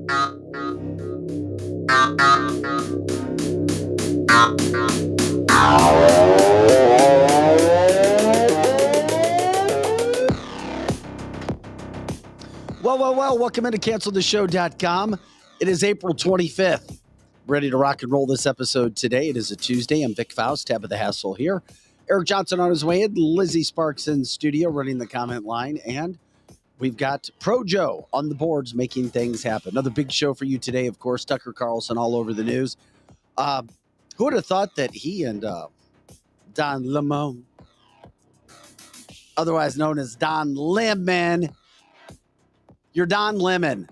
Well, welcome into CancelTheShow.com. It is April 25th. Ready to rock and roll this episode today. It is a Tuesday. I'm Vic Faust, Tabitha Hassel here. Eric Johnson on his way in. Lizzie Sparks in studio running the comment line. And we've got Pro Joe on the boards making things happen. Another big show for you today, of course. Tucker Carlson all over the news. Who would have thought that he and Don Lemon, otherwise known as Don Lemon, you're Don Lemon.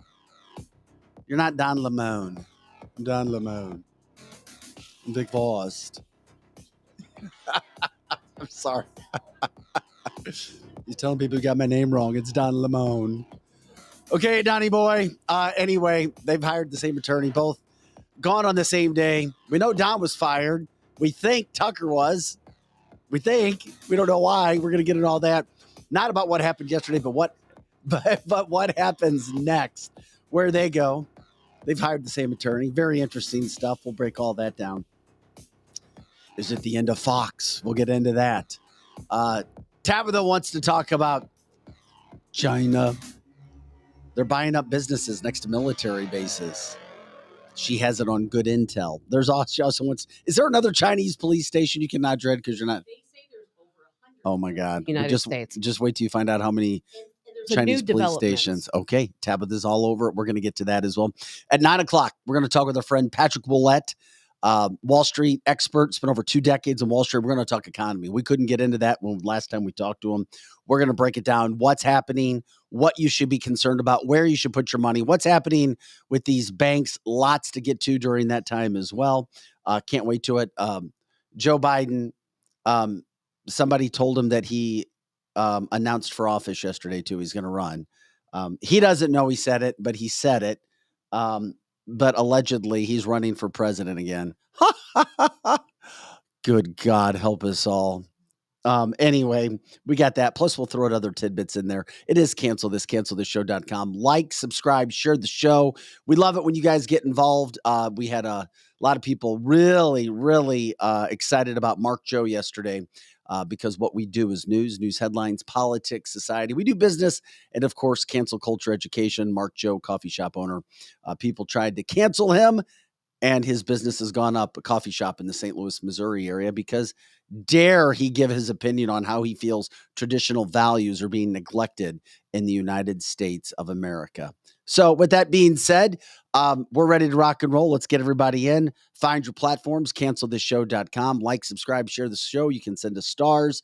You're not Don Lemon. I'm Don Lemon. I'm Vic Faust. I'm sorry. You're telling people you got my name wrong. It's Don Lemon. Okay, Donnie boy. Anyway, they've hired the same attorney, both gone on the same day. We know Don was fired. We think Tucker was. We think. We don't know why. We're going to get into all that. Not about what happened yesterday, but what happens next, where they go. They've hired the same attorney. Very interesting stuff. We'll break all that down. Is it the end of Fox? We'll get into that. Tabitha wants to talk about China. They're buying up businesses next to military bases. She has it on good intel. She also wants, is there another Chinese police station you cannot dread because you're not? They say there's over 100. Oh my God. United States. Just wait till you find out how many Chinese police stations. Okay. Tabitha's all over it. We're going to get to that as well. At 9 o'clock, we're going to talk with our friend Patrick Ouellette, Wall Street expert, spent over 2 decades in Wall Street. We're going to talk economy. We couldn't get into that when last time we talked to him. We're going to break it down. What's happening, what you should be concerned about, where you should put your money, what's happening with these banks. Lots to get to during that time as well. Can't wait to it. Joe Biden, somebody told him that he announced for office yesterday too. He's going to run. He doesn't know he said it, but he said it. But allegedly he's running for president again. Good God, help us all. Anyway, we got that. Plus we'll throw in other tidbits in there. It is CancelTheShow.com. Like, subscribe, share the show. We love it when you guys get involved. We had a lot of people really, really excited about Mark Joe yesterday. Because what we do is news headlines, politics, society. We do business, and of course, cancel culture education. Mark Joe, coffee shop owner. People tried to cancel him, and his business has gone up, a coffee shop in the St. Louis, Missouri area, because dare he give his opinion on how he feels traditional values are being neglected in the United States of America. So with that being said, we're ready to rock and roll. Let's get everybody in. Find your platforms, CancelTheShow.com. Like, subscribe, share the show. You can send us stars.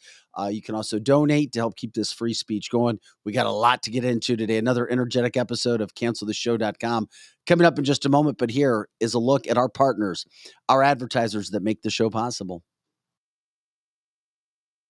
You can also donate to help keep this free speech going. We got a lot to get into today. Another energetic episode of CancelTheShow.com coming up in just a moment. But here is a look at our partners, our advertisers that make the show possible.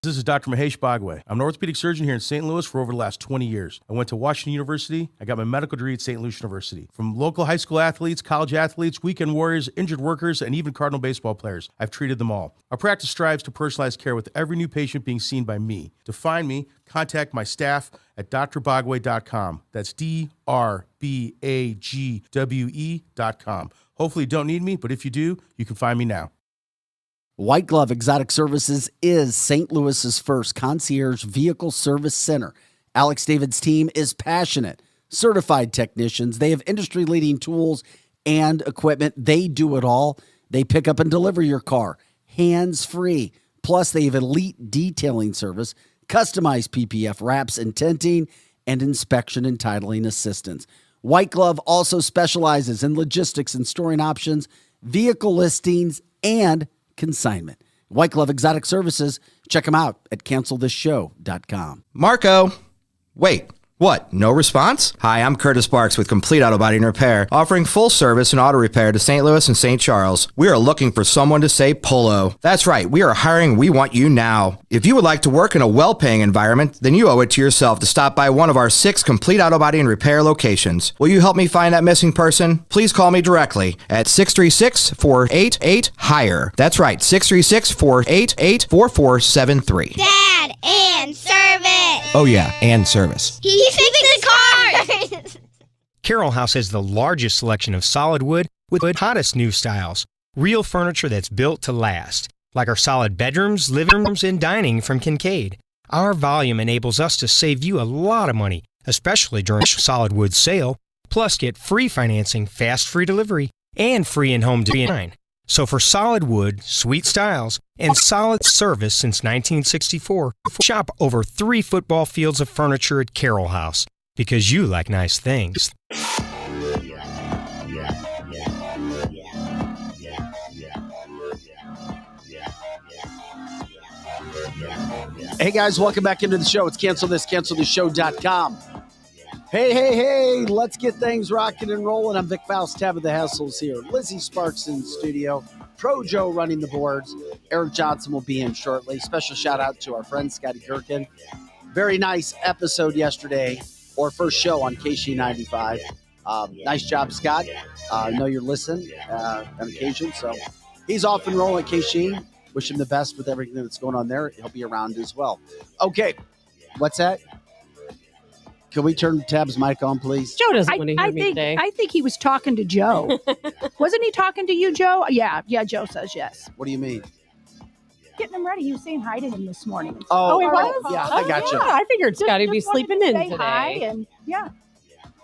This is Dr. Mahesh Bhagway. I'm an orthopedic surgeon here in St. Louis for over the last 20 years. I went to Washington University. I got my medical degree at St. Louis University. From local high school athletes, college athletes, weekend warriors, injured workers, and even Cardinal baseball players, I've treated them all. Our practice strives to personalize care with every new patient being seen by me. To find me, contact my staff at drbagwe.com. That's DRBAGWE.com. Hopefully you don't need me, but if you do, you can find me now. White Glove Exotic Services is St. Louis's first concierge vehicle service center. Alex David's team is passionate, certified technicians. They have industry-leading tools and equipment. They do it all. They pick up and deliver your car, hands-free. Plus, they have elite detailing service, customized PPF wraps and tinting, and inspection and titling assistance. White Glove also specializes in logistics and storing options, vehicle listings, and consignment. White Glove Exotic Services. Check them out at cancelthisshow.com. Marco, wait. What? No response? Hi, I'm Curtis Sparks with Complete Auto Body and Repair, offering full service and auto repair to St. Louis and St. Charles. We are looking for someone to say polo. That's right, we are hiring. We want you now. If you would like to work in a well-paying environment, then you owe it to yourself to stop by one of our 6 Complete Auto Body and Repair locations. Will you help me find that missing person? Please call me directly at 636-488-HIRE. That's right, 636-488-4473. Dad, and service. Oh yeah, and service. He fixed the car. Carroll House has the largest selection of solid wood with the hottest new styles. Real furniture that's built to last, like our solid bedrooms, living rooms, and dining from Kincaid. Our volume enables us to save you a lot of money, especially during solid wood sale. Plus, get free financing, fast free delivery, and free in-home design. So for solid wood, sweet styles, and solid service since 1964, shop over 3 football fields of furniture at Carroll House, because you like nice things. Hey guys, welcome back into the show. It's cancelthisshow.com. Hey, let's get things rocking and rolling. I'm Vic Faust, Tabitha Hassel's here. Lizzie Sparks in the studio. Pro Joe running the boards. Eric Johnson will be in shortly. Special shout out to our friend Scotty Gherkin. Very nice episode yesterday, or first show on KC95. Nice job, Scott. I know you're listening on occasion, so he's off and rolling at KC. Wish him the best with everything that's going on there. He'll be around as well. Okay, what's that? Can we turn Tab's mic on, please? Joe doesn't want to hear me today. I think he was talking to Joe. Wasn't he talking to you, Joe? Yeah, Joe says yes. What do you mean? Getting him ready. You were saying hi to him this morning. Oh, he was? Yeah, I got you. Yeah, I figured Scotty'd be Just wanted sleeping to in say today. Hi and yeah.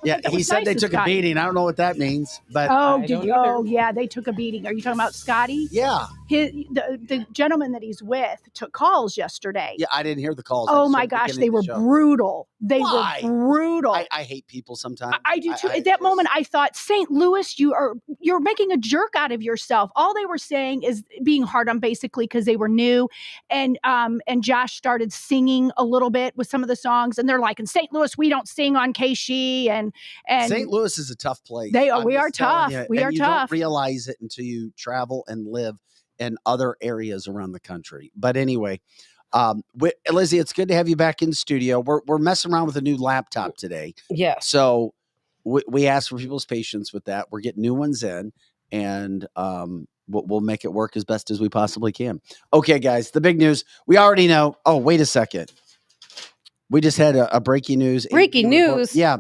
Yeah, he said they took a beating. I don't know what that means, but Oh, I don't either. yeah, they took a beating. Are you talking about Scotty? yeah, The gentleman that he's with took calls yesterday. yeah, I didn't hear the calls. Oh I my just heard the gosh, beginning they of were the show. brutal. They Why? were brutal. I hate people sometimes. I do too. I At that just- moment, I thought, St. Louis, you're making a jerk out of yourself. All they were saying is being hard on basically because they were new, and Josh started singing a little bit with some of the songs, and they're like, in St. Louis, we don't sing on KC, and St. Louis is a tough place. They are- I'm we just are telling tough. you, We and are you tough. don't realize it until you travel and live in other areas around the country. But anyway, Lizzie, it's good to have you back in the studio. We're messing around with a new laptop today, Yes. so we ask for people's patience with that. We're getting new ones in, and we'll make it work as best as we possibly can. Okay, guys, the big news. We already know. Oh, wait a second. We just had a breaking news. Breaking news? Yeah.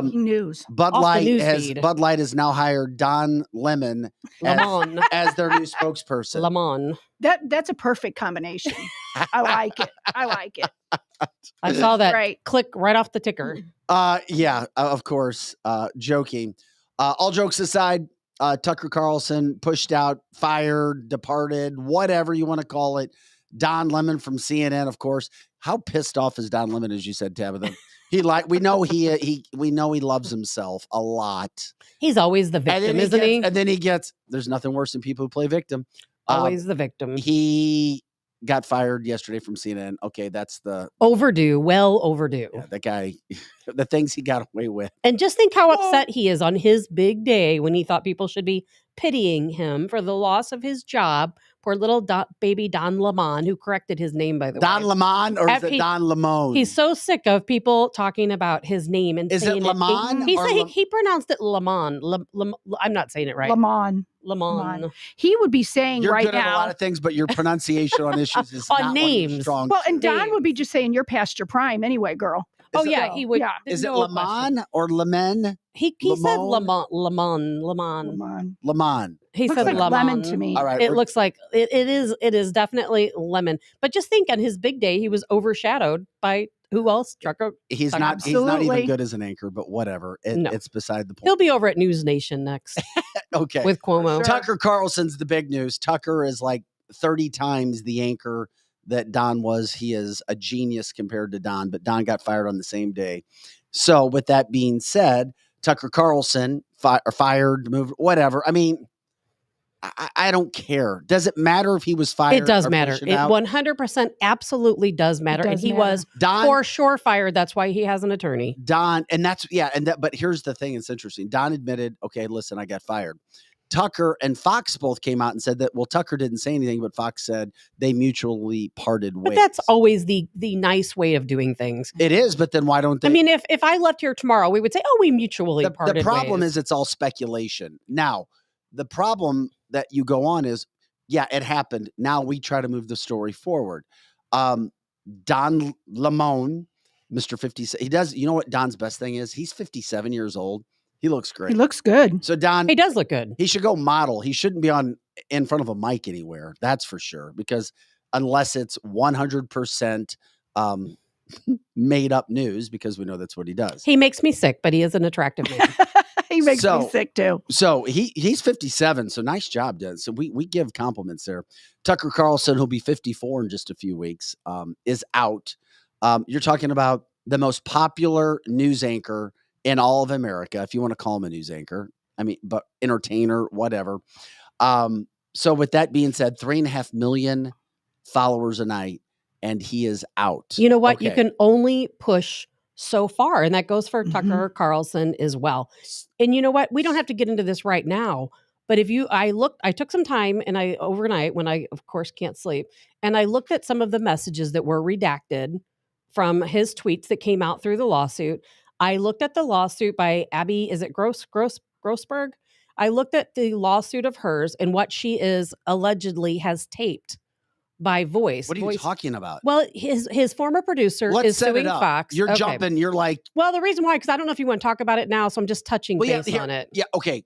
news. Bud Off the Light news has feed. Bud Light has now hired Don Lemon Lemon. as their new spokesperson. Lemon. That's a perfect combination. I like it. I like it. I saw that Right. click right off the ticker. Yeah, of course. Joking. All jokes aside, Tucker Carlson pushed out, fired, departed, whatever you want to call it. Don Lemon from CNN, of course. How pissed off is Don Lemon, as you said, Tabitha? We know he loves himself a lot. He's always the victim, isn't he? And then he gets. There's nothing worse than people who play victim. Always the victim. He got fired yesterday from CNN. Okay, that's the Overdue. Well overdue. yeah, that guy. The things he got away with. And just think how upset he is on his big day when he thought people should be pitying him for the loss of his job. Poor little baby Don Lemon, who corrected his name, by the Don way. Lemon or is F- it he- Don Lemon? He's so sick of people talking about his name and Is it saying Lemon He or said Lem- he pronounced it Lemon. I'm not saying it right. Lemon. Lemon. He would be saying You're right good at a lot now. of things, but your pronunciation on issues is On not one of your names. strong Well, and suits. Don names. would be just saying you're past your prime anyway, girl. Oh Is it- yeah, he would. yeah. there's Is it no question. Lemon or Lemon? He said Lemon? Lemon. Lemon. Lemon. He Looks said like lemon. lemon to me. All right. It we're- looks like it is definitely lemon. But just think, on his big day, he was overshadowed by who else? Tucker. He's Tucker. not even Absolutely. good as an anchor, but whatever. No. It's beside the point. He'll be over at News Nation next Okay. with Cuomo. Sure. Tucker Carlson's the big news. Tucker is like 30 times the anchor that Don was. He is a genius compared to Don, but Don got fired on the same day. So with that being said, Tucker Carlson fired, moved, whatever. I mean, I don't care. Does it matter if he was fired? It does or matter. pushing It out? 100% absolutely does matter. And does he matter. was Don, for sure fired. That's why he has an attorney. Don, and that's but here's the thing. It's interesting. Don admitted, okay, listen, I got fired. Tucker and Fox both came out and said that, well, Tucker didn't say anything, but Fox said they mutually parted ways. But that's always the nice way of doing things. It is, but then why don't they? I mean, if I left here tomorrow, we would say, oh, we mutually parted the problem ways. is it's all speculation. Now, the problem that you go on is, yeah, it happened. Now we try to move the story forward. Don Lemon, Mr. 50, he does, you know what Don's best thing is? He's 57 years old He looks great. He looks good. So Don, He does look good. he should go model. He shouldn't be in front of a mic anywhere. That's for sure. Because unless it's 100% made up news, because we know that's what he does. He makes me sick, but he is an attractive man. He makes me sick too. So he's 57. So nice job, Dan. So we give compliments there. Tucker Carlson, who'll be 54 in just a few weeks, is out. You're talking about the most popular news anchor in all of America, if you want to call him a news anchor. I mean, but entertainer, whatever. So with that being said, 3.5 million followers a night, and he is out. You know what? Okay. You can only push so far, and that goes for Tucker Carlson as well. And you know what? We don't have to get into this right now, but I took some time and overnight when I, of course, can't sleep, and I looked at some of the messages that were redacted from his tweets that came out through the lawsuit. I looked at the lawsuit by Abby, is it Grossberg? I looked at the lawsuit of hers and what she is allegedly has taped by voice. What are you talking about? Well, his former producer Let's is set suing it up. Fox. You're Okay. jumping. You're like, Well, the reason why, because I don't know if you want to talk about it now, so I'm just touching base on it. Yeah, okay.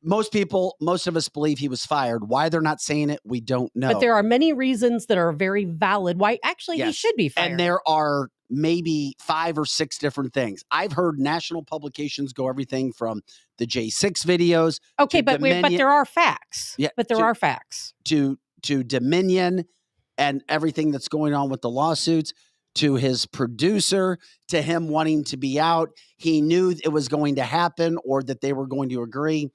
Most of us believe he was fired. Why they're not saying it, we don't know. But there are many reasons that are very valid why actually he Yes. should be fired. And there are maybe 5 or 6 different things. I've heard national publications go everything from the J6 videos. Okay, to but there are facts. Yeah, but there are facts. To Dominion and everything that's going on with the lawsuits, to his producer, to him wanting to be out. He knew it was going to happen or that they were going to agree.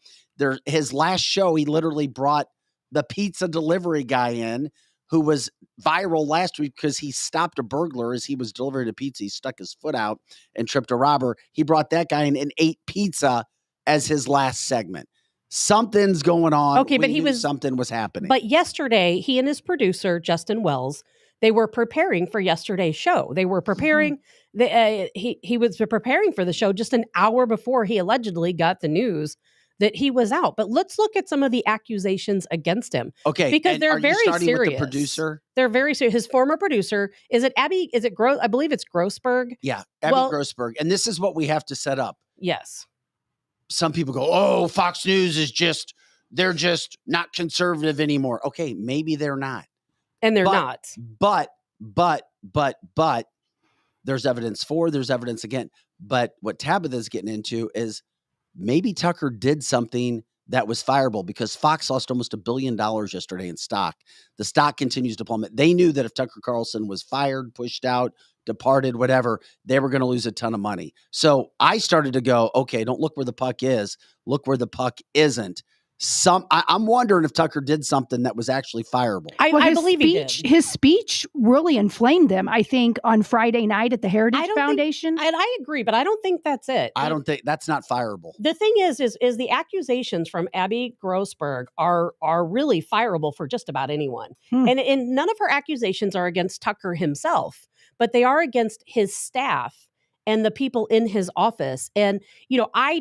His last show, he literally brought the pizza delivery guy in, who was viral last week because he stopped a burglar as he was delivering a pizza. He stuck his foot out and tripped a robber. He brought that guy in and ate pizza as his last segment. Something's going on. Okay, but something was happening. But yesterday, he and his producer, Justin Wells, they were preparing for yesterday's show. They were preparing. He was preparing for the show just an hour before he allegedly got the news that he was out. But let's look at some of the accusations against him. Okay, because they're very serious. With the producer? They're very serious. His former producer, is it Abby? Is it I believe it's Grossberg. Yeah, Abby Grossberg. And this is what we have to set up. Yes. Some people go, oh, Fox News they're just not conservative anymore. Okay, maybe they're not. And they're not. But there's evidence for, there's evidence against. But what Tabitha's getting into is maybe Tucker did something that was fireable, because Fox lost almost $1 billion yesterday in stock. The stock continues to plummet. They knew that if Tucker Carlson was fired, pushed out, departed, whatever, they were going to lose a ton of money. So I started to go, okay, don't look where the puck is. Look where the puck isn't. I'm wondering if Tucker did something that was actually fireable. I believe he did. His speech really inflamed them, I think, on Friday night at the Heritage Foundation. And I agree, but I don't think that's it. I don't think that's not fireable. The thing is the accusations from Abby Grossberg are really fireable for just about anyone. And none of her accusations are against Tucker himself, but they are against his staff and the people in his office. And I'm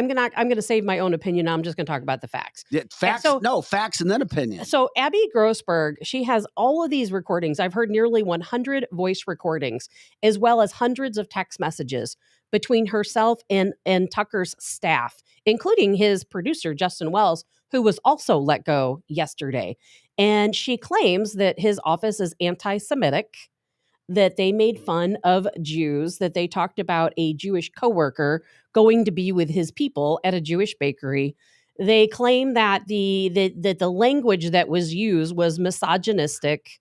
gonna save my own opinion. I'm just gonna talk about the facts. Yeah, facts and then opinion. So Abby Grossberg, she has all of these recordings. I've heard nearly 100 voice recordings, as well as hundreds of text messages between herself and Tucker's staff, including his producer, Justin Wells, who was also let go yesterday. And she claims that his office is anti-Semitic, that they made fun of Jews, that they talked about a Jewish coworker going to be with his people at a Jewish bakery. They claim that the language that was used was misogynistic,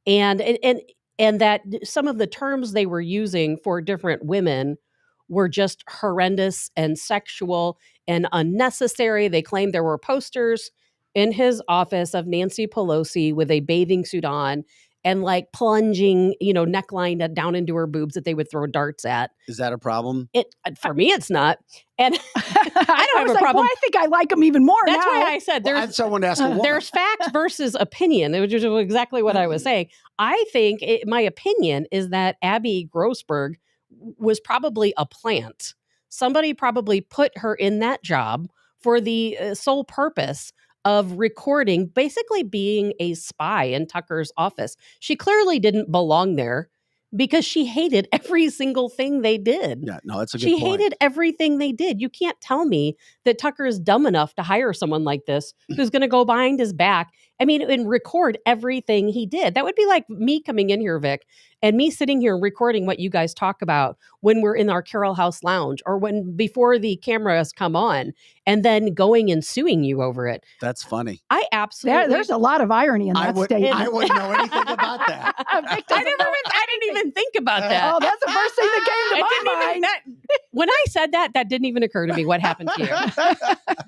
and that some of the terms they were using for different women were just horrendous and sexual and unnecessary. They claimed there were posters in his office of Nancy Pelosi with a bathing suit on and like plunging, neckline down into her boobs that they would throw darts at. Is that a problem? For me, it's not. And I don't have a problem. I think I like him even more That's now. why I said I had someone ask a woman. There's fact versus opinion, which is exactly what I was saying. I think my opinion is that Abby Grossberg was probably a plant. Somebody probably put her in that job for the sole purpose of recording, basically being a spy in Tucker's office. She clearly didn't belong there. because she hated every single thing they did. Yeah, no, that's a good She point. hated everything they did. You can't tell me that Tucker is dumb enough to hire someone like this who's going to go behind his back. I mean, and record everything he did. That would be like me coming in here, Vic, and me sitting here recording what you guys talk about when we're in our Carroll House lounge or when before the cameras come on, and then going and suing you over it. That's funny. I absolutely. There's a lot of irony in that statement. I wouldn't know anything about that. I didn't even think about that. Oh, that's the first thing that came to my mind. When I said that didn't even occur to me what happened to you.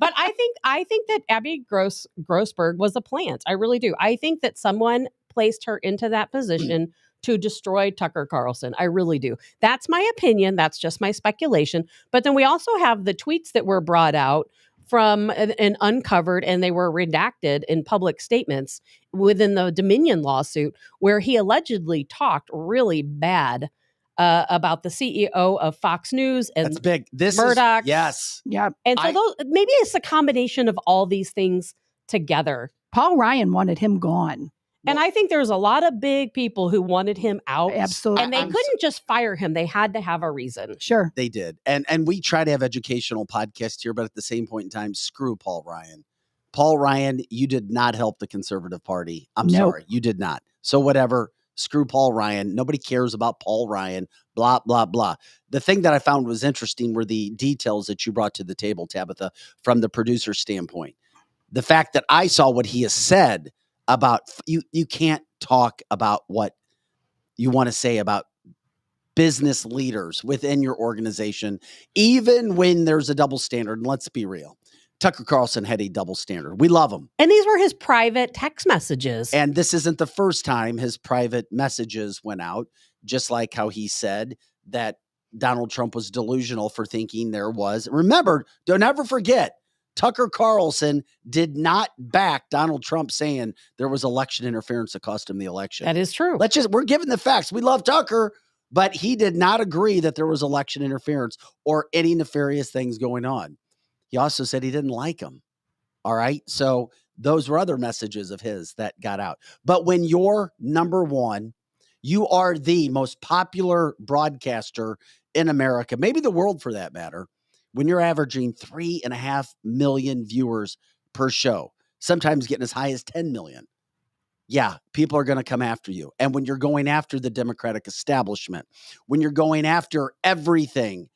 But I think that Abby Grossberg was a plant. I really do. I think that someone placed her into that position to destroy Tucker Carlson. I really do. That's my opinion. That's just my speculation. But then we also have the tweets that were brought out from and uncovered, and they were redacted in public statements within the Dominion lawsuit, where he allegedly talked really bad about the CEO of Fox News and That's big. This Murdoch. Yes. Yep. And so maybe it's a combination of all these things together. Paul Ryan wanted him gone. And I think there's a lot of big people who wanted him out. Absolutely. And they couldn't just fire him. They had to have a reason. Sure. They did. And we try to have educational podcasts here, but at the same point in time, screw Paul Ryan. Paul Ryan, you did not help the Conservative Party. I'm sorry. You did not. So whatever. Screw Paul Ryan. Nobody cares about Paul Ryan. Blah, blah, blah. The thing that I found was interesting were the details that you brought to the table, Tabitha, from the producer's standpoint. The fact that I saw what he has said about you can't talk about what you want to say about business leaders within your organization, even when there's a double standard. And let's be real. Tucker Carlson had a double standard. We love him. And these were his private text messages. And this isn't the first time his private messages went out, just like how he said that Donald Trump was delusional for thinking there was. Remember, don't ever forget, Tucker Carlson did not back Donald Trump saying there was election interference that cost him the election. That is true. We're giving the facts. We love Tucker, but he did not agree that there was election interference or any nefarious things going on. He also said he didn't like him. All right. So those were other messages of his that got out. But when you're number one, you are the most popular broadcaster in America, maybe the world for that matter, when you're averaging 3.5 million viewers per show, sometimes getting as high as 10 million. Yeah, people are going to come after you. And when you're going after the Democratic establishment, when you're going after everything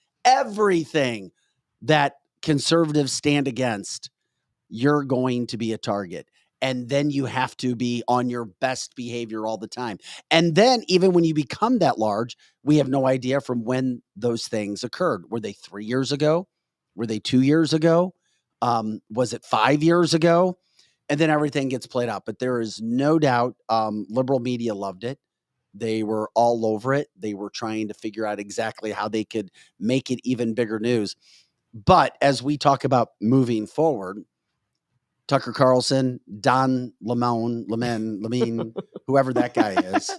that conservatives stand against, you're going to be a target. And then you have to be on your best behavior all the time. And then even when you become that large, we have no idea from when those things occurred. Were they 3 years ago? Were they 2 years ago? Was it 5 years ago? And then everything gets played out. But there is no doubt liberal media loved it. They were all over it. They were trying to figure out exactly how they could make it even bigger news. But as we talk about moving forward, Tucker Carlson, Don Lemon, whoever that guy is,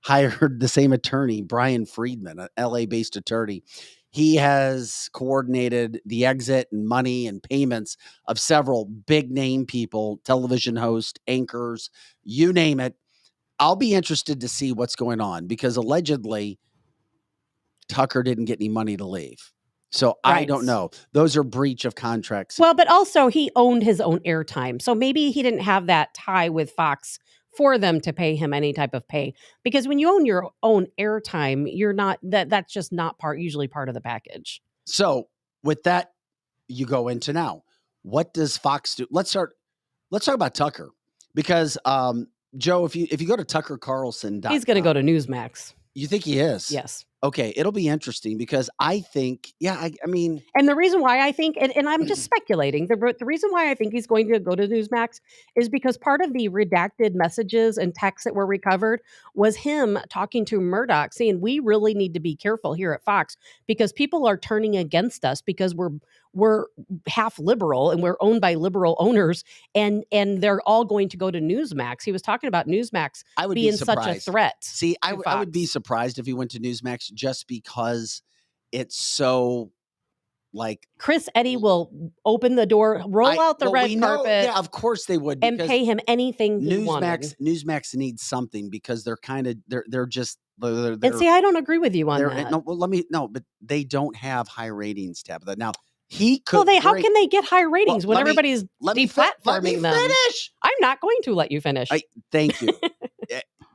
hired the same attorney, Brian Friedman, an LA-based attorney. He has coordinated the exit and money and payments of several big-name people, television hosts, anchors, you name it. I'll be interested to see what's going on because allegedly Tucker didn't get any money to leave. So I don't know. Those are breach of contracts. Well, but also he owned his own airtime. So maybe he didn't have that tie with Fox for them to pay him any type of pay. Because when you own your own airtime, you're not that's just not usually part of the package. So with that, you go into now. What does Fox do? Let's talk about Tucker. Because Joe, if you go to TuckerCarlson.com, he's going to go to Newsmax. You think he is? Yes. Okay, it'll be interesting because I think, I mean. And the reason why I think, and I'm just speculating, the reason why I think he's going to go to Newsmax is because part of the redacted messages and texts that were recovered was him talking to Murdoch saying, we really need to be careful here at Fox because people are turning against us because we're half liberal and we're owned by liberal owners and they're all going to go to Newsmax. He was talking about Newsmax being such a threat. See, I would be surprised if he went to Newsmax just because it's so Like Chris Eddy will open the door, roll out the well, red we know- carpet, yeah, of course they would, and because pay him anything he wanted. Newsmax needs something, because they're kind of they're just they're, And see, I don't agree with you on that. no, well, but they don't have high ratings, Tabitha. Now he could. Well, how can they get high ratings when everybody's deplatforming let me them? finish. I'm not going to let you finish. Thank you.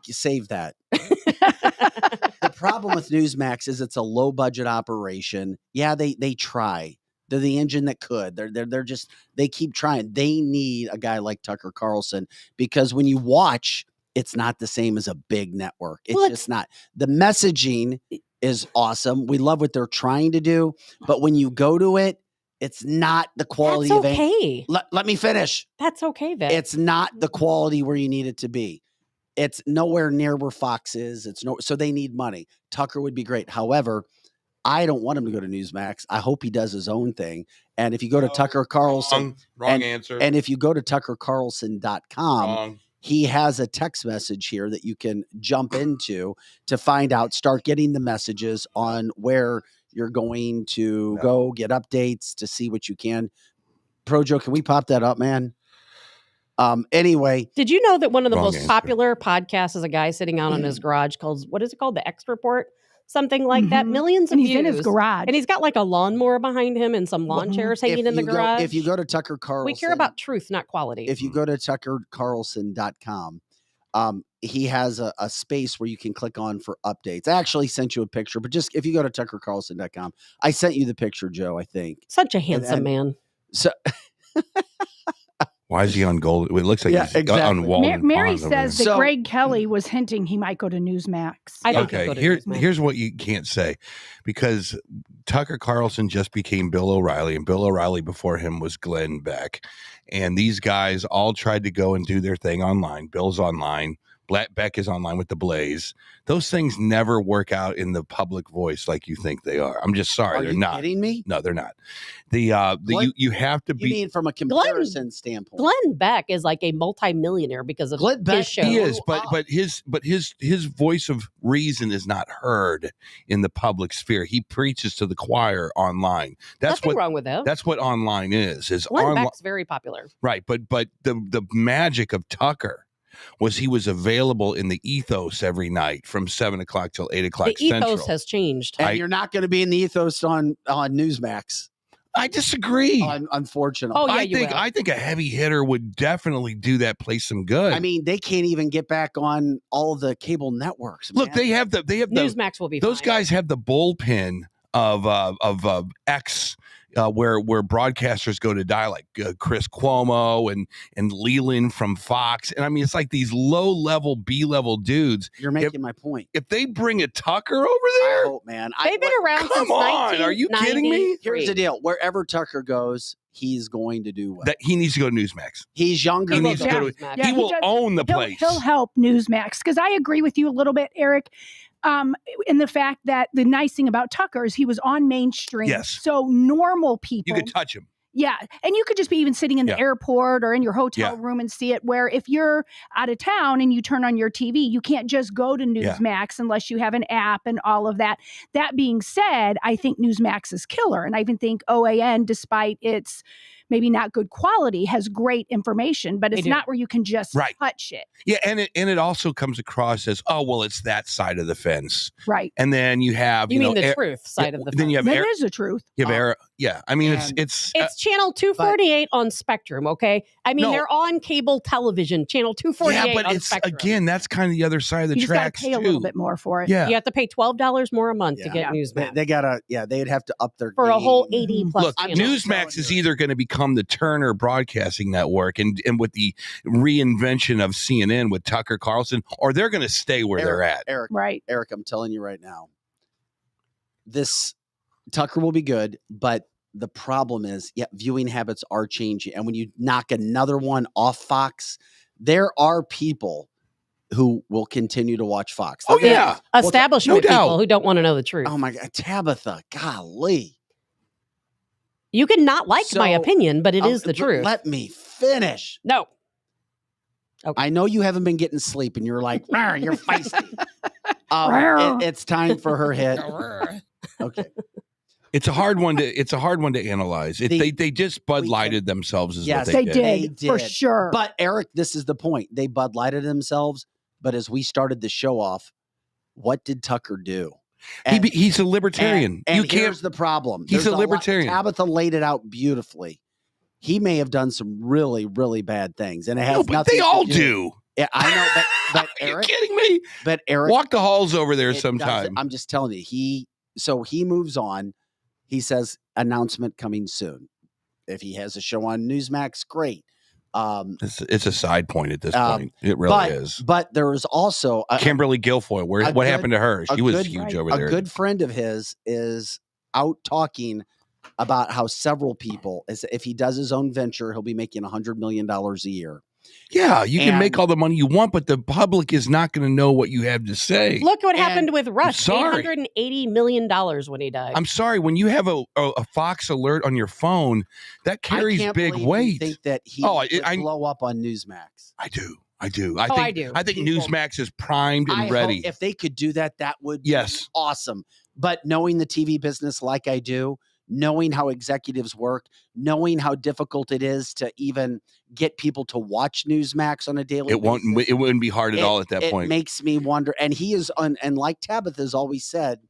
You save that. The problem with Newsmax is it's a low budget operation. Yeah, they try. They're the engine that could. They're just, they keep trying. They need a guy like Tucker Carlson, because when you watch, it's not the same as a big network. It's just not. The messaging is awesome. We love what they're trying to do, but when you go to it, it's not the quality. That's okay. Let me finish. That's okay, Vic. It's not the quality where you need it to be. It's nowhere near where Fox is. So they need money. Tucker would be great. However, I don't want him to go to Newsmax. I hope he does his own thing. And if you go to Tucker Carlson, wrong answer. And if you go to tuckercarlson.com, he has a text message here that you can jump into to find out, start getting the messages on where you're going to go get updates to see what you can. Projo, can we pop that up, man? Anyway, did you know that one of the most popular podcasts is a guy sitting out in his garage called, what is it called? The X Report? Something like that. Millions of and he's views. in his garage. And he's got like a lawnmower behind him and some lawn chairs hanging in the garage. If you go to Tucker Carlson. We care about truth, not quality. If you go to tuckercarlson.com, he has a space where you can click on for updates. I actually sent you a picture, but just if you go to tuckercarlson.com, I sent you the picture, Joe, I think. Such a handsome man. So why is he on gold? It looks like he's on Walden. Mary says that Greg Kelly was hinting he might go to Newsmax. Okay, here's what you can't say, because Tucker Carlson just became Bill O'Reilly, and Bill O'Reilly before him was Glenn Beck. And these guys all tried to go and do their thing online. Bill's online. Beck is online with the Blaze. Those things never work out in the public voice like you think they are. I'm just sorry, they're not. Are you kidding me? No, they're not. You have to be. You mean from a comparison standpoint? Glenn Beck is like a multimillionaire because of his show. He is, but his voice of reason is not heard in the public sphere. He preaches to the choir online. That's nothing wrong with that. That's what online is. Glenn Beck's very popular, right? But the magic of Tucker was he was available in the ethos every night from 7 o'clock till 8 o'clock. The ethos has changed, and you're not going to be in the ethos on Newsmax. I disagree. Unfortunately, I think a heavy hitter would definitely do that, play some good. I mean, they can't even get back on all the cable networks. Look, they have Newsmax will be. Those fine. guys have the bullpen of X. Where broadcasters go to die, like Chris Cuomo and Leland from Fox. And I mean, it's like these low-level, B-level dudes. You're making my point. If they bring a Tucker over there. I hope, man. They've been around since 1993. Are you kidding me? Here's the deal. Wherever Tucker goes, he's going to do well. He needs to go to Newsmax. He's younger. He needs to go to, he will own the place. He'll help Newsmax, because I agree with you a little bit, Eric. In the fact that the nice thing about Tucker is he was on mainstream. Yes. So normal people. You could touch him. Yeah. And you could just be even sitting in the airport or in your hotel room and see it, where if you're out of town and you turn on your TV, you can't just go to Newsmax unless you have an app and all of that. That being said, I think Newsmax is killer. And I even think OAN, despite its maybe not good quality, has great information, but it's not where you can just touch it. Yeah, and it also comes across as, oh, well, it's that side of the fence. Right. And then you have you mean the truth side of the fence. Then you have that is the truth. You have I mean, it's channel 248 on Spectrum, okay? I mean, they're on cable television, channel 248 but on it's Spectrum. Again, that's kind of the other side of the you tracks, just gotta pay a little bit more for it. Yeah. You have to pay $12 more a month to get Newsmax. They gotta, they'd have to up their for game. A whole 80 plus. Look, Newsmax is either going to become the Turner Broadcasting Network, and with the reinvention of CNN with Tucker Carlson, or they're going to stay where they're at. Eric, I'm telling you right now, this Tucker will be good, but the problem is, viewing habits are changing. And when you knock another one off Fox, there are people who will continue to watch Fox. Establishment people who don't want to know the truth. Oh my God, Tabitha, golly. You can not like my opinion, but it is the truth. Let me finish. No. Okay. I know you haven't been getting sleep and you're like, you're feisty. It's time for her hit. Okay. It's a hard one to analyze. They just Bud Lighted themselves is what they did. did for sure. But Eric, this is the point. They Bud Lighted themselves. But as we started the show off, what did Tucker do? He's a libertarian. And here's the problem. He's a libertarian. Tabitha laid it out beautifully. He may have done some really, really bad things, and it has nothing. They all do. Yeah, I know, but Eric, are you kidding me? But Eric, walk the halls over there sometime. I'm just telling you. He moves on. He says announcement coming soon. If he has a show on Newsmax, great. It's a side point at this point. It really is. But there is also Kimberly Guilfoyle. What happened to her? She was huge over there. A good friend of his is out talking about how several people, if he does his own venture, he'll be making $100 million a year. Yeah, you can make all the money you want, but the public is not going to know what you have to say. Look what happened with Rush. Sorry. $880 million when he died. I'm sorry. When you have a Fox alert on your phone, that carries big weight. You think that he would blow up on Newsmax. I do. I do. I think Newsmax is primed and ready. If they could do that, that would be awesome. But knowing the TV business like I do, knowing how executives work, knowing how difficult it is to even get people to watch Newsmax on a daily basis. It wouldn't be hard at all at that point. It makes me wonder. And he is, and like Tabitha has always said,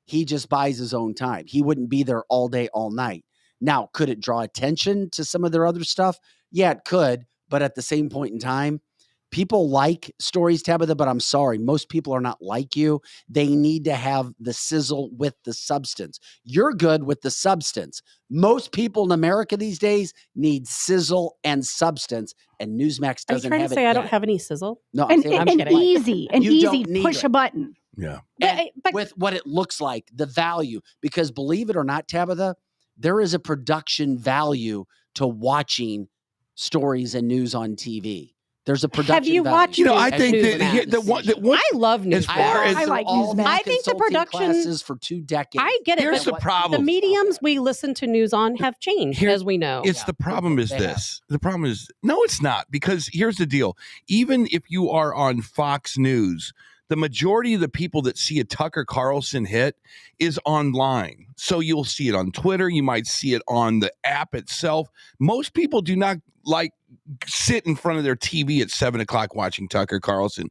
he just buys his own time. He wouldn't be there all day, all night. Now, could it draw attention to some of their other stuff? Yeah, it could. But at the same point in time, people like stories, Tabitha, but I'm sorry. Most people are not like you. They need to have the sizzle with the substance. You're good with the substance. Most people in America these days need sizzle and substance, and Newsmax doesn't have it. Are you trying to say I don't have any sizzle? No, I'm easy, push a button. Yeah. But with what it looks like, the value, because believe it or not, Tabitha, there is a production value to watching stories and news on TV. There's a production. Have you watched? I think I love Newsmax. As far as I like Newsmax. I think the production classes for 2 decades. I get it. Here's the problem: the mediums we listen to news on have changed, as we know. The problem is this. The problem is no, it's not, because here's the deal: even if you are on Fox News, the majority of the people that see a Tucker Carlson hit is online. So you'll see it on Twitter. You might see it on the app itself. Most people do not sit in front of their TV at 7:00 watching Tucker Carlson.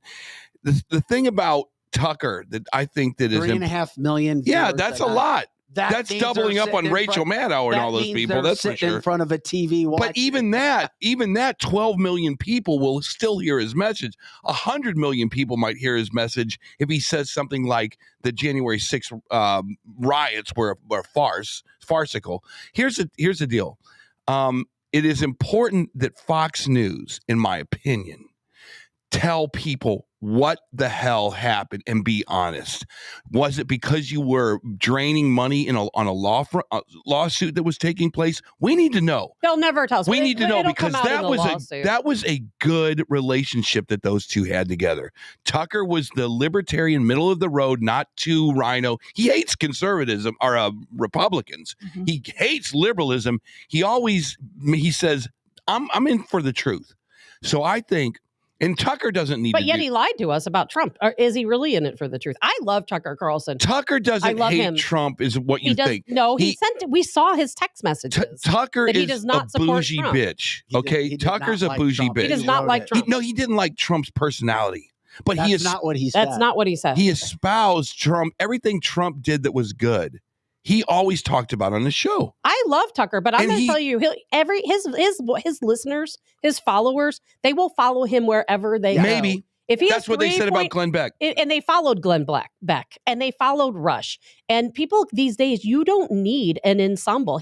The thing about Tucker that I think that is 3.5 million. Yeah, that's a lot. That's doubling up on Rachel Maddow and all those people. That's for sure. In front of a TV watching. But even that 12 million people will still hear his message. 100 million people might hear his message if he says something like the January 6th riots were farcical. Here's the deal. It is important that Fox News, in my opinion, tell people what the hell happened and be honest. Was it because you were draining money on a lawsuit that was taking place? We need to know. They'll never tell us. We need to know, because that was a good relationship that those two had together. Tucker was the libertarian, middle of the road, not too rhino. He hates conservatism or Republicans. Mm-hmm. He hates liberalism. He says, I'm in for the truth. So I think. And Tucker doesn't need But yet he lied to us about Trump. Or is he really in it for the truth? I love Tucker Carlson. Tucker doesn't hate Trump is what you think. No, we saw his text messages. Tucker is does not a bougie Trump. Bitch. Okay? Tucker's a bougie bitch. He does not like Trump. He didn't like Trump's personality. But that's not what he said. That's not what he said. He espoused Trump, everything Trump did that was good. He always talked about on the show. I love Tucker, but I'm going to tell you, his listeners, his followers, they will follow him wherever they go. If he That's what they said about Glenn Beck. And they followed Glenn Beck, and they followed Rush. And people these days, you don't need an ensemble.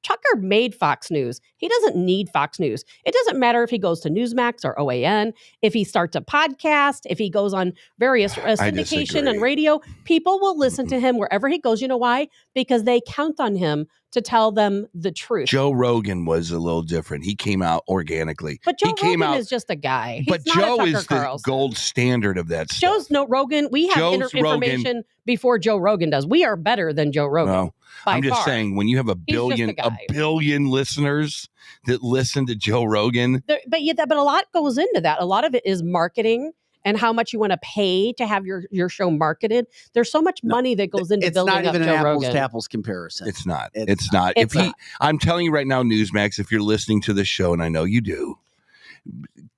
Tucker made Fox News. He doesn't need Fox News. It doesn't matter if he goes to Newsmax or OAN, if he starts a podcast, if he goes on various syndication and radio, people will listen to him wherever he goes. You know why? Because they count on him to tell them the truth. Joe Rogan was a little different. He came out organically. But Joe Rogan is just a guy. He's not Joe a Tucker is Carlson. The gold standard of that stuff. Rogan. We have information before Joe Rogan does. We are better than Joe Rogan. No, I'm just saying, when you have a billion listeners that listen to Joe Rogan. But a lot goes into that. A lot of it is marketing and how much you want to pay to have your show marketed. There's so much money that goes into It's building not up even Joe an apples Rogan. to apples comparison. It's not. It's It's not. It's not. I'm telling you right now, Newsmax, if you're listening to this show, and I know you do,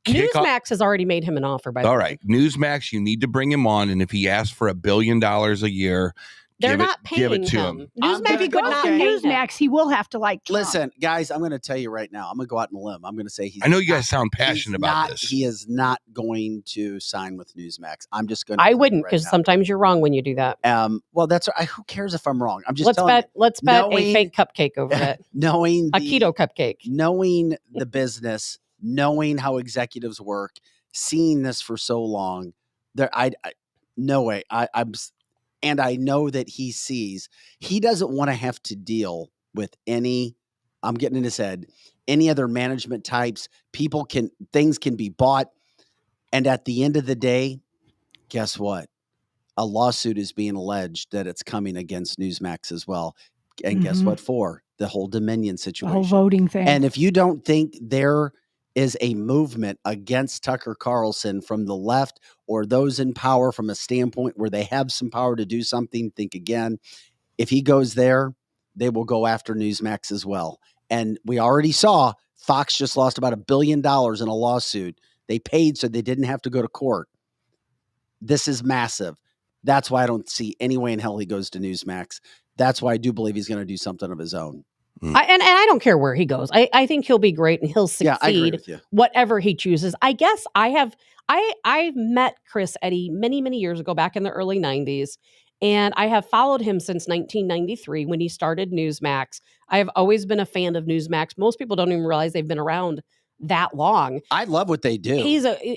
Newsmax has already made him an offer. By the all way. right, Newsmax, you need to bring him on, and if he asks for $1 billion a year, They're give not it, give paying it to him. him. Newsmax If he would goes not to pay him. Newsmax, he will have to like Trump. Listen, guys, I'm going to tell you right now. I'm going to go out on a limb. I'm going to say he's. I know you guys not- sound passionate he's about not- this. He is not going to sign with Newsmax. I'm just going to. I wouldn't, because sometimes you're wrong when you do that. Well, that's who cares if I'm wrong? I'm just Let's telling bet. Let's bet knowing- a fake cupcake over it. knowing A the- keto cupcake. knowing the business, knowing how executives work, seeing this for so long, I no way. And I know that he sees he doesn't want to have to deal with any. I'm getting in his head. Any other management types, things can be bought, and at the end of the day, guess what? A lawsuit is being alleged that it's coming against Newsmax as well. And guess Mhm. what? For the whole Dominion The situation. whole voting thing. And if you don't think there is a movement against Tucker Carlson from the left or those in power from a standpoint where they have some power to do something, think again. If he goes there, they will go after Newsmax as well. And we already saw Fox just lost about $1 billion in a lawsuit. They paid so they didn't have to go to court. This is massive. That's why I don't see any way in hell he goes to Newsmax. That's why I do believe he's going to do something of his own. And I don't care where he goes. I think he'll be great and he'll Yeah, I agree succeed with you. whatever he chooses. I guess I've met Chris Eddy many years ago, back in the early 90s. And I have followed him since 1993 when he started Newsmax. I have always been a fan of Newsmax. Most people don't even realize they've been around that long. I love what they do.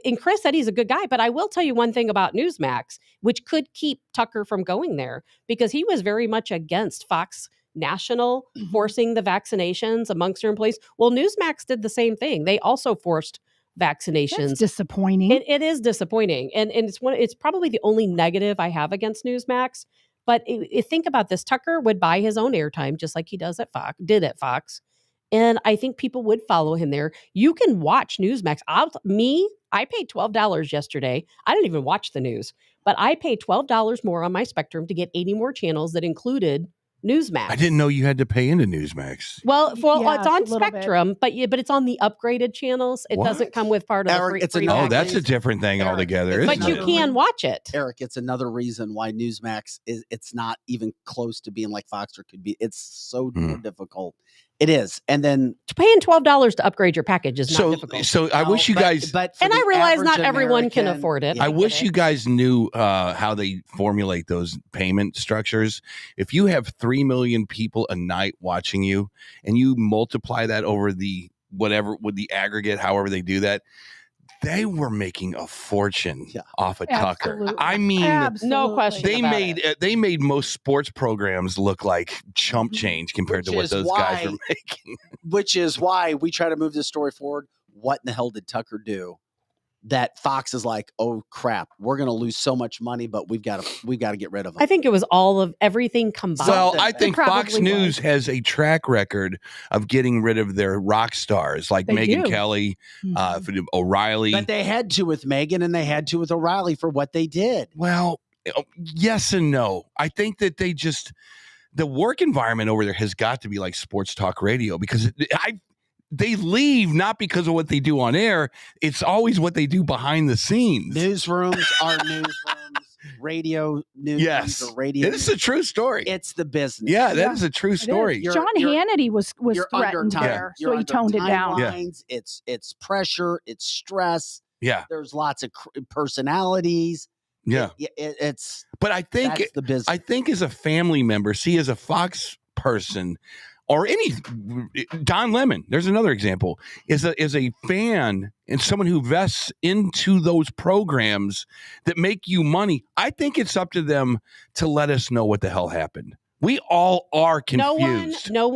And Chris said he's a good guy, but I will tell you one thing about Newsmax, which could keep Tucker from going there, because he was very much against Fox National forcing the vaccinations amongst their employees. Well, Newsmax did the same thing. They also forced vaccinations. That's disappointing. It is disappointing, and it's probably the only negative I have against Newsmax. But think about this: Tucker would buy his own airtime, just like he did at Fox, and I think people would follow him there. You can watch Newsmax. I paid $12 yesterday. I didn't even watch the news, but I paid $12 more on my Spectrum to get 80 more channels that included Newsmax. I didn't know you had to pay into Newsmax. Well, Yeah, it's on a little bit. Spectrum, but it's on the upgraded channels. It What? doesn't come with part of the Eric, free. it's free another- Oh, that's a package. different thing Eric, altogether, it's But isn't you it? can watch it. Eric, it's another reason why Newsmax it's not even close to being like Fox or could be. It's so more difficult. It is. And then Paying $12 to upgrade your package is not So, difficult. so I wish you guys. but for And I the realize not average everyone can American- afford it. Yeah. I wish you guys knew how they formulate those payment structures. If you have 3 million people a night watching you, and you multiply that over the whatever with the aggregate, however they do that, they were making a fortune off of Tucker. Absolutely. I mean, No question. they about made it. they made most sports programs look like chump change compared to Which what is those guys why- were making. which is why we try to move this story forward. What in the hell did Tucker do? That Fox is like, oh crap, we're going to lose so much money, but we've got to get rid of him. I think it was all of everything combined. Well, I think probably Fox News has a track record of getting rid of their rock stars like They Megyn do. Kelly, Mhm. O'Reilly. But they had to with Megan and they had to with O'Reilly for what they did. Well, yes and no. I think that the work environment over there has got to be like sports talk radio, because they leave not because of what they do on air. It's always what they do behind the scenes. Newsrooms are newsrooms. Radio newsrooms Yes. are radio. It's a true story. It's the business. Yeah, that Yeah, is a true is. story. You're- John Hannity was You're under threatened time. there, You're so he under toned it down. Yeah. timelines. It's pressure. It's stress. Yeah, There's lots of personalities. yeah. It's But I think that's the business. I think as a family member, see, as a Fox person, or any Don Lemon, there's another example, is a fan and someone who vests into those programs that make you money. I think it's up to them to let us know what the hell happened. We all are confused. No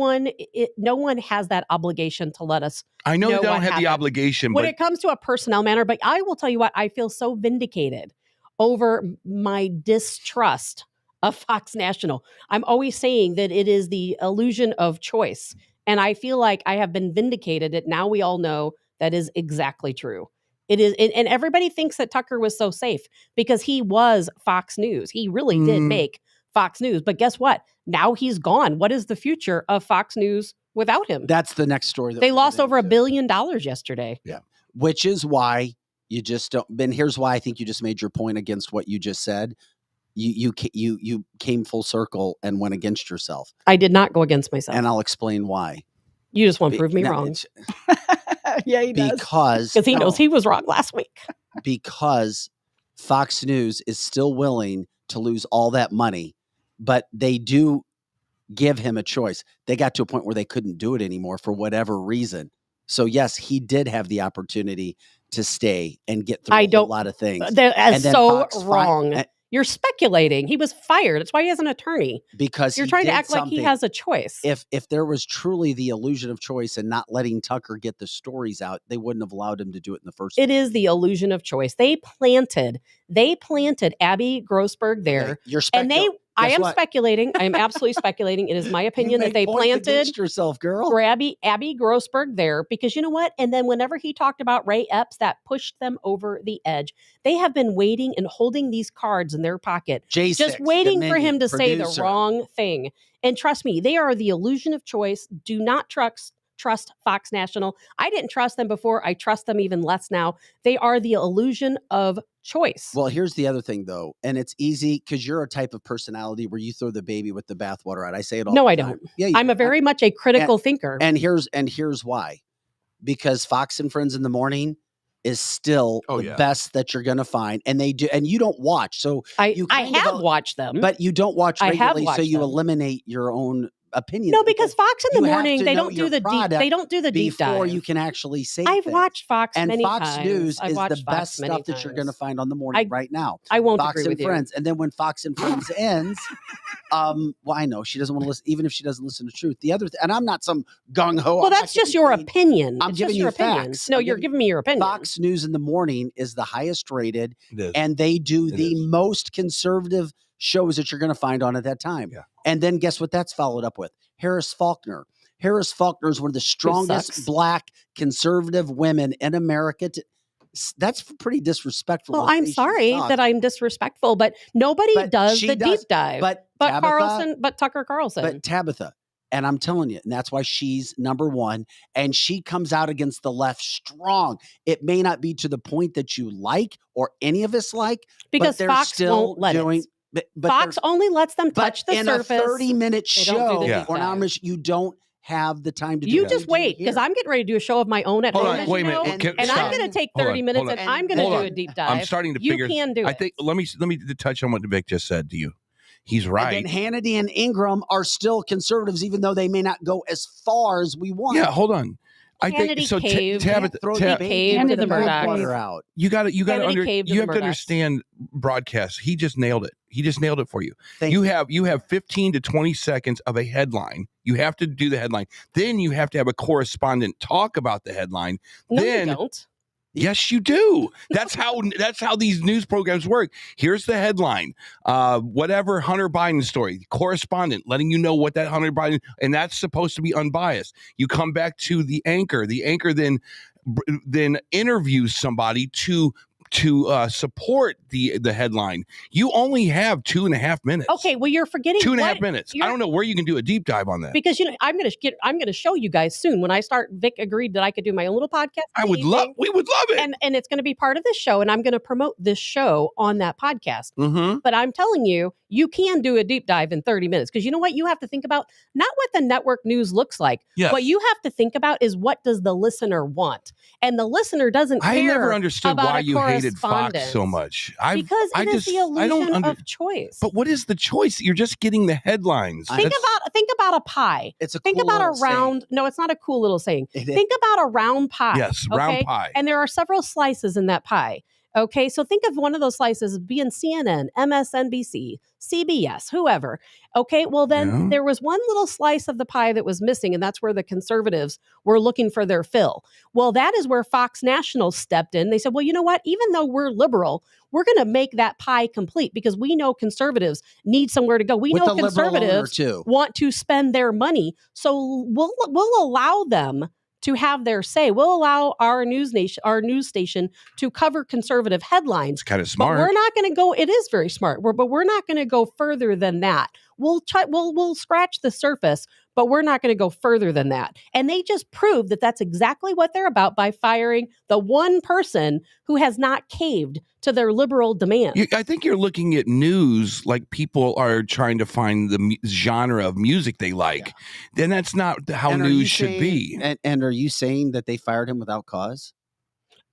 one has that obligation to let us. I know know they don't what have the happened. obligation, When but it comes to a personnel matter, but I will tell you what, I feel so vindicated over my distrust of Fox National. I'm always saying that it is the illusion of choice. And I feel like I have been vindicated that now we all know that is exactly true. It is, and everybody thinks that Tucker was so safe because he was Fox News. He really did make Fox News. But guess what? Now he's gone. What is the future of Fox News without him? That's the next story. They lost over $1 billion yesterday. Yeah. Which is why you just don't. Ben, here's why I think you just made your point against what you just said. You came full circle and went against yourself. I did not go against myself. And I'll explain why. You just want to prove me wrong. Yeah, he does. Because he knows he was wrong last week. Because Fox News is still willing to lose all that money, but they do give him a choice. They got to a point where they couldn't do it anymore for whatever reason. So yes, he did have the opportunity to stay and get through a lot of things. That's so wrong. You're speculating. He was fired. That's why he has an attorney. Because you're trying to act like he has a choice. If there was truly the illusion of choice and not letting Tucker get the stories out, they wouldn't have allowed him to do it in the first place. It is the illusion of choice. They planted Abby Grossberg there. Okay, you're speculating. I am speculating. I am absolutely speculating. It is my opinion that they planted yourself, girl. Abby Grossberg there because you know what? And then whenever he talked about Ray Epps, that pushed them over the edge. They have been waiting and holding these cards in their pocket, J6, just waiting for him to say producer. the wrong thing. And trust me, they are the illusion of choice. Do not trust Fox National. I didn't trust them before. I trust them even less now. They are the illusion of choice. Well, here's the other thing, though, and it's easy because you're a type of personality where you throw the baby with the bathwater out. I say it all. No, the I time. don't. Yeah, I'm a very much a critical thinker. And here's why, because Fox and Friends in the Morning is still the best that you're going to find, and they do, and you don't watch, so I have watched them, but you don't watch regularly, so you them. eliminate your own opinion. No, because Fox in the Morning, they don't do the deep. They don't do the deep dive before you can actually say. I've watched Fox and many Fox times. News I've is watched the Fox best many stuff that you're going to find on the morning right now. I won't Fox agree and with Friends, you. and then when Fox and Friends ends, well, I know she doesn't want to listen, even if she doesn't listen to truth. The other, and I'm not some gung ho. Well, that's just your opinion. I'm giving you facts. No, you're giving me your opinion. Fox News in the Morning is the highest rated, and they do the most conservative shows that you're going to find on at that time. Yeah. And then guess what? That's followed up with Harris Faulkner. Harris Faulkner is one of the strongest Black conservative women in America. That's pretty disrespectful. Well, I'm sorry that I'm disrespectful, but nobody does the deep dive. But Tucker Carlson. But Tabitha, and I'm telling you, and that's why she's number one. And she comes out against the left strong. It may not be to the point that you like or any of us like, because but they're Fox still won't let doing. But Fox only lets them touch the surface. In a 30-minute show, or you don't have the time to do You just wait, because I'm getting ready to do a show of my own at home. Wait a minute. And I'm going to take 30 minutes and I'm going to do a deep dive. I'm starting to figure. You can do it. I think, let me touch on what Vic just said to you. He's right. And then Hannity and Ingram are still conservatives, even though they may not go as far as we want. Yeah, hold on. I think so. Caved Tabitha to the Murdochs. Out. You got to. You have to understand broadcast. He just nailed it. He just nailed it for you. You have 15 to 20 seconds of a headline. You have to do the headline. Then you have to have a correspondent talk about the headline. No, then, you don't. Yes, you do. That's how these news programs work. Here's the headline. Whatever Hunter Biden story, correspondent letting you know what that Hunter Biden, and that's supposed to be unbiased. You come back to the anchor. The anchor then interviews somebody to support the headline. You only have 2.5 minutes. Okay, well, you're forgetting 2.5 minutes. I don't know where you can do a deep dive on that, because I'm going to show you guys soon when I start. Vic agreed that I could do my own little podcast. We would love it, and it's going to be part of this show, and I'm going to promote this show on that podcast. Mm-hmm. But I'm telling you, you can do a deep dive in 30 minutes, because you know what you have to think about? Not what the network news looks like. Yes. What you have to think about is, what does the listener want? And the listener doesn't care. I never understood about why you hated Fox so much. Because it is the illusion of choice. But what is the choice? You're just getting the headlines. Think about a pie. It's a think cool about a little round. saying. No, it's not a cool little saying. Think about a round pie. Yes, round pie. And there are several slices in that pie. Okay, so think of one of those slices as being CNN, MSNBC, CBS, whoever. Okay, well then there was one little slice of the pie that was missing, and that's where the conservatives were looking for their fill. Well, that is where Fox National stepped in. They said, well, you know what? Even though we're liberal, we're going to make that pie complete, because we know conservatives need somewhere to go. We know conservatives want to spend their money, so we'll allow them to have their say. We'll allow our news station to cover conservative headlines. It's kind of But smart. we're not going to go. It is very smart. But we're not going to go further than that. We'll scratch the surface, but we're not going to go further than that. And they just proved that that's exactly what they're about by firing the one person who has not caved to their liberal demands. I think you're looking at news like people are trying to find the genre of music they like. Yeah. Then that's not how And are you news should saying- be. And are you saying that they fired him without cause?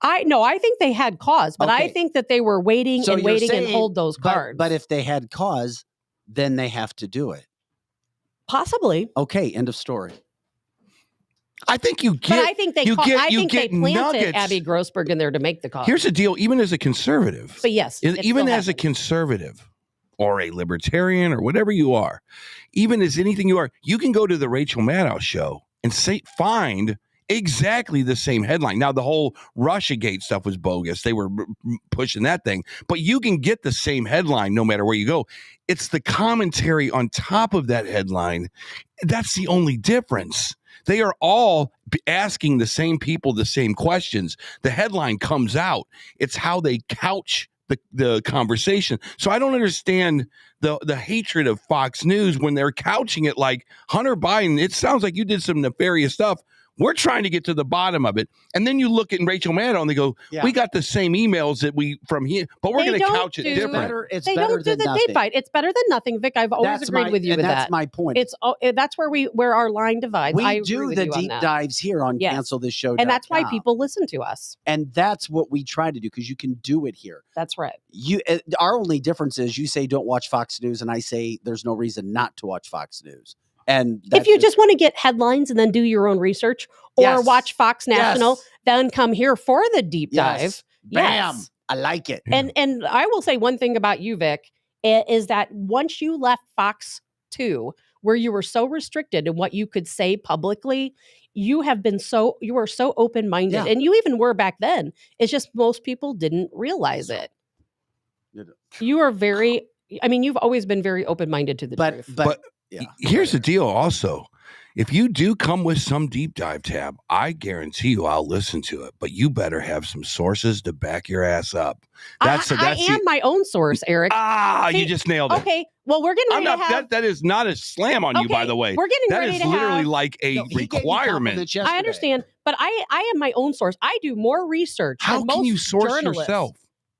I think they had cause, but I Okay. think that they were waiting So and you're waiting and saying- hold those cards. But if they had cause, then they have to do it. Possibly. Okay, end of story. I think you But get. I think they you get- I you think they get planted nuggets. Abby Grossberg in there to make the call. Here's the deal. Even as a conservative, But yes, it even still as a happened. conservative or a libertarian or whatever you are, even as anything you are, you can go to the Rachel Maddow show and find exactly the same headline. Now, the whole Russiagate stuff was bogus. They were pushing that thing, but you can get the same headline no matter where you go. It's the commentary on top of that headline. That's the only difference. They are all asking the same people the same questions. The headline comes out. It's how they couch the conversation. So I don't understand the hatred of Fox News when they're couching it like Hunter Biden. It sounds like you did some nefarious stuff. We're trying to get to the bottom of it. And then you look at Rachel Maddow and they go, Yeah. we got the same emails that we from here, but we're They going to don't couch it do- different. It's They better don't do than the nothing. date fight. It's better than nothing, Vic. I've always agreed with you with that's that. my point. It's that's where our line divides. I We agree do with the you on deep that. dives here on Yes. Cancel This Show. And that's why people listen to us. And that's what we try to do because you can do it here. That's right. Our only difference is you say don't watch Fox News, and I say there's no reason not to watch Fox News. And If you just want to get headlines and then do your own research, or Yes. watch Fox National, Yes. then come here for the deep dive. Yes. Bam, Yes. I like it. And I will say one thing about you, Vic, is that once you left Fox 2, where you were so restricted in what you could say publicly, you are so open-minded. Yeah. And you even were back then. It's just most people didn't realize it. You are you've always been very open-minded to the truth. But yeah. Here's the deal also. If you do come with some deep dive tab, I guarantee you I'll listen to it, but you better have some sources to back your ass up. I am my own source, Eric. You See, just nailed it. Okay, well, we're getting I'm ready not, to have... that is not a slam on you, by Okay, the way. we're getting That ready is to literally have... like a No, he gave you requirement. compliments I yesterday. understand, but I am my own source. I do more research How than can most you source journalists. yourself?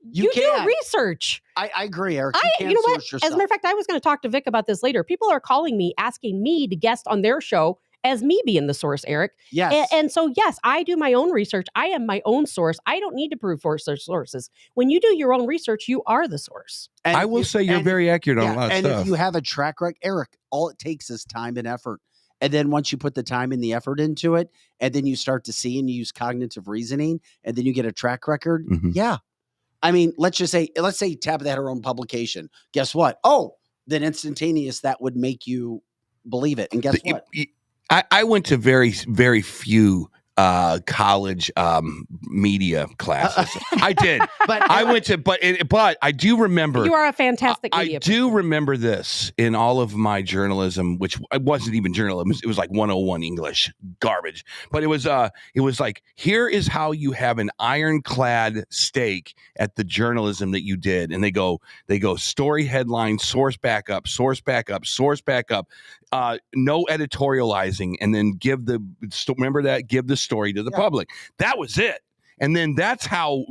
You do can. research. I agree, Eric. You know what? As a matter of fact, I was going to talk to Vic about this later. People are calling me, asking me to guest on their show as me being the source, Eric. Yes. And so, yes, I do my own research. I am my own source. I don't need to prove sources. When you do your own research, you are the source. And I will say you're very accurate on a lot of and stuff. if you have a track record, Eric, all it takes is time and effort. And then once you put the time and the effort into it, and then you start to see and you use cognitive reasoning, and then you get a track record. Mhm. Yeah. I mean, let's say Tabitha had her own publication. Guess what? Oh, then instantaneous, that would make you believe it. And guess what? I went to very, very few college media classes. I did. But I went to, but I do remember. You are a fantastic I media do remember this in all of my journalism, which it wasn't even journalism. It was like 101 English garbage. But it was like, here is how you have an ironclad stake at the journalism that you did. And they go story headline, source backup, no editorializing, and then give the story to the public. That was it. And then that's how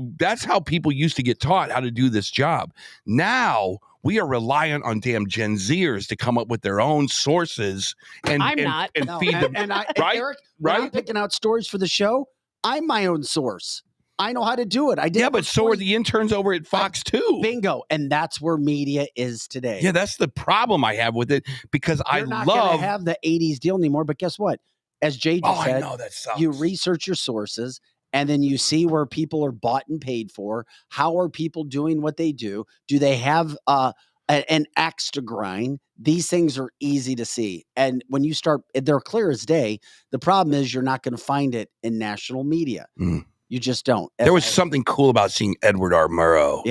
people used to get taught how to do this job. Now we are reliant on damn Gen Zers to come up with their own sources and feed them. And right? Eric, when I'm picking out stories for the show, I'm my own source. I know how to do it. I did. Yeah, but so are the interns over at Fox too. Bingo. And that's where media is today. Yeah, that's the problem I have with it because You're not gonna have the 80s deal anymore. But guess what? As Jay just said, I know that sucks. you research your sources and then you see where people are bought and paid for. How are people doing what they do? Do they have an axe to grind? These things are easy to see. And when you start, they're clear as day. The problem is you're not going to find it in national media. You just don't. There was something cool about seeing Edward R. Murrow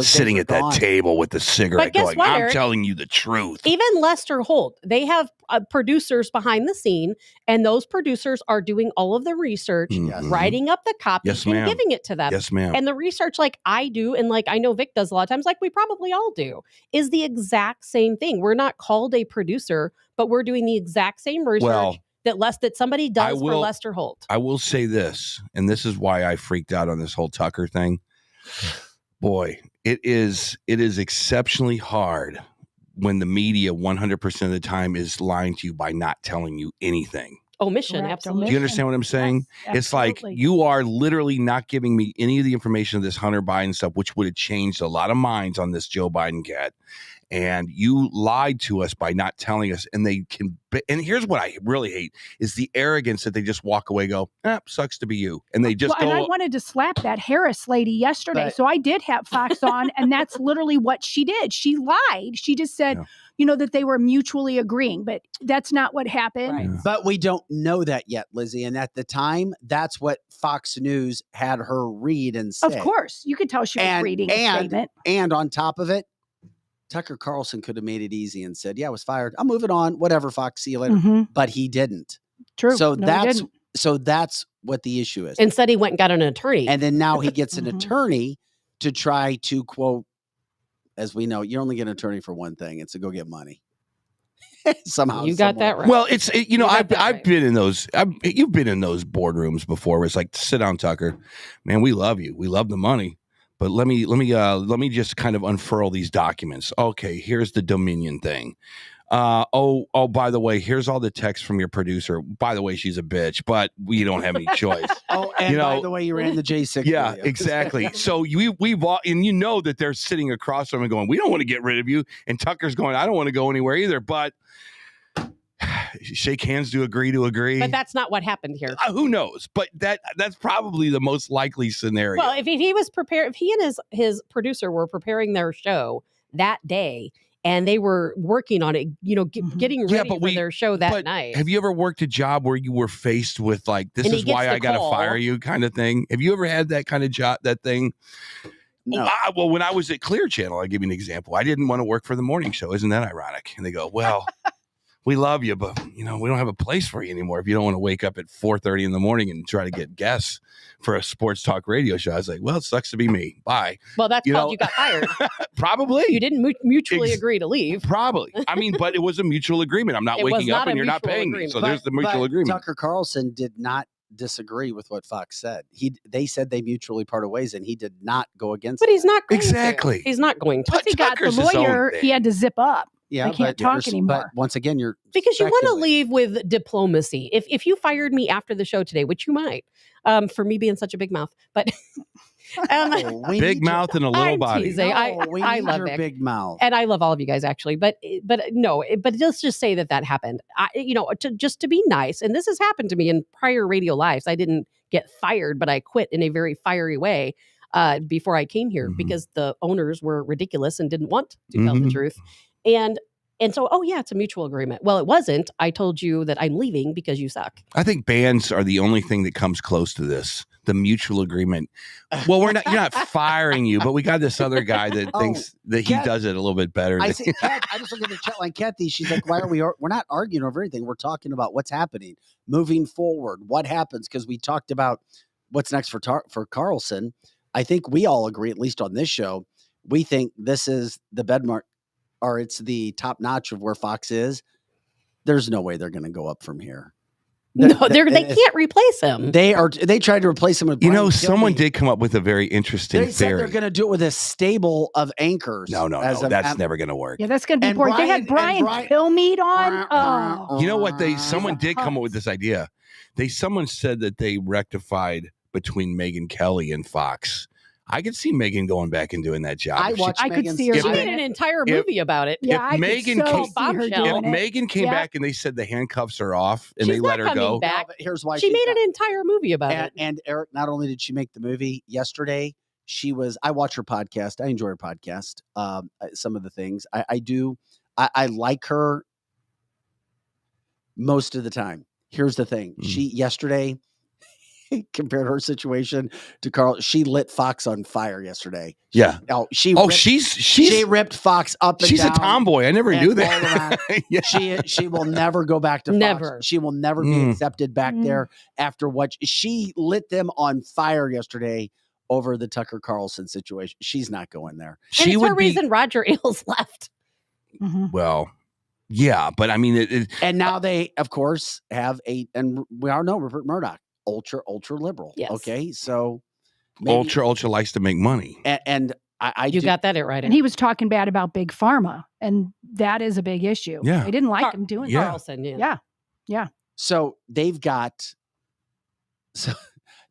sitting at that table with the cigarette going, I'm Eric, telling you the truth. Even Lester Holt, they have producers behind the scene, and those producers are doing all of the research, writing up the copy, and giving it to them. Yes, ma'am. And the research, like I do, and like I know Vic does a lot of times, like we probably all do, is the exact same thing. We're not called a producer, but we're doing the exact same research that somebody does for Lester Holt. I will say this, and this is why I freaked out on this whole Tucker thing. Boy, it is exceptionally hard when the media 100% of the time is lying to you by not telling you anything. Omission, absolutely. Do you understand what I'm saying? Yes, it's like you are literally not giving me any of the information of this Hunter Biden stuff, which would have changed a lot of minds on this Joe Biden cat. And you lied to us by not telling us. And and here's what I really hate is the arrogance that they just walk away, go, sucks to be you. And they just go. And I wanted to slap that Harris lady yesterday. So I did have Fox on, and that's literally what she did. She lied. She just said, that they were mutually agreeing, but that's not what happened. Right. Yeah. But we don't know that yet, Lizzie. And at the time, that's what Fox News had her read and say. Of course. You could tell she was reading a statement. And on top of it, Tucker Carlson could have made it easy and said, I was fired. I'm moving on. Whatever, Fox. See you later. But he didn't. True. So that's what the issue is. Instead, he went and got an attorney. And then now he gets an attorney to try to, quote, as we know, you only get an attorney for one thing. It's to go get money. Somehow. You got that right. Well, I've been in those. You've been in those boardrooms before where it's like, sit down, Tucker. Man, we love you. We love the money. But let me just kind of unfurl these documents. Okay, here's the Dominion thing. Oh, by the way, here's all the texts from your producer. By the way, she's a bitch, but we don't have any choice. And by the way, you ran the J6. Yeah, video. Exactly. So we've all, and that they're sitting across from him and going, we don't want to get rid of you. And Tucker's going, I don't want to go anywhere either. But shake hands to agree. But that's not what happened here. Who knows? But that's probably the most likely scenario. Well, if he was prepared, if he and his producer were preparing their show that day and they were working on it, getting ready for their show that night. Have you ever worked a job where you were faced with like, this is why I got to fire you kind of thing? Have you ever had that kind of job, that thing? No. Well, when I was at Clear Channel, I'll give you an example. I didn't want to work for the morning show. Isn't that ironic? And they go, well, we love you, but we don't have a place for you anymore. If you don't want to wake up at 4:30 in the morning and try to get guests for a sports talk radio show, I was like, well, it sucks to be me. Bye. Well, that's called you got fired. Probably. You didn't mutually agree to leave. Probably. I mean, but it was a mutual agreement. I'm not waking up and you're not paying me. So there's the mutual agreement. Tucker Carlson did not disagree with what Fox said. They said they mutually parted ways, and he did not go against. But he's not going exactly. To. He's not going to. Once he got the lawyer, he had to zip up. Yeah, I can't talk anymore. But once again, you're because you want to leave with diplomacy. If you fired me after the show today, which you might, for me being such a big mouth, but big mouth and a little body. I love your big mouth, and I love all of you guys actually. But let's just say that happened. Just to be nice, and this has happened to me in prior radio lives. I didn't get fired, but I quit in a very fiery way before I came here because the owners were ridiculous and didn't want to tell the truth. And so, it's a mutual agreement. Well, it wasn't. I told you that I'm leaving because you suck. I think bands are the only thing that comes close to this. The mutual agreement. Well, you're not firing you, but we got this other guy that thinks that he does it a little bit better. I just look at the chat line, Kathy. She's like, why are we're not arguing over anything. We're talking about what's happening, moving forward, what happens. Because we talked about what's next for Carlson. I think we all agree, at least on this show, we think this is the bedmark, or it's the top notch of where Fox is. There's no way they're going to go up from here. They can't replace him. They tried to replace him with Brian someone Kilmeade. did come up with a very interesting theory. Said they're going to do it with a stable of anchors. No, that's never going to work. Yeah, that's going to be boring. They had Brian Kilmeade on. You know what? Someone did come up with this idea. Someone said that they rectified between Megyn Kelly and Fox. I could see Megyn going back and doing that job. I could see her. She made an entire movie about it. Yeah, if Megyn came back and they said the handcuffs are off and they let her go. Back. No, but here's why she made an entire movie about it. And Eric, not only did she make the movie yesterday, I watch her podcast. I enjoy her podcast. Some of the things I do. I like her most of the time. Here's the thing. Yesterday, compared her situation to Carl. She lit Fox on fire yesterday. Yeah. She ripped Fox up and she's down. a tomboy. I never knew that. Yeah. She will never go back to Fox. Never. She will never be accepted back there after what she lit them on fire yesterday over the Tucker Carlson situation. She's not going there. And it's her reason Roger Ailes left. Well, yeah, but I mean, and now they, of course, have and we all know Rupert Murdoch, ultra liberal. Yes. Okay, so maybe, ultra likes to make money, and I you got that right. And he was talking bad about Big Pharma, and that is a big issue. Yeah, they didn't like him doing that. Carlson. Yeah. So they've got. So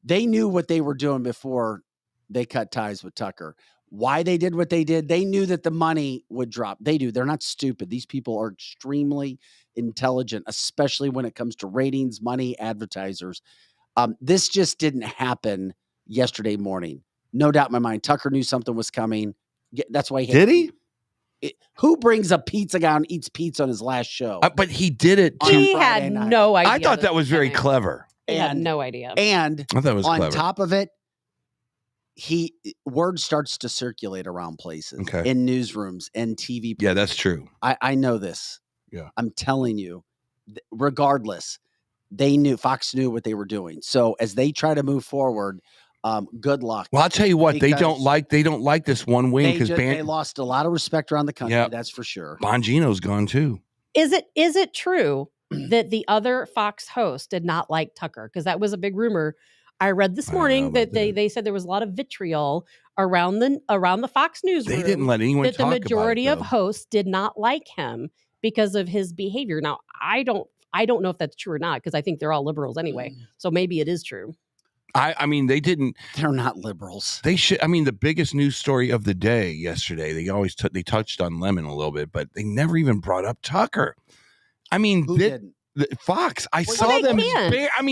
they knew what they were doing before they cut ties with Tucker. Why they did what they did, they knew that the money would drop. They do. They're not stupid. These people are extremely intelligent, especially when it comes to ratings, money, advertisers. This just didn't happen yesterday morning. No doubt in my mind. Tucker knew something was coming. That's why he who brings a pizza guy and eats pizza on his last show? But he did it. He had no idea. I thought that was very clever. He had no idea. And I thought it was on clever. top of it, word starts to circulate around places, in newsrooms and TV. Yeah, that's true. I know this. Yeah. I'm telling you, regardless, Fox knew what they were doing. So as they try to move forward, good luck. Well, I'll tell you what, they don't like this one wing because they lost a lot of respect around the country. That's for sure. Bongino's gone too. Is it true that the other Fox host did not like Tucker? Because that was a big rumor. I read this morning that they said there was a lot of vitriol around the Fox newsroom. They didn't let anyone that talk the majority about it, of hosts did not like him because of his behavior. Now, I don't know if that's true or not because I think they're all liberals anyway. So maybe it is true. I mean, they didn't. They're not liberals. They should. I mean, the biggest news story of the day yesterday. They always they touched on Lemon a little bit, but they never even brought up Tucker. I mean, who didn't? Fox. I saw them.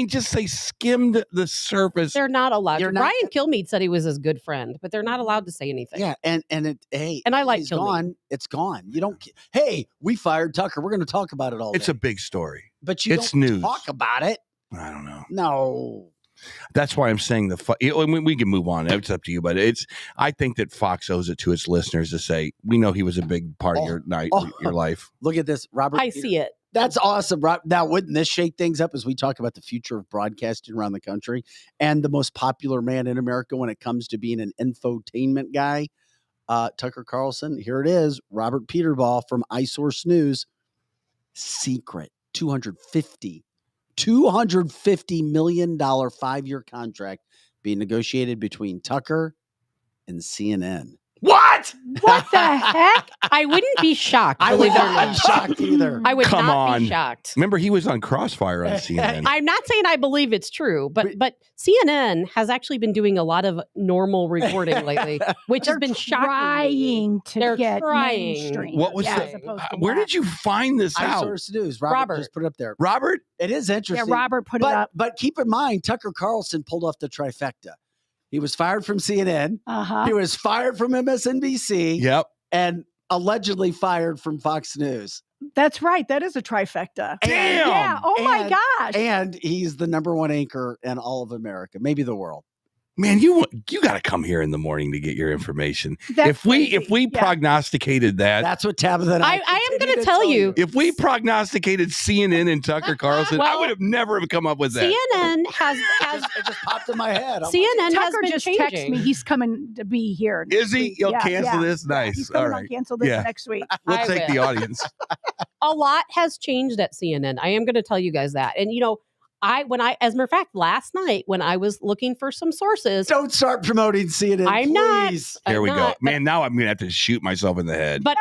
Just they skimmed the surface. They're not allowed to. Brian Kilmeade said he was his good friend, but they're not allowed to say anything. Yeah, and I like it's Kilmeade. gone. It's gone. You don't. Hey, we fired Tucker. We're going to talk about it all. It's a big story, but you don't news. Talk about it. I don't know. No. That's why I'm saying we can move on. It's up to you, but I think that Fox owes it to its listeners to say, we know he was a big part of your life. Look at this, Robert. I see it. That's awesome. Now, wouldn't this shake things up as we talk about the future of broadcasting around the country and the most popular man in America when it comes to being an infotainment guy, Tucker Carlson? Here it is, Robert Peterball from iSource News. Secret $250 million 5-year contract being negotiated between Tucker and CNN. What? What the heck? I wouldn't be shocked. I would not be shocked either. I would not be shocked. Remember, he was on Crossfire on CNN. I'm not saying I believe it's true, but CNN has actually been doing a lot of normal reporting lately, which has been shocking. They're trying mainstream. What was where did you find this out? iSource News. Robert just put it up there. Robert? It is interesting. Yeah, Robert put it up. But keep in mind, Tucker Carlson pulled off the trifecta. He was fired from CNN. Uh-huh. He was fired from MSNBC. Yep. And allegedly fired from Fox News. That's right. That is a trifecta. Damn. Yeah. Oh my gosh. And he's the #1 anchor in all of America, maybe the world. Man, you got to come here in the morning to get your information. If we prognosticated that's what Tabitha and I am going to tell you. If we prognosticated CNN and Tucker Carlson, I would have never have come up with that. CNN has it just popped in my head. CNN has Tucker been just changing. texted me. He's coming to be here. Is he? You'll cancel this? Nice. He's coming all right. on cancel this next week. We'll take the audience. A lot has changed at CNN. I am going to tell you guys that. And as a matter of fact, last night when I was looking for some sources. Don't start promoting CNN, please. Here we go. Man, now I'm going to have to shoot myself in the head. But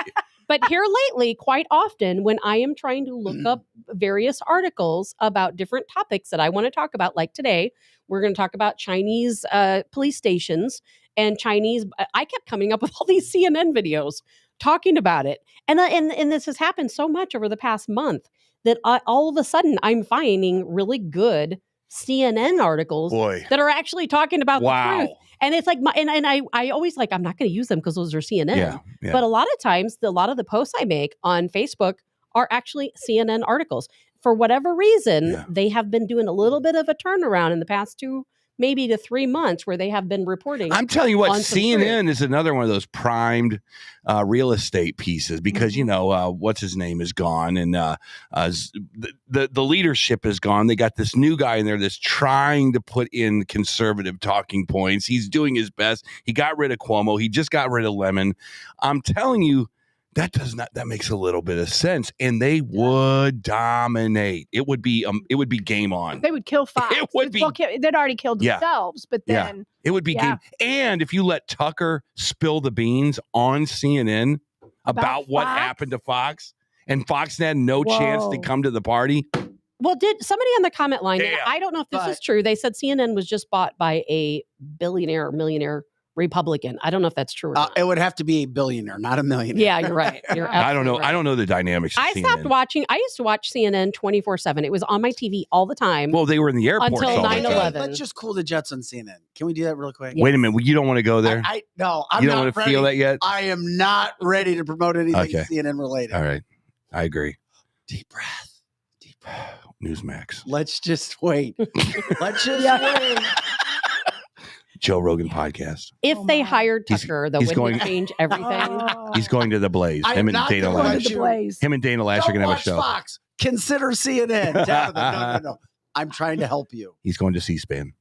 here lately, quite often, when I am trying to look up various articles about different topics that I want to talk about, like today, we're going to talk about Chinese police stations and Chinese. I kept coming up with all these CNN videos talking about it. And this has happened so much over the past month that all of a sudden I'm finding really good CNN articles that are actually talking about the truth. And it's like, I always I'm not going to use them because those are CNN. Yeah. But a lot of times, a lot of the posts I make on Facebook are actually CNN articles. for whatever reason, Yeah. they have been doing a little bit of a turnaround in the past 2 maybe to 3 months where they have been reporting. I'm telling you what, on some CNN is another one of those primed real estate pieces because, you know, what's his name is gone and the leadership is gone. They got this new guy in there that's trying to put in conservative talking points. He's doing his best. He got rid of Cuomo. He just got rid of Lemon. I'm telling you, that makes a little bit of sense, and they would dominate. It would be game on. They would kill Fox. It would be. Well, they'd already killed themselves, but then it would be game. And if you let Tucker spill the beans on CNN about what happened to Fox, and Fox had no chance to come to the party. Well, did somebody on the comment line, and I don't know if this is true, they said CNN was just bought by a billionaire or millionaire Republican. I don't know if that's true or not. It would have to be a billionaire, not a millionaire. Yeah, you're right. You're I don't know. right. I don't know the dynamics. I stopped watching. I used to watch CNN 24/7. It was on my TV all the time. Well, they were in the airport until all the time. 9/11. Let's just cool the jets on CNN. Can we do that real quick? Wait a minute. You don't want to go there? No, I'm you don't not want to ready. feel that yet? I am not ready to promote anything CNN related. All right. I agree. Deep breath. Deep breath. Newsmax. Let's just wait. Let's just wait. Joe Rogan podcast. If they hired Tucker, though, would he change everything? He's going to the Blaze. I'm Him and not Dana going Lash. to the Blaze. Him and Dana Lash are going to have a show. Fox. Consider CNN. No. I'm trying to help you. He's going to C-SPAN.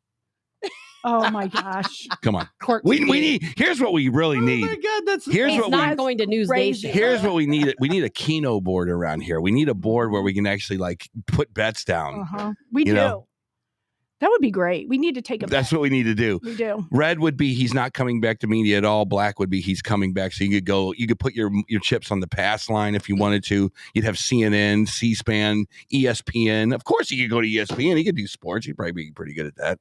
Oh my gosh. Come on. We need. Here's what we really need. Oh my God, that's He's not going to News Nation. Here's what we need. We need a Keno board around here. We need a board where we can actually like put bets down. We do. know? That would be great. We need to take a That's bet. what we need to do. We do. Red would be he's not coming back to media at all. Black would be he's coming back. So you could go. You could put your chips on the pass line if you wanted to. You'd have CNN, C-SPAN, ESPN. Of course, you could go to ESPN. He could do sports. He'd probably be pretty good at that.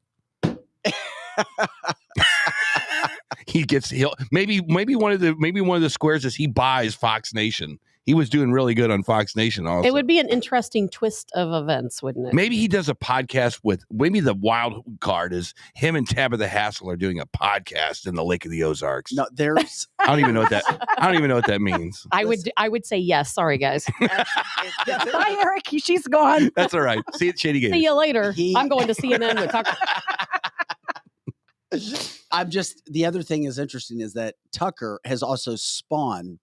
He'll maybe one of the squares is he buys Fox Nation. He was doing really good on Fox Nation also. It would be an interesting twist of events, wouldn't it? Maybe he does a podcast with maybe the wild card is him and Tabitha Hassel are doing a podcast in the Lake of the Ozarks. No, there's I don't even know what that means. I would say yes. Sorry, guys. Bye, Eric. She's gone. That's all right. See you at Shady Gators. See you later. I'm going to CNN with Tucker. The other thing is interesting is that Tucker has also spawned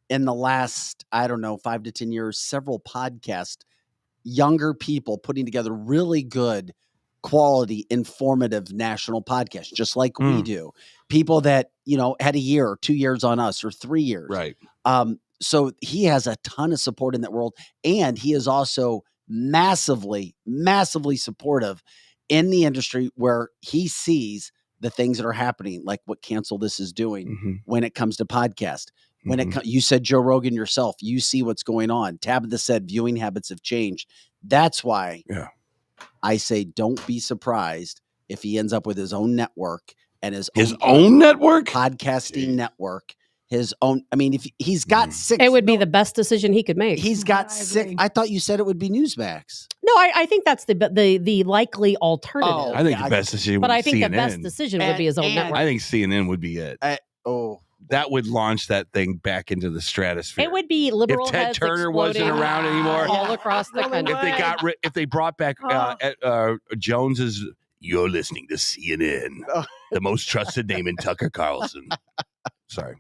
in the last, 5 to 10 years, several podcasts, younger people putting together really good quality, informative national podcasts, just like we do. People that, had a year or 2 years on us or 3 years. Right. So he has a ton of support in that world. And he is also massively, massively supportive in the industry where he sees the things that are happening, like what Cancel This is doing when it comes to podcast. When you said Joe Rogan yourself, you see what's going on. Tabitha said viewing habits have changed. That's why I say don't be surprised if he ends up with his own network and his own network, podcasting network. His own. I mean, if he's got 6, it would be the best decision he could make. He's got 6. I thought you said it would be Newsmax. No, I think that's the likely alternative. Oh, I think the best decision. But would I think CNN. the best decision would be his own network. I think CNN would be it. That would launch that thing back into the stratosphere. It would be liberal. If Ted Turner wasn't around anymore, all across the country. If they brought back Jones's, you're listening to CNN, the most trusted name in Tucker Carlson. Sorry.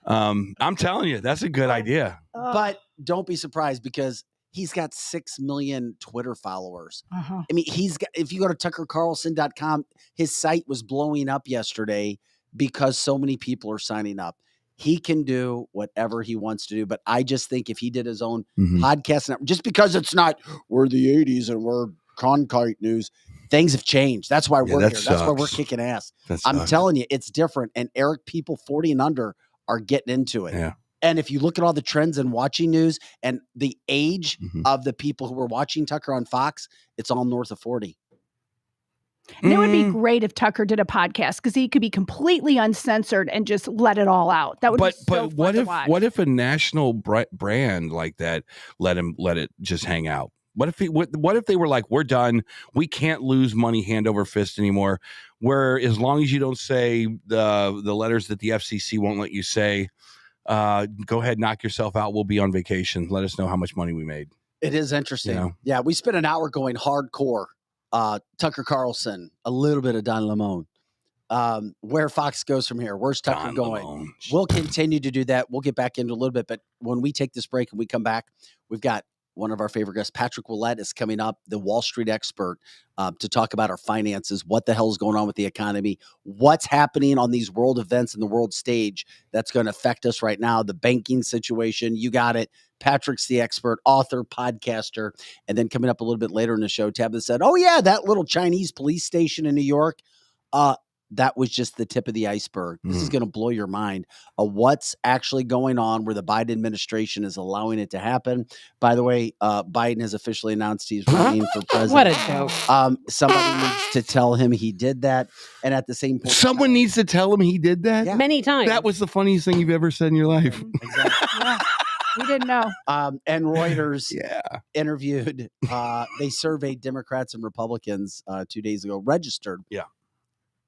I'm telling you, that's a good idea. But don't be surprised because he's got 6 million Twitter followers. I mean, if you go to tuckercarlson.com, his site was blowing up yesterday because so many people are signing up. He can do whatever he wants to do. But I just think if he did his own podcast, just because it's not, we're the 80s and we're Cronkite News, things have changed. That's why we're here. That's why we're kicking ass. I'm telling you, it's different. And Eric, people 40 and under are getting into it. Yeah. And if you look at all the trends in watching news and the age of the people who are watching Tucker on Fox, it's all north of 40. And it would be great if Tucker did a podcast because he could be completely uncensored and just let it all out. That would be so fun to watch. What if a national brand like that let it just hang out? What if they were like, we're done, we can't lose money hand over fist anymore. Where as long as you don't say the letters that the FCC won't let you say, go ahead, knock yourself out. We'll be on vacation. Let us know how much money we made. It is interesting. You know? Yeah, we spent an hour going hardcore. Tucker Carlson, a little bit of Don Lemon. Where Fox goes from here. Where's Tucker Don going? Lemon. We'll continue to do that. We'll get back into a little bit, but when we take this break and we come back, we've got one of our favorite guests, Patrick Ouellette, is coming up, the Wall Street expert, to talk about our finances, what the hell is going on with the economy, what's happening on these world events and the world stage that's going to affect us right now, the banking situation. You got it. Patrick's the expert, author, podcaster. And then coming up a little bit later in the show, Tabitha said, oh, yeah, that little Chinese police station in New York, that was just the tip of the iceberg. This is going to blow your mind. What's actually going on where the Biden administration is allowing it to happen. By the way, Biden has officially announced he's running for president. What a joke. Somebody needs to tell him he did that. And at the same point, Someone needs to tell him he did that? Yeah. Many times. That was the funniest thing you've ever said in your life. Exactly. Yeah. We didn't know. And Reuters Yeah. interviewed, they surveyed Democrats and Republicans 2 days ago, registered. Yeah.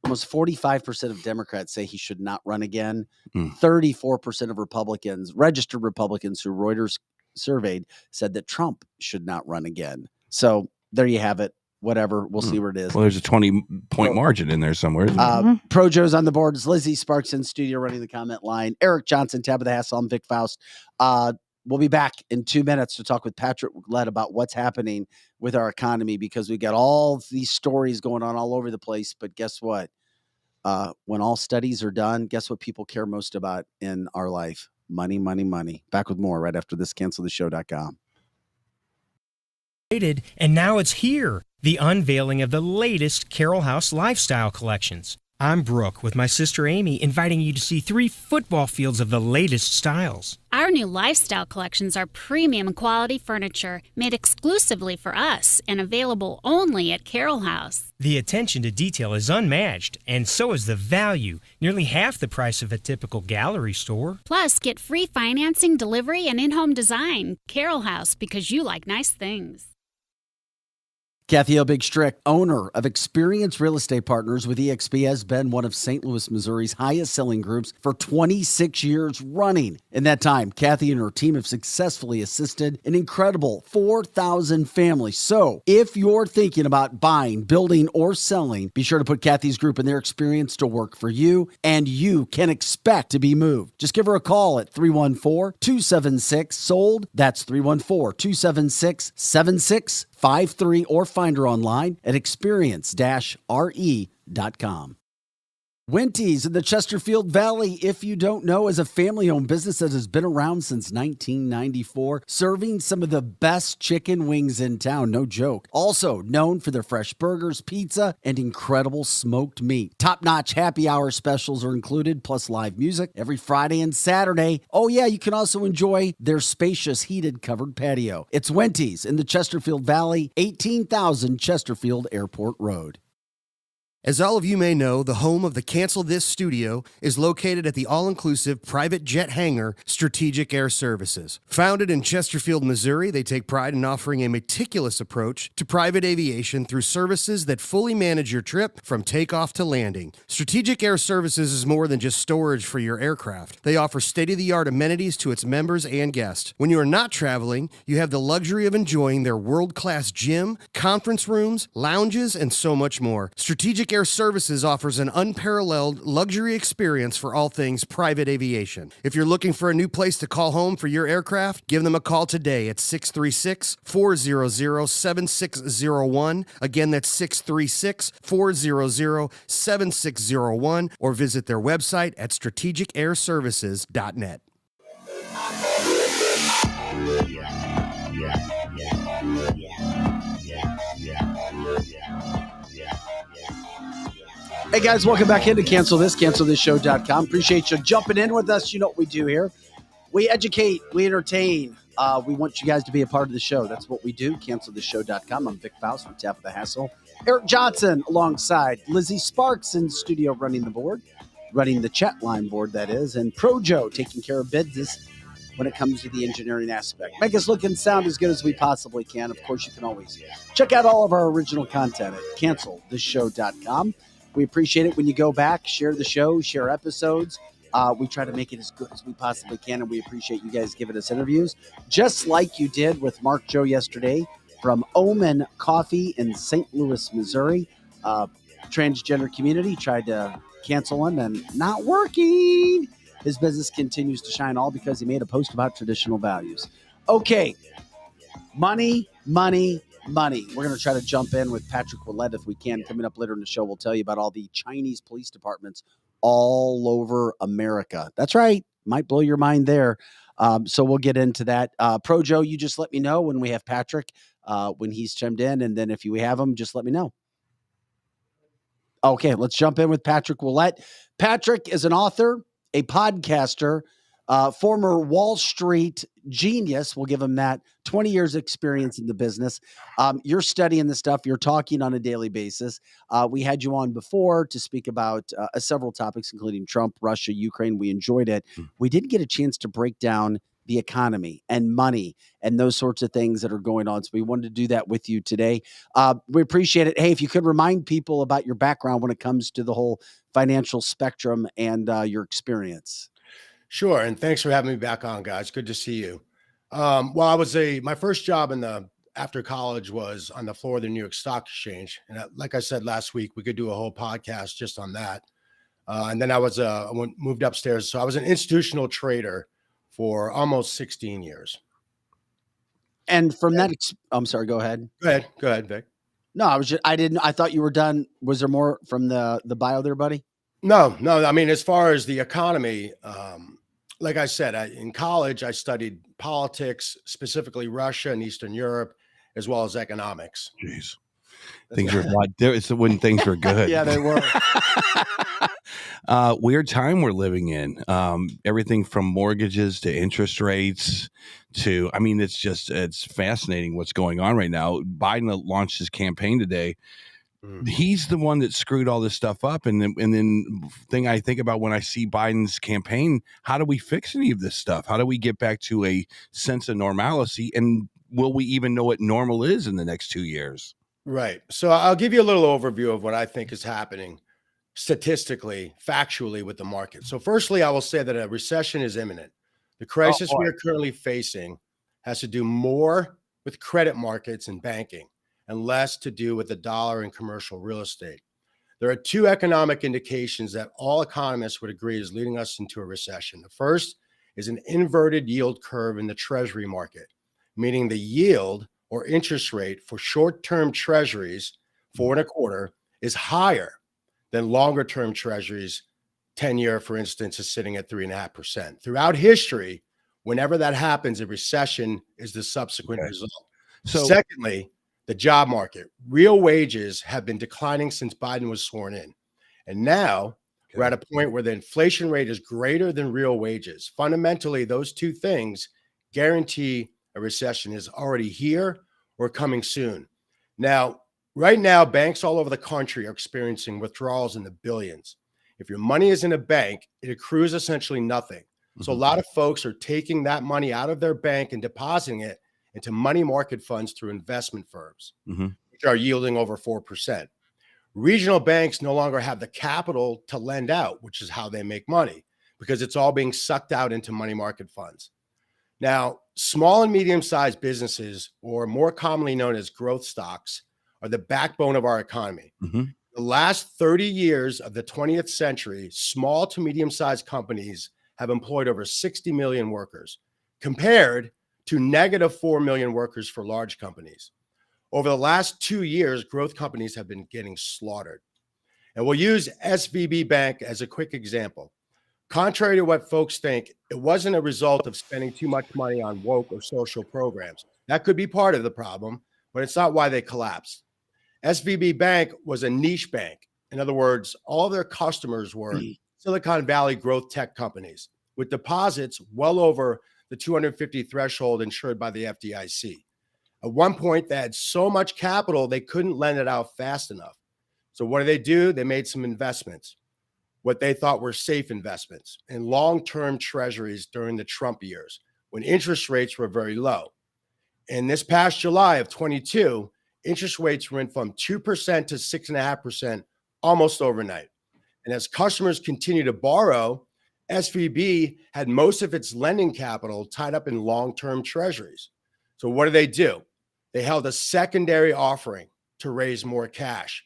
Almost 45% of Democrats say he should not run again. 34% of Republicans, registered Republicans who Reuters surveyed, said that Trump should not run again. So there you have it. Whatever. We'll see where it is. Well, there's a 20-point margin in there somewhere. Isn't there? Pro Joe's on the boards. Lizzie Sparks in studio running the comment line. Eric Johnson, Tabitha Hassel, I'm Vic Faust. We'll be back in 2 minutes to talk with Patrick Ouellette about what's happening with our economy, because we got all these stories going on all over the place. But guess what? When all studies are done, guess what people care most about in our life? Money, money, money. Back with more right after this. CancelTheShow.com. And now it's here, the unveiling of the latest Carroll House lifestyle collections. I'm Brooke with my sister Amy, inviting you to see 3 football fields of the latest styles. Our new lifestyle collections are premium quality furniture made exclusively for us and available only at Carroll House. The attention to detail is unmatched, and so is the value, nearly half the price of a typical gallery store. Plus, get free financing, delivery, and in-home design. Carroll House, because you like nice things. Kathy O. Big Strick, owner of Experienced Real Estate Partners with EXP, has been one of St. Louis, Missouri's highest selling groups for 26 years running. In that time, Kathy and her team have successfully assisted an incredible 4,000 families. So if you're thinking about buying, building, or selling, be sure to put Kathy's group and their experience to work for you, and you can expect to be moved. Just give her a call at 314-276-SOLD. That's 314-276-7653, or find her online at experience-re.com. Winty's in the Chesterfield Valley, if you don't know, is a family-owned business that has been around since 1994, serving some of the best chicken wings in town, no joke. Also known for their fresh burgers, pizza, and incredible smoked meat. Top-notch happy hour specials are included, plus live music every Friday and Saturday. Oh yeah, you can also enjoy their spacious heated covered patio. It's Winty's in the Chesterfield Valley, 18,000 Chesterfield Airport Road. As all of you may know, the home of the Cancel This studio is located at the all-inclusive private jet hangar, Strategic Air Services. Founded in Chesterfield, Missouri, they take pride in offering a meticulous approach to private aviation through services that fully manage your trip from takeoff to landing. Strategic Air Services is more than just storage for your aircraft. They offer state-of-the-art amenities to its members and guests. When you are not traveling, you have the luxury of enjoying their world-class gym, conference rooms, lounges, and so much more. Strategic Air Services offers an unparalleled luxury experience for all things private aviation. If you're looking for a new place to call home for your aircraft, give them a call today at 636-400-7601. Again, that's 636-400-7601, or visit their website at strategicairservices.net. Hey guys, welcome back into CancelThisShow.com. Appreciate you jumping in with us. You know what we do here. We educate, we entertain. We want you guys to be a part of the show. That's what we do. CancelThisShow.com. I'm Vic Faust from Tabitha Hassel. Eric Johnson alongside Lizzie Sparks in studio running the board, running the chat line board, that is, and Pro Joe taking care of business when it comes to the engineering aspect. Make us look and sound as good as we possibly can. Of course, you can always check out all of our original content at CancelThisShow.com. We appreciate it when you go back, share the show, share episodes, We try to make it as good as we possibly can, and we appreciate you guys giving us interviews, just like you did with Mark Joe yesterday from Omen Coffee in St. Louis, Missouri. Transgender community tried to cancel him and not working. His business continues to shine, all because he made a post about traditional values. Okay, money. We're going to try to jump in with Patrick Ouellette if we can. Coming up later in the show, we'll tell you about all the Chinese police departments all over America. That's right. Might blow your mind there. So we'll get into that. Pro Joe, you just let me know when we have Patrick, when he's chimed in. And then if you have him, just let me know. Okay, let's jump in with Patrick Ouellette. Patrick is an author, a podcaster, former Wall Street genius. We'll give him that. 20 years experience in the business. You're studying the stuff. You're talking on a daily basis. We had you on before to speak about several topics, including Trump, Russia, Ukraine. We enjoyed it. We didn't get a chance to break down the economy and money and those sorts of things that are going on. So we wanted to do that with you today. We appreciate it. Hey, if you could remind people about your background when it comes to the whole financial spectrum and your experience. Sure. And thanks for having me back on, guys. Good to see you. Well, my first job after college was on the floor of the New York Stock Exchange. And like I said last week, we could do a whole podcast just on that. And then I moved upstairs. So I was an institutional trader for almost 16 years. And from that, I'm sorry, go ahead. Go ahead, Vic. No, I thought you were done. Was there more from the bio there, buddy? No. I mean, as far as the economy, like I said, in college, I studied politics, specifically Russia and Eastern Europe, as well as economics. Jeez. Things were a lot there. It's when things were good. Yeah, they were. Weird time we're living in. Everything from mortgages to interest rates to, I mean, it's fascinating what's going on right now. Biden launched his campaign today. He's the one that screwed all this stuff up. And then thing I think about when I see Biden's campaign, how do we fix any of this stuff? How do we get back to a sense of normalcy? And will we even know what normal is in the next 2 years? Right. So I'll give you a little overview of what I think is happening statistically, factually with the market. So firstly, I will say that a recession is imminent. The crisis we are currently facing has to do more with credit markets and banking and less to do with the dollar and commercial real estate. There are two economic indications that all economists would agree is leading us into a recession. The first is an inverted yield curve in the treasury market, meaning the yield or interest rate for short-term treasuries, 4.25%, is higher than longer-term treasuries. 10-year, for instance, is sitting at 3.5%. Throughout history, whenever that happens, a recession is the subsequent result. So, secondly, the job market. Real wages have been declining since Biden was sworn in. And now we're at a point where the inflation rate is greater than real wages. Fundamentally, those two things guarantee a recession is already here or coming soon. Now, right now, banks all over the country are experiencing withdrawals in the billions. If your money is in a bank, it accrues essentially nothing. So a lot of folks are taking that money out of their bank and depositing it into money market funds through investment firms, which are yielding over 4%. Regional banks no longer have the capital to lend out, which is how they make money, because it's all being sucked out into money market funds. Now, small and medium-sized businesses, or more commonly known as growth stocks, are the backbone of our economy. The last 30 years of the 20th century, small to medium-sized companies have employed over 60 million workers, compared to negative 4 million workers for large companies. Over the last 2 years, growth companies have been getting slaughtered. And we'll use SVB Bank as a quick example. Contrary to what folks think, it wasn't a result of spending too much money on woke or social programs. That could be part of the problem, but it's not why they collapsed. SVB Bank was a niche bank. In other words, all of their customers were Silicon Valley growth tech companies with deposits well over the 250 threshold insured by the FDIC. At one point, they had so much capital, they couldn't lend it out fast enough. So what do? They made some investments, what they thought were safe investments in long-term treasuries during the Trump years when interest rates were very low. In this past July of 22, interest rates went from 2% to 6.5% almost overnight. And as customers continue to borrow SVB had most of its lending capital tied up in long-term treasuries. So what do? They held a secondary offering to raise more cash.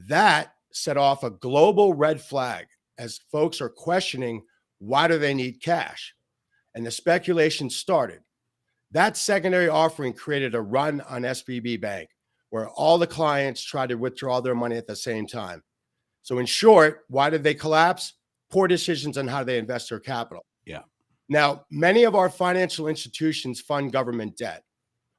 That set off a global red flag as folks are questioning, why do they need cash? And the speculation started. That secondary offering created a run on SVB Bank, where all the clients tried to withdraw their money at the same time. So in short, why did they collapse? Poor decisions on how they invest their capital. Yeah. Now, many of our financial institutions fund government debt.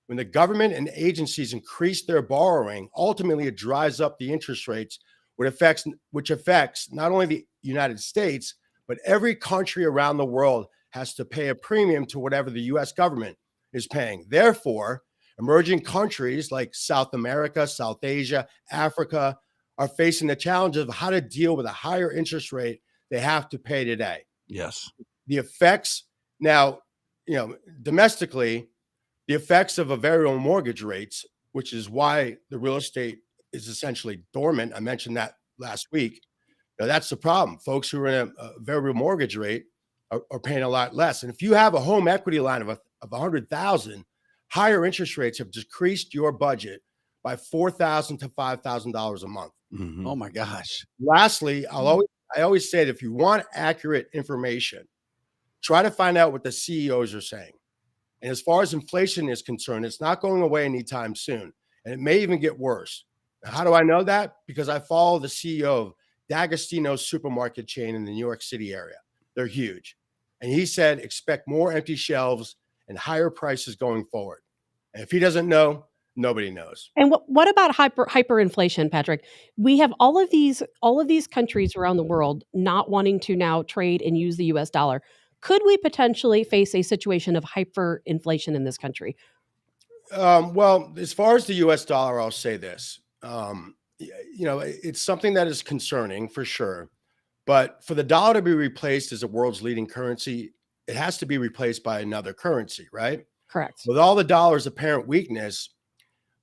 When the government and agencies increase their borrowing, ultimately it drives up the interest rates, which affects not only the United States, but every country around the world has to pay a premium to whatever the US government is paying. Therefore, emerging countries like South America, South Asia, Africa are facing the challenge of how to deal with a higher interest rate they have to pay today. Yes. The effects now, domestically, the effects of a variable mortgage rates, which is why the real estate is essentially dormant. I mentioned that last week. That's the problem. Folks who are in a variable mortgage rate are paying a lot less. And if you have a home equity line of $100,000, higher interest rates have decreased your budget by $4,000 to $5,000 a month. Mm-hmm. Oh my gosh. Lastly, I always say that if you want accurate information, try to find out what the CEOs are saying. And as far as inflation is concerned, it's not going away anytime soon. And it may even get worse. Now, how do I know that? Because I follow the CEO of D'Agostino's supermarket chain in the New York City area. They're huge. And he said, expect more empty shelves and higher prices going forward. And if he doesn't know, nobody knows. And what about hyperinflation, Patrick? We have all of these countries around the world not wanting to now trade and use the US dollar. Could we potentially face a situation of hyperinflation in this country? Well, as far as the US dollar, I'll say this. It's something that is concerning for sure. But for the dollar to be replaced as the world's leading currency, it has to be replaced by another currency, right? Correct. With all the dollar's apparent weakness,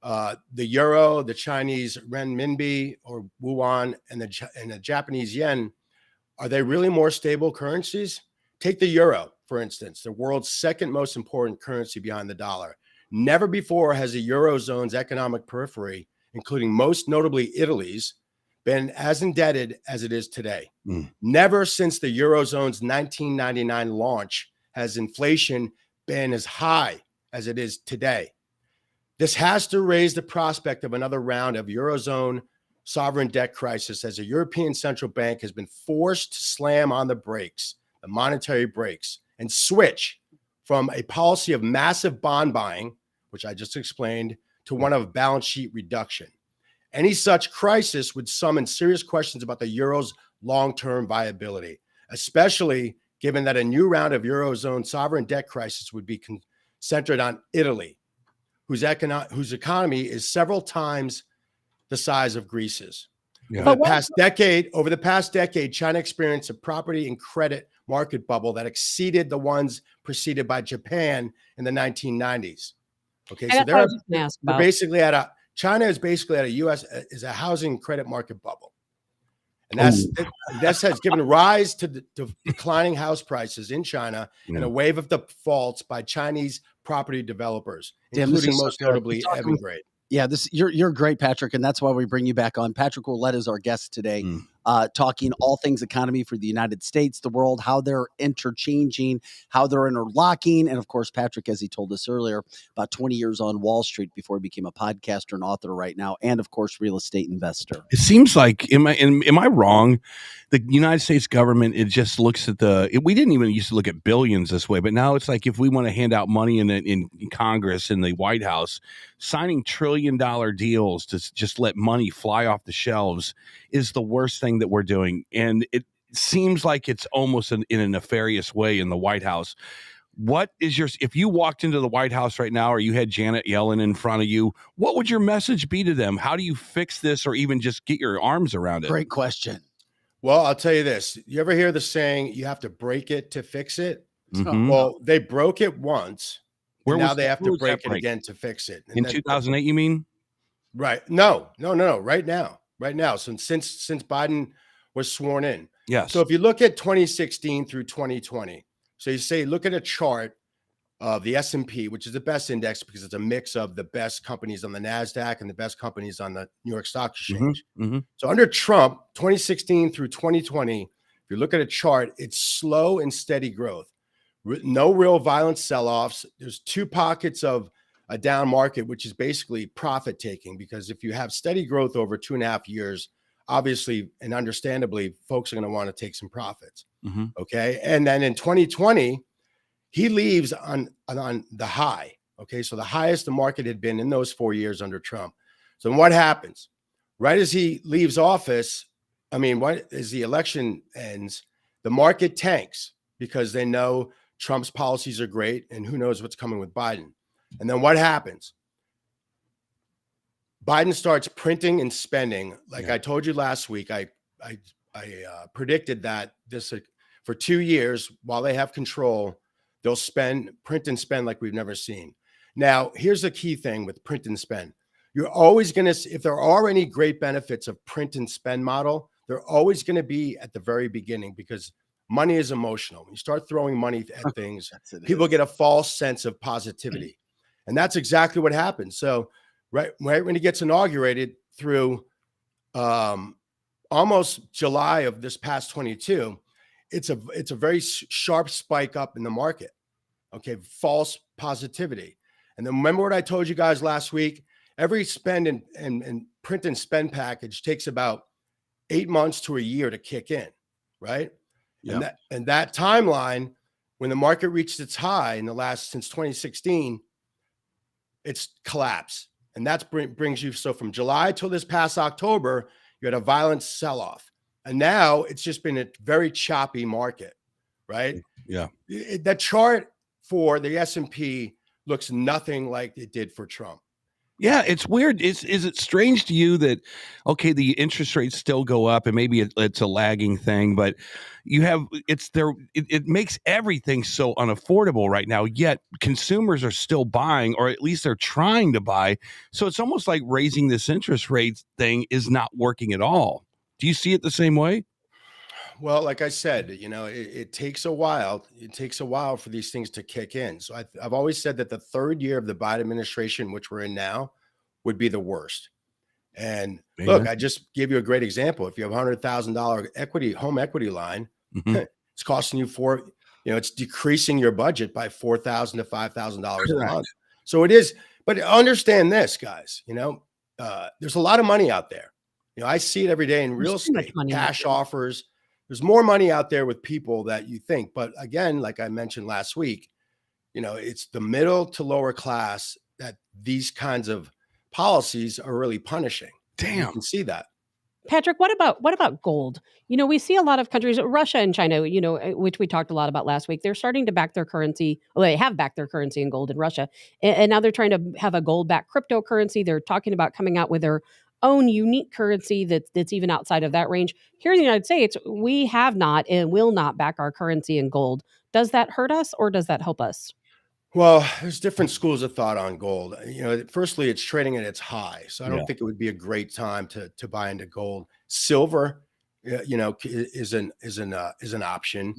the euro, the Chinese renminbi or yuan, and the Japanese yen, are they really more stable currencies? Take the euro, for instance, the world's second most important currency behind the dollar. Never before has the Eurozone's economic periphery, including most notably Italy's, been as indebted as it is today. Never since the Eurozone's 1999 launch has inflation been as high as it is today. This has to raise the prospect of another round of Eurozone sovereign debt crisis as the European Central Bank has been forced to slam on the brakes, the monetary brakes, and switch from a policy of massive bond buying, which I just explained, to one of balance sheet reduction. Any such crisis would summon serious questions about the euro's long-term viability, especially given that a new round of Eurozone sovereign debt crisis would be centered on Italy, whose economy is several times the size of Greece's. Yeah. Over the past decade, China experienced a property and credit market bubble that exceeded the ones preceded by Japan in the 1990s. Okay, so China is basically at a housing credit market bubble. And that has given rise to declining house prices in China and a wave of defaults by Chinese property developers, including most notably Evergrande. Yeah, you're great, Patrick, and that's why we bring you back on. Patrick Ouellette is our guest today, talking all things economy for the United States, the world, how they're interchanging, how they're interlocking, and of course, Patrick, as he told us earlier, about 20 years on Wall Street before he became a podcaster and author right now, and of course, real estate investor. It seems like, am I wrong? The United States government, it just looks at we didn't even used to look at billions this way, but now it's like if we want to hand out money in Congress, in the White House, signing $1 trillion deals to just let money fly off the shelves is the worst thing that we're doing. And it seems like it's almost in a nefarious way in the White House. What is if you walked into the White House right now, or you had Janet Yellen in front of you, what would your message be to them? How do you fix this, or even just get your arms around it? Great question. Well, I'll tell you this. You ever hear the saying, you have to break it to fix it? Mm-hmm. Well, they broke it once. Now they have to break it again to fix it. In 2008, you mean? Right. No. Right now. So since Biden was sworn in. Yes. So if you look at 2016 through 2020, so you say, look at a chart of the S&P, which is the best index because it's a mix of the best companies on the NASDAQ and the best companies on the New York Stock Exchange. So under Trump, 2016 through 2020, if you look at a chart, it's slow and steady growth. No real violent sell-offs. There's two pockets of a down market, which is basically profit taking, because if you have steady growth over 2.5 years, obviously and understandably, folks are going to want to take some profits. Okay. And then in 2020, he leaves on the high. Okay. So the highest the market had been in those 4 years under Trump. So what happens? Right as he leaves office, as the election ends, the market tanks because they know Trump's policies are great and who knows what's coming with Biden. And then what happens? Biden starts printing and spending. Like I told you last week, I predicted that this for 2 years while they have control, they'll print and spend like we've never seen. Now, here's the key thing with print and spend. You're always going to, if there are any great benefits of print and spend model, they're always going to be at the very beginning because money is emotional. When you start throwing money at things, people get a false sense of positivity. And that's exactly what happens. So right when he gets inaugurated through almost July of this past 22, it's a very sharp spike up in the market. Okay, false positivity. And then remember what I told you guys last week? Every spend and print and spend package takes about 8 months to a year to kick in, right? Yeah. And that timeline, when the market reached its high since 2016, it's collapsed. And that brings you, so from July till this past October, you had a violent sell-off. And now it's just been a very choppy market, right? Yeah. That chart for the S&P looks nothing like it did for Trump. Yeah, it's weird. Is it strange to you that, okay, the interest rates still go up and maybe it's a lagging thing, but it makes everything so unaffordable right now, yet consumers are still buying, or at least they're trying to buy. So it's almost like raising this interest rate thing is not working at all. Do you see it the same way? Well, like I said, it takes a while. It takes a while for these things to kick in. So I've always said that the third year of the Biden administration, which we're in now, would be the worst. And look, I just gave you a great example. If you have $100,000 home equity line, it's costing you it's decreasing your budget by $4,000 to $5,000 a month. So it is. But understand this, guys. There's a lot of money out there. I see it every day in real estate, cash offers. There's more money out there with people that you think. But again, like I mentioned last week, it's the middle to lower class that these kinds of policies are really punishing. Damn. You can see that. Patrick, what about gold? We see a lot of countries, Russia and China, which we talked a lot about last week. They're starting to back their currency. Well, they have backed their currency in gold in Russia. And now they're trying to have a gold-backed cryptocurrency. They're talking about coming out with their own unique currency that's even outside of that range. Here in the United States, we have not and will not back our currency in gold. Does that hurt us or does that help us? Well, there's different schools of thought on gold. Firstly, it's trading at its high. So I don't think it would be a great time to buy into gold. Silver, is an option.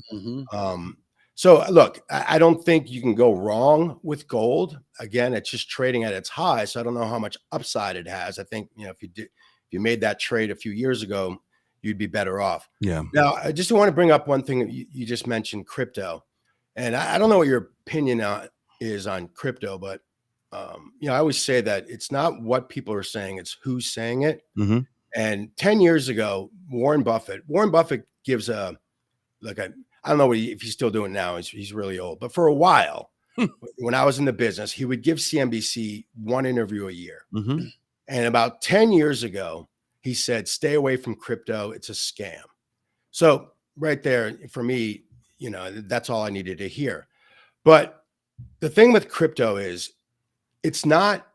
So look, I don't think you can go wrong with gold. Again, it's just trading at its high. So I don't know how much upside it has. I think, if you made that trade a few years ago, you'd be better off. Yeah. Now, I just want to bring up one thing. You just mentioned crypto. And I don't know what your opinion is on crypto, but I always say that it's not what people are saying, it's who's saying it. And 10 years ago, Warren Buffett gives I don't know if he's still doing it now. He's really old, but for a while, when I was in the business, he would give CNBC one interview a year. And about 10 years ago, he said, "Stay away from crypto. It's a scam." So right there, for me, that's all I needed to hear. But the thing with crypto is it's not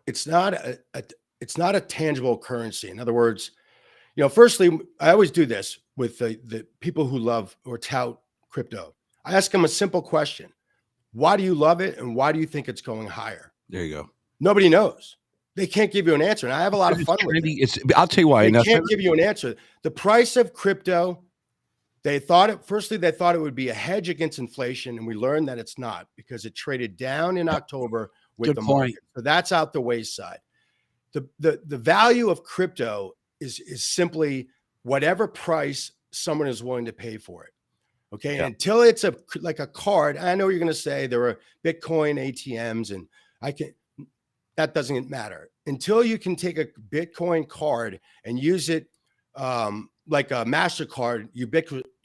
a tangible currency. In other words, firstly, I always do this with the people who love or tout crypto. I ask them a simple question. Why do you love it? And why do you think it's going higher? There you go. Nobody knows. They can't give you an answer. And I have a lot of fun with it. I'll tell you why. They can't give you an answer. The price of crypto They thought it would be a hedge against inflation, and we learned that it's not, because it traded down in October with Good the point. market. So that's out the wayside. The value of crypto is simply whatever price someone is willing to pay for it. Okay. Yeah. Until it's like a card. I know you're going to say there are Bitcoin ATMs, and that doesn't matter until you can take a Bitcoin card and use it like a MasterCard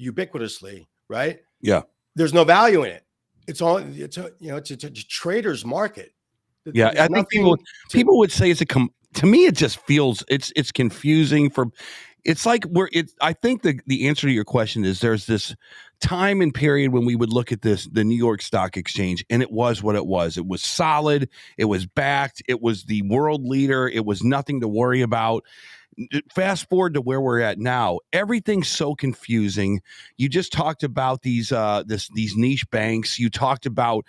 ubiquitously, right? Yeah. There's no value in it. It's a trader's market. Yeah, There's I think nothing people would say to me it just feels it's confusing it's like I think the answer to your question is there's this time and period when we would look at the New York Stock Exchange, and it was what it was. It was solid, it was backed, it was the world leader, it was nothing to worry about. Fast forward to where we're at now, everything's so confusing. You just talked about these niche banks. You talked about,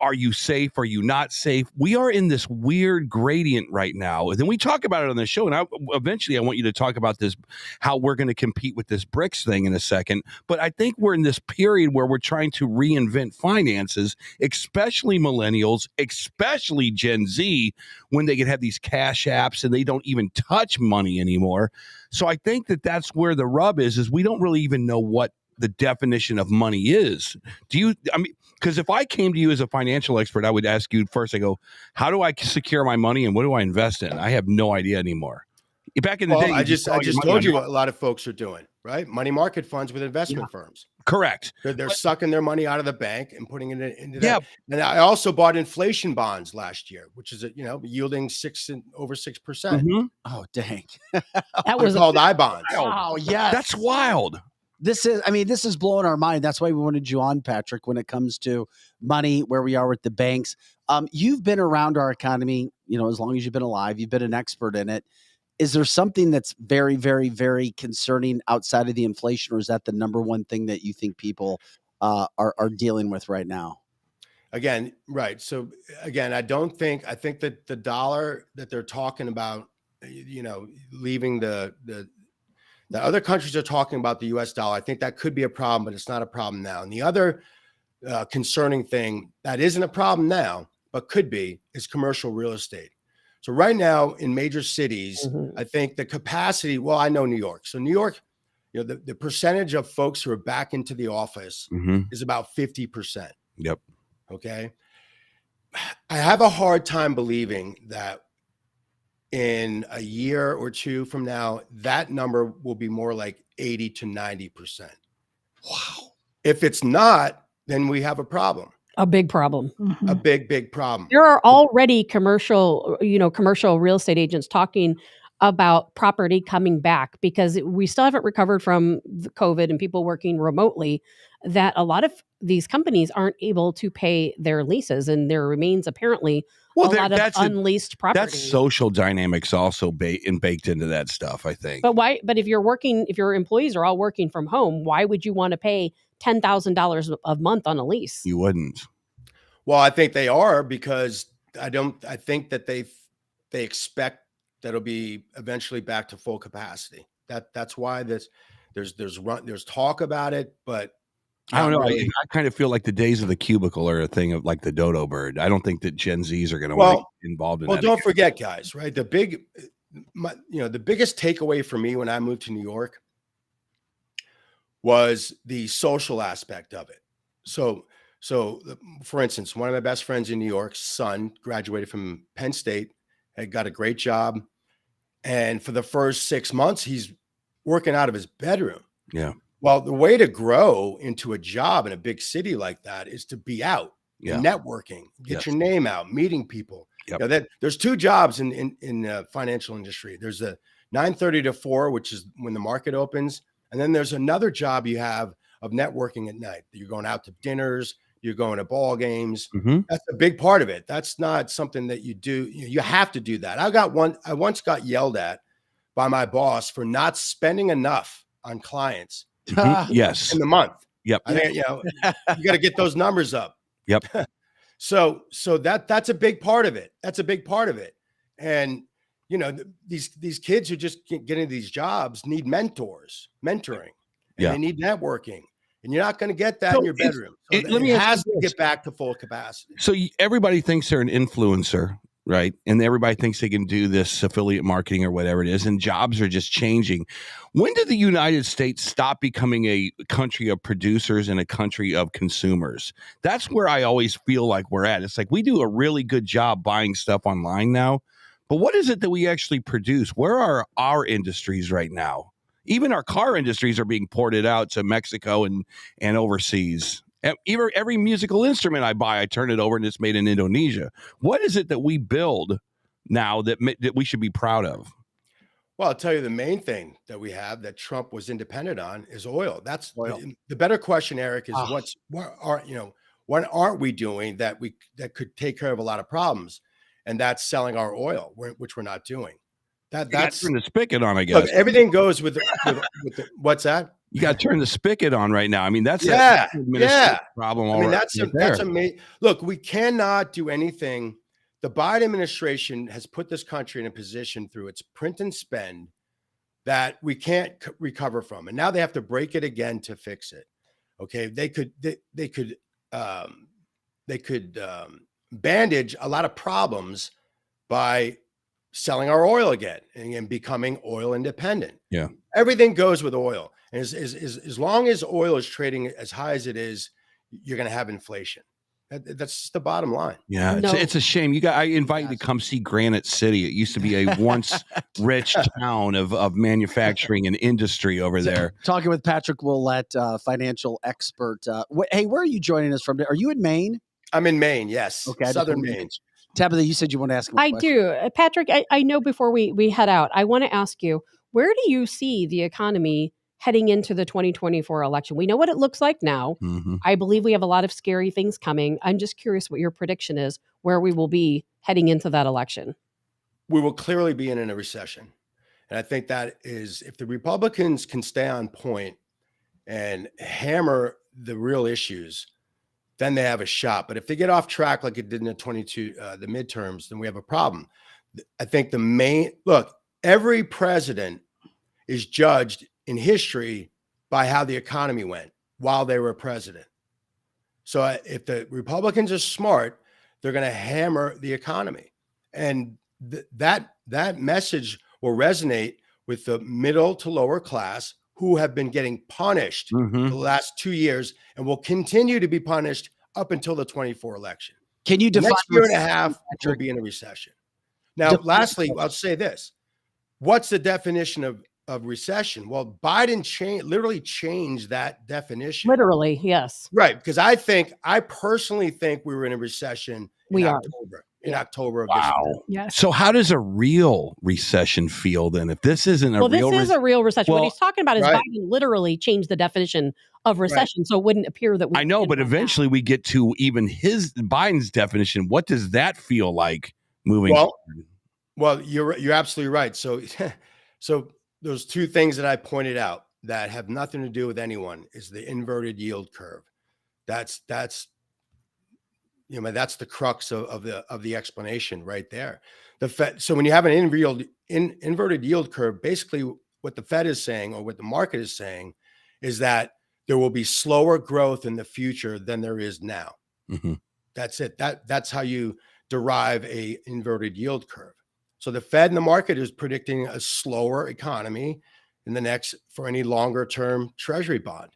are you safe? Are you not safe? We are in this weird gradient right now. And then we talk about it on the show. And eventually I want you to talk about this, how we're going to compete with this BRICS thing in a second. But I think we're in this period where we're trying to reinvent finances, especially millennials, especially Gen Z, when they can have these cash apps and they don't even touch money anymore. So I think that's where the rub is we don't really even know what the definition of money is. Because if I came to you as a financial expert, I would ask you first, I go, how do I secure my money and what do I invest in? I have no idea anymore. Back in the day, I just told you what a lot of folks are doing, right? Money market funds with investment firms. Correct. They're sucking their money out of the bank and putting it into that. And I also bought inflation bonds last year, which is yielding over 6%. Mm-hmm. Oh, dang. That was called I-bonds. Oh, yeah. That's wild. This is blowing our mind. That's why we wanted you on, Patrick, when it comes to money, where we are with the banks. You've been around our economy, as long as you've been alive. You've been an expert in it. Is there something that's very, very, very concerning outside of the inflation, or is that the number one thing that you think people are dealing with right now? Again, right. So again, I think that the dollar that they're talking about, leaving the other countries are talking about the US dollar. I think that could be a problem, but it's not a problem now. And the other concerning thing that isn't a problem now, but could be, is commercial real estate. So right now in major cities, I think the capacity, I know New York. So New York, the percentage of folks who are back into the office is about 50%. Yep. Okay. I have a hard time believing that in a year or two from now, that number will be more like 80 to 90%. Wow. If it's not, then we have a problem. A big problem. A big problem. There are already commercial real estate agents talking about property coming back, because we still haven't recovered from the COVID and people working remotely, that a lot of these companies aren't able to pay their leases, and there remains apparently a lot of unleased property. That's social dynamics also baked into that stuff, I think. But why? But if your employees are all working from home, why would you want to pay $10,000 a month on a lease? You wouldn't. Well, I think they are, because I think that they expect that it'll be eventually back to full capacity. That's why there's talk about it, but I don't know. Really. I kind of feel like the days of the cubicle are a thing of like the dodo bird. I don't think that Gen Zs are going to want to get involved in that. Well, don't forget, guys, right? The biggest takeaway for me when I moved to New York was the social aspect of it. So for instance, one of my best friends in New York's son graduated from Penn State, had got a great job. And for the first 6 months, he's working out of his bedroom. Yeah. Well, the way to grow into a job in a big city like that is to be out, networking, get your name out, meeting people. Yep. There's two jobs in the financial industry. There's a 9:30 to 4, which is when the market opens. And then there's another job you have of networking at night. You're going out to dinners, you're going to ball games. That's a big part of it. That's not something that you do. You have to do that. I once got yelled at by my boss for not spending enough on clients. Yes. In the month. Yep. I mean, you got to get those numbers up. Yep. So that's a big part of it. That's a big part of it. And these kids who just get into these jobs need mentoring. and they need networking. And you're not going to get that So in your bedroom. So let me it ask has you to this. get back to full capacity. So everybody thinks they're an influencer, right? And everybody thinks they can do this affiliate marketing or whatever it is, and jobs are just changing. When did the United States stop becoming a country of producers and a country of consumers? That's where I always feel like we're at. It's like we do a really good job buying stuff online now, but what is it that we actually produce? Where are our industries right now? Even our car industries are being ported out to Mexico and overseas. Every musical instrument I buy, I turn it over and it's made in Indonesia. What is it that we build now that we should be proud of? Well, I'll tell you the main thing that we have that Trump was independent on is oil. That's oil. The better question, Eric, is what aren't we doing that could take care of a lot of problems? And that's selling our oil, which we're not doing. That's turn the spigot on, I guess. Look, everything goes with what's that? You got to turn the spigot on right now. I mean, that's a problem. I mean, that's amazing. Look, we cannot do anything. The Biden administration has put this country in a position through its print and spend that we can't recover from, and now they have to break it again to fix it. Okay, they could bandage a lot of problems by selling our oil again and becoming oil independent. Yeah. Everything goes with oil. And as long as oil is trading as high as it is, you're going to have inflation. That's just the bottom line. Yeah. It's a shame. I invite you to come see Granite City. It used to be a once rich town of manufacturing and industry over there. Talking with Patrick Ouellette, financial expert. Hey, where are you joining us from? Are you in Maine? I'm in Maine. Yes. Okay. Southern Maine. Tabitha, you said you want to ask him I do. Patrick, I know before we head out, I want to ask you, where do you see the economy heading into the 2024 election? We know what it looks like now. Mm-hmm. I believe we have a lot of scary things coming. I'm just curious what your prediction is, where we will be heading into that election. We will clearly be in a recession. And I think that is, if the Republicans can stay on point and hammer the real issues, then they have a shot. But if they get off track like it did in the the midterms, then we have a problem. I think every president is judged in history by how the economy went while they were president. So if the Republicans are smart, they're going to hammer the economy. And that message will resonate with the middle to lower class who have been getting punished the last 2 years and will continue to be punished up until the 24 election. Can you define next year and a half will be in a recession? Now, lastly, I'll say this. What's the definition of recession? Well, Biden literally changed that definition. Literally, yes. Right. Because I personally think we were in a recession in October of this year. Yes. So how does a real recession feel then? If this isn't a real this is a real recession. What he's talking about is right. Biden literally changed the definition of recession, so it wouldn't appear that we. I know, but eventually we get to even Biden's definition. What does that feel like moving forward? Well, you're absolutely right. So those two things that I pointed out that have nothing to do with anyone is the inverted yield curve. That's the crux of the explanation right there. The Fed. So when you have an inverted yield curve, basically what the Fed is saying, or what the market is saying, is that there will be slower growth in the future than there is now. Mm-hmm. That's it. That's how you derive a inverted yield curve. So the Fed and the market is predicting a slower economy for any longer term treasury bond.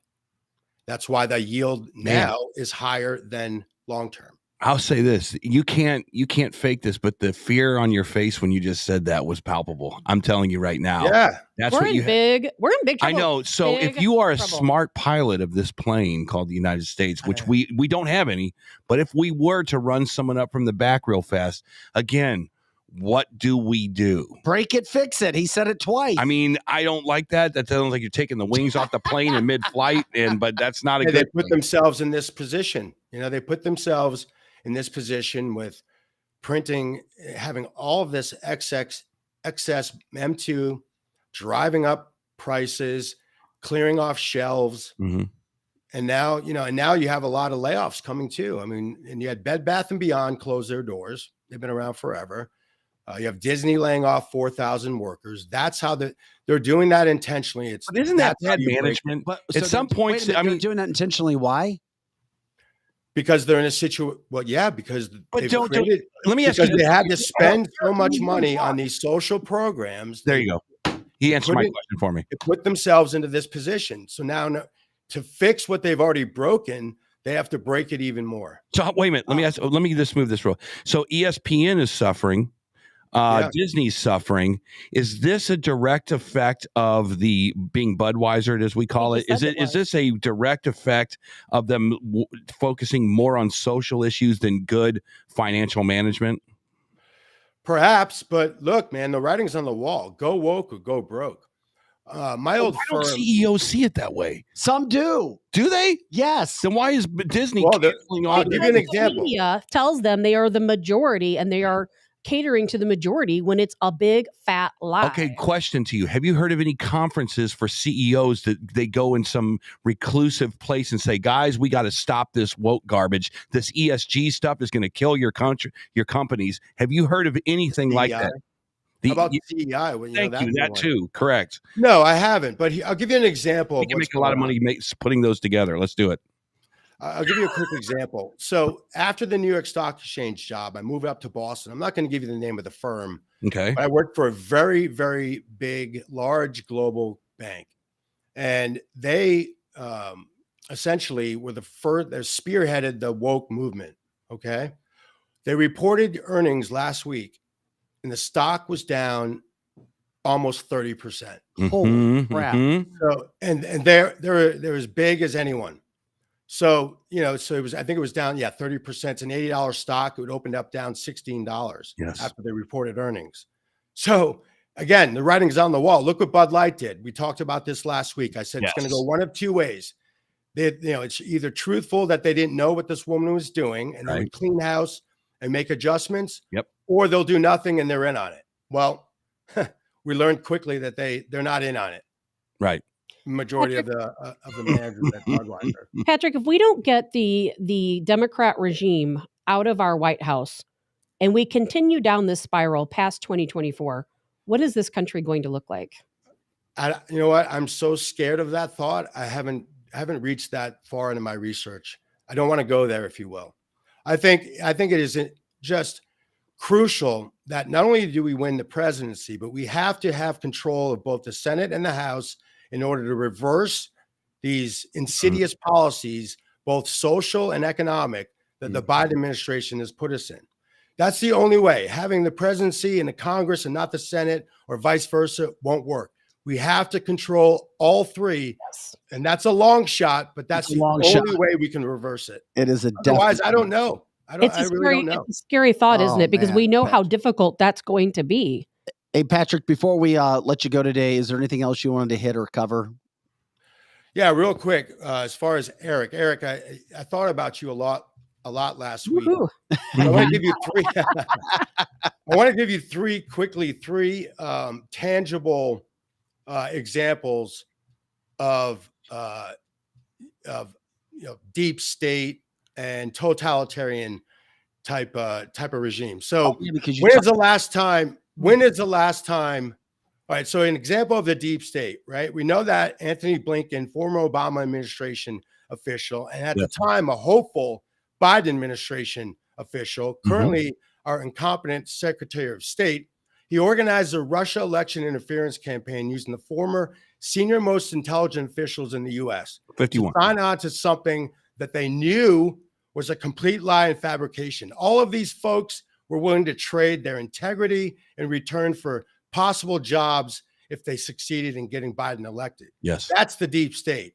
That's why the yield now is higher than long term. I'll say this. You can't fake this, but the fear on your face when you just said that was palpable. I'm telling you right now. Yeah. We're in big trouble. I know. So if you are a smart pilot of this plane called the United States, which we don't have any, but if we were to run someone up from the back real fast, again, what do we do? Break it, fix it. He said it twice. I mean, I don't like that. That sounds like you're taking the wings off the plane in mid-flight, but that's not a good They put themselves in this position. They put themselves in this position with printing, having all of this excess M2, driving up prices, clearing off shelves. Mm-hmm. And now you have a lot of layoffs coming too. I mean, and you had Bed Bath & Beyond close their doors. They've been around forever. You have Disney laying off 4,000 workers. That's how they're doing that intentionally. But isn't that that's how bad you break it. management? But At some point, I mean, they're doing that intentionally. Why? Because they're in a situation. Well, yeah, because But they've don't- created, let me ask you because they this. had to spend so much money on these social programs. There you go. He answered my question for me. To put themselves into this position. So now to fix what they've already broken, they have to break it even more. So wait a minute. Let me just move this real. So ESPN is suffering. Disney's suffering. Is this a direct effect of the being Budweiser, as we call it? Is this a direct effect of them focusing more on social issues than good financial management? Perhaps, but look, man, the writing's on the wall. Go woke or go broke. My old Why firm. don't CEOs see it that way? Some do. Do they? Yes. Then why is Disney Well, canceling I'll all? give you an example. Media tells them they are the majority and they are catering to the majority when it's a big fat lie. Okay, question to you. Have you heard of any conferences for CEOs that they go in some reclusive place and say, guys, we got to stop this woke garbage. This ESG stuff is going to kill your country, your companies. Have you heard of anything like that? How about CEI? Well, Thank you. That too. Correct. No, I haven't. But I'll give you an example. We can make a lot of money putting those together. Let's do it. I'll give you a quick example. So after the New York Stock Exchange job, I moved up to Boston. I'm not going to give you the name of the firm. Okay. But I worked for a very, very big, large global bank. And they essentially were the first, they spearheaded the woke movement. Okay. They reported earnings last week and the stock was down almost 30%. Holy crap. So, and they're as big as anyone. So, so it was, I think it was down, 30%. It's an $80 stock. It would open up down $16 after they reported earnings. So again, the writing's on the wall. Look what Bud Light did. We talked about this last week. I said it's going to go one of two ways. It's either truthful that they didn't know what this woman was doing and they would clean house and make adjustments, or they'll do nothing and they're in on it. Well, we learned quickly that they're not in on it. Right. Majority of the managers at Budweiser. Patrick, if we don't get the Democrat regime out of our White House and we continue down this spiral past 2024, what is this country going to look like? You know what? I'm so scared of that thought. I haven't reached that far into my research. I don't want to go there, if you will. I think it is just crucial that not only do we win the presidency, but we have to have control of both the Senate and the House in order to reverse these insidious policies, both social and economic, that the Biden administration has put us in. That's the only way. Having the presidency and the Congress and not the Senate or vice versa won't work. We have to control all three. And that's a long shot, but that's the only way we can reverse it. It is a Otherwise, I don't know. I really don't know. It's a scary thought, isn't it? Because we know how difficult that's going to be. Hey, Patrick, before we let you go today, is there anything else you wanted to hit or cover? Yeah, real quick. As far as Eric, I thought about you a lot last week. I want to give you three. I want to give you three tangible examples of deep state and totalitarian type of regime. So when is the last time? All right. So an example of the deep state, right? We know that Anthony Blinken, former Obama administration official, and at the time, a hopeful Biden administration official, currently our incompetent Secretary of State, he organized a Russia election interference campaign using the former senior most intelligent officials in the U.S. 51. to sign on to something that they knew was a complete lie and fabrication. All of these folks were willing to trade their integrity in return for possible jobs if they succeeded in getting Biden elected. Yes. That's the deep state.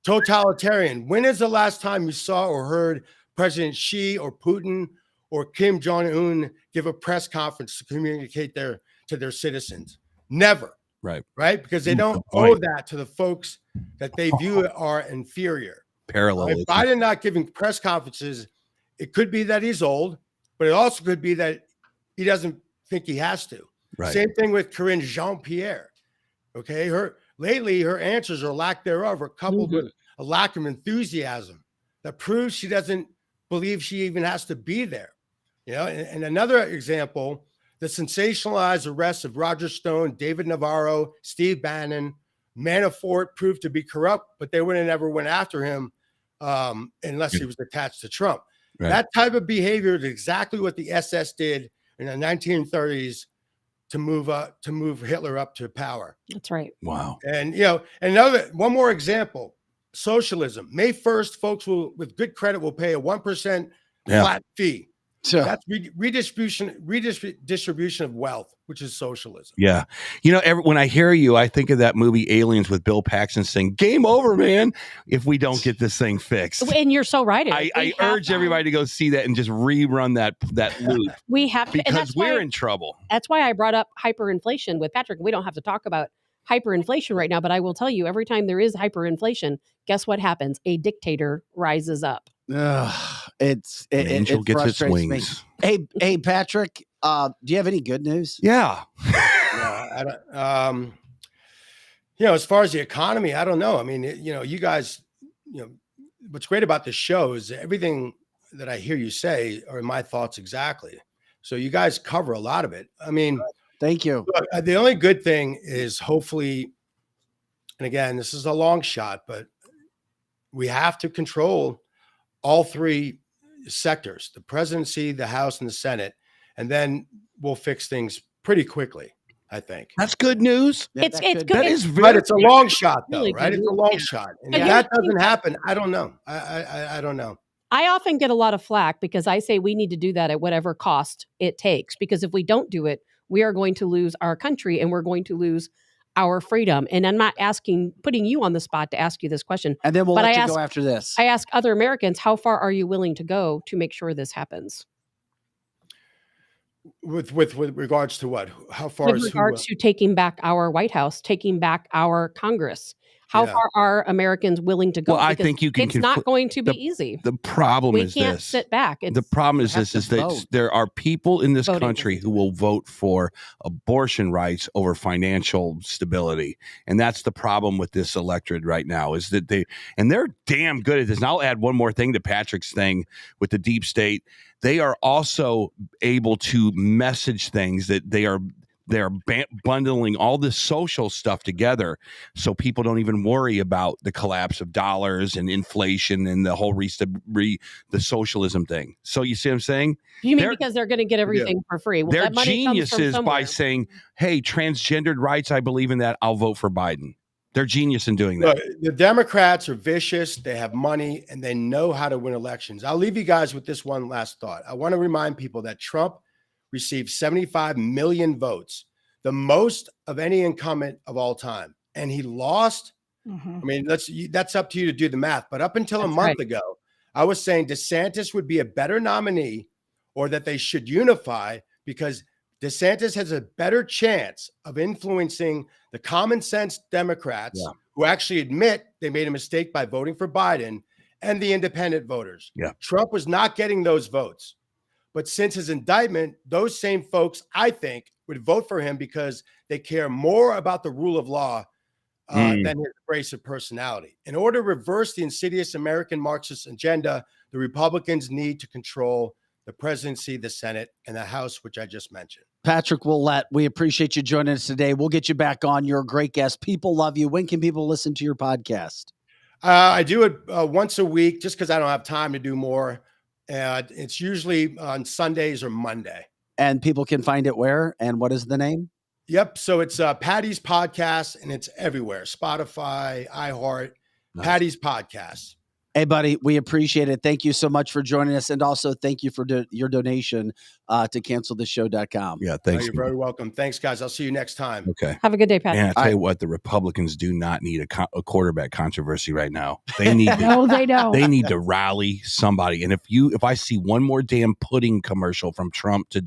Totalitarian. When is the last time you saw or heard President Xi or Putin or Kim Jong-un give a press conference to communicate to their citizens? Never. Right? Because they don't owe that to the folks that they view are inferior. Parallel. If Biden not giving press conferences, it could be that he's old, but it also could be that he doesn't think he has to. Right. Same thing with Karine Jean-Pierre. Okay. Her answers or lack thereof are coupled with a lack of enthusiasm that proves she doesn't believe she even has to be there. And another example, the sensationalized arrests of Roger Stone, David Navarro, Steve Bannon, Manafort proved to be corrupt, but they would have never went after him unless he was attached to Trump. Right. That type of behavior is exactly what the SS did in the 1930s to move Hitler up to power. That's right. Wow. And one more example: socialism. May 1st, folks with good credit will pay a 1% flat fee. So that's redistribution of wealth, which is socialism. Yeah. When I hear you, I think of that movie Aliens with Bill Paxton saying, "Game over, man, if we don't get this thing fixed." And you're so right. I urge everybody to go see that and just rerun that loop. We have to, because we're in trouble. That's why I brought up hyperinflation with Patrick. We don't have to talk about hyperinflation right now, but I will tell you, every time there is hyperinflation, guess what happens? A dictator rises up. It Angel gets its frustrates me. wings. Hey, Patrick, do you have any good news? Yeah. I don't, as far as the economy, I don't know. I mean, you guys, what's great about this show is everything that I hear you say are my thoughts exactly. So you guys cover a lot of it. I mean, thank you. Look, the only good thing is hopefully, and again, this is a long shot, but we have to control all three sectors: the presidency, the House, and the Senate, and then we'll fix things pretty quickly. I think that's good news. Yeah, it's good. That is but it's a long shot, though, really right? good. It's a long shot, and if that doesn't happen, I don't know. I don't know. I often get a lot of flack because I say we need to do that at whatever cost it takes. Because if we don't do it, we are going to lose our country and we're going to lose our freedom. And I'm not putting you on the spot to ask you this question. And then we'll let you go after this. I ask other Americans, how far are you willing to go to make sure this happens? With regards to what? How far With is regards to taking back our White House, taking back our Congress? How far are Americans willing to go? Well, I think you can. It's not going to be easy. The problem is we can't this. sit back. The problem is that there are people in this country who will vote for abortion rights over financial stability, and that's the problem with this electorate right now. Is that they're damn good at this. And I'll add one more thing to Patrick's thing with the deep state. They are also able to message things that they're bundling all this social stuff together so people don't even worry about the collapse of dollars and inflation and the whole the socialism thing. So you see what I'm saying? You mean because they're going to get everything for free? Well, they're that money comes from geniuses by somewhere. saying, hey, transgendered rights, I believe in that. I'll vote for Biden. They're genius in doing that. Look, the Democrats are vicious. They have money and they know how to win elections. I'll leave you guys with this one last thought. I want to remind people that Trump received 75 million votes, the most of any incumbent of all time. And he lost. I mean, that's up to you to do the math. But up until a month ago, I was saying DeSantis would be a better nominee, or that they should unify, because DeSantis has a better chance of influencing the common sense Democrats who actually admit they made a mistake by voting for Biden, and the independent voters. Trump was not getting those votes. But since his indictment, those same folks, I think, would vote for him because they care more about the rule of law than his abrasive personality. In order to reverse the insidious American Marxist agenda, the Republicans need to control the presidency, the Senate, and the House, which I just mentioned. Patrick Ouellette, we appreciate you joining us today. We'll get you back on. You're a great guest. People love you. When can people listen to your podcast? I do it once a week just because I don't have time to do more. It's usually on Sundays or Monday. And people can find it where? And what is the name? Yep. So it's Patty's Podcast, and it's everywhere. Spotify, iHeart, Patty's Podcast. Hey, buddy, we appreciate it. Thank you so much for joining us. And also thank you for your donation to cancelthisshow.com. Yeah, thanks. You're very welcome. Thanks, guys. I'll see you next time. Okay. Have a good day, Pat. And I tell you what, the Republicans do not need a quarterback controversy right now. They need to, No, they don't. They need to rally somebody. And if I see one more damn pudding commercial from Trump to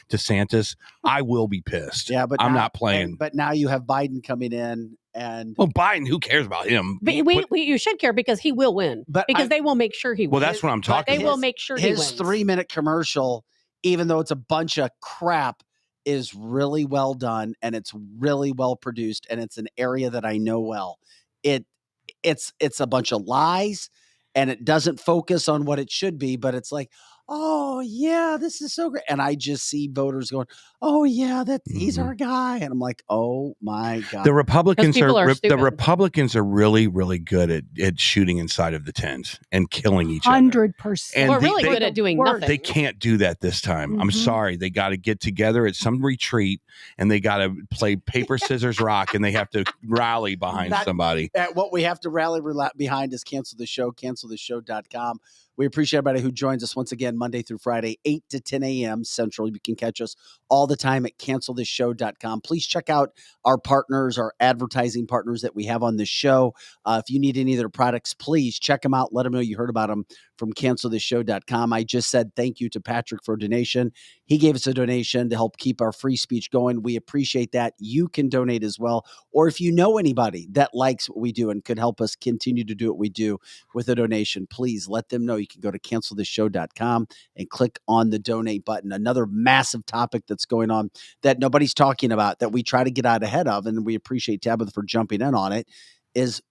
DeSantis, I will be pissed. Yeah, but I'm now, not playing. But now you have Biden coming in. And well, Biden, who cares about him? But you should care because he will win. Because they will make sure he wins. Well, that's what I'm talking about. They will make sure he wins. His 3-minute commercial, even though it's a bunch of crap, is really well done, and it's really well produced, and it's an area that I know well. It's a bunch of lies, and it doesn't focus on what it should be, but it's like, oh yeah, this is so great. And I just see voters going, oh yeah, he's our guy. And I'm like, oh my God. The Republicans people are the stupid. Republicans are really, really good at shooting inside of the tent and killing each other. 100%. And We're really good at doing nothing. They can't do that this time. I'm Mhm. sorry. They got to get together at some retreat and they got to play paper, scissors, rock, and they have to rally behind somebody. What we have to rally behind is cancel the show, canceltheshow.com. We appreciate everybody who joins us once again, Monday through Friday, 8 to 10 a.m. Central. You can catch us all the time at canceltheshow.com. Please check out our partners, our advertising partners that we have on the show. If you need any of their products, please check them out. Let them know you heard about them from canceltheshow.com. I just said thank you to Patrick for a donation. He gave us a donation to help keep our free speech going. We appreciate that. You can donate as well. Or if you know anybody that likes what we do and could help us continue to do what we do with a donation, please let them know. You can go to canceltheshow.com and click on the donate button. Another massive topic that's going on that nobody's talking about that we try to get out ahead of, and we appreciate Tabitha for jumping in on it, is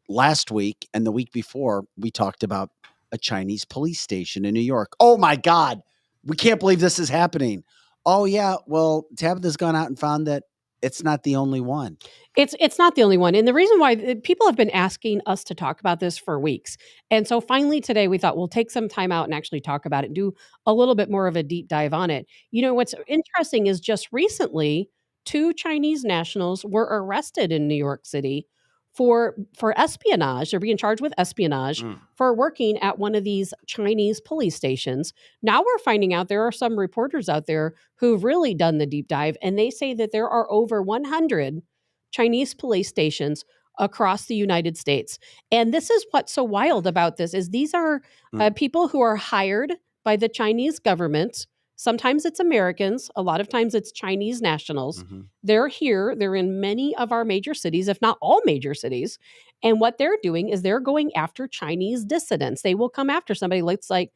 last week and the week before we talked about a Chinese police station in New York. Oh my God. We can't believe this is happening. Oh yeah. Well, Tabitha's gone out and found that it's not the only one. It's not the only one. And the reason why people have been asking us to talk about this for weeks. And so finally today we thought we'll take some time out and actually talk about it and do a little bit more of a deep dive on it. You know, what's interesting is just recently 2 Chinese nationals were arrested in New York City for espionage. They're being charged with espionage for working at one of these Chinese police stations. Now we're finding out there are some reporters out there who've really done the deep dive, and they say that there are over 100 Chinese police stations across the United States. And this is what's so wild about this is these are people who are hired by the Chinese government. Sometimes it's Americans. A lot of times it's Chinese nationals. They're here. They're in many of our major cities, if not all major cities. And what they're doing is they're going after Chinese dissidents. They will come after somebody. Let's say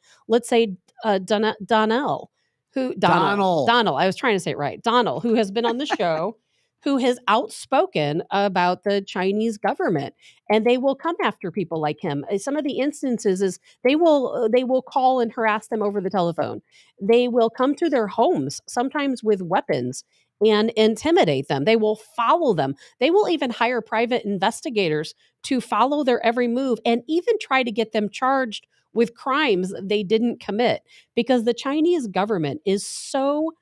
Donald. I was trying to say it right. Donald, who has been on the show, who has outspoken about the Chinese government, and they will come after people like him. Some of the instances is they will call and harass them over the telephone. They will come to their homes, sometimes with weapons, and intimidate them. They will follow them. They will even hire private investigators to follow their every move and even try to get them charged with crimes they didn't commit, because the Chinese government is so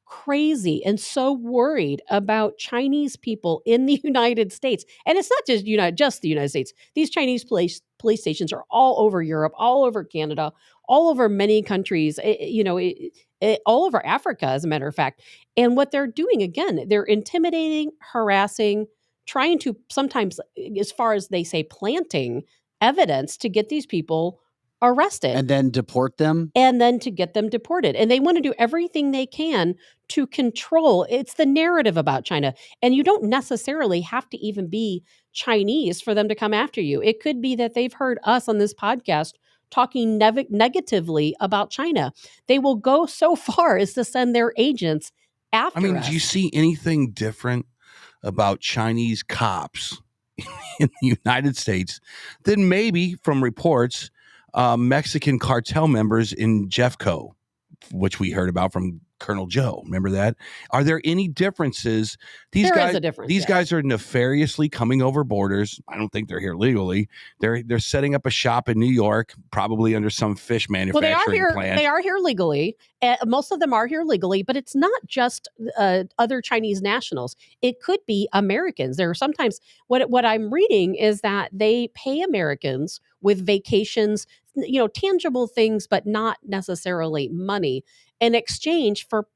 crazy and so worried about Chinese people in the United States. And it's not just the United States. These Chinese police stations are all over Europe, all over Canada, all over many countries, all over Africa, as a matter of fact. And what they're doing, again, they're intimidating, harassing, trying to sometimes, as far as they say, planting evidence to get these people arrested. And then deport them. And then to get them deported. And they want to do everything they can to control. It's the narrative about China. And you don't necessarily have to even be Chinese for them to come after you. It could be that they've heard us on this podcast talking negatively about China. They will go so far as to send their agents after us. Do you see anything different about Chinese cops in the United States than maybe from reports Mexican cartel members in Jeffco, which we heard about from Colonel Joe? Remember that? Are there any differences? There is a difference. These guys are nefariously coming over borders. I don't think they're here legally. They're setting up a shop in New York, probably under some fish manufacturing plant. They are here legally. Most of them are here legally, but it's not just other Chinese nationals. It could be Americans. There are sometimes what I'm reading is that they pay Americans with vacations, tangible things, but not necessarily money, in exchange for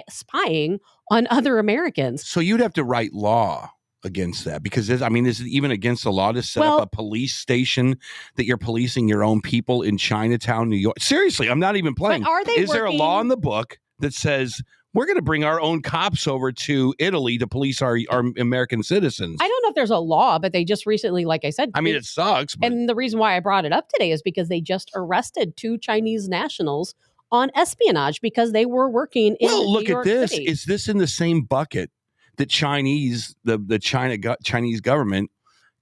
spying on other Americans. So you'd have to write law against that, because is it even against the law to set up a police station that you're policing your own people in Chinatown, New York? Seriously, I'm not even playing. Is there a law in the book that says we're going to bring our own cops over to Italy to police our American citizens? I don't know if there's a law, but they just recently, like I said, it sucks. But... And the reason why I brought it up today is because they just arrested 2 Chinese nationals on espionage because they were working in New York City. Is this in the same bucket that Chinese government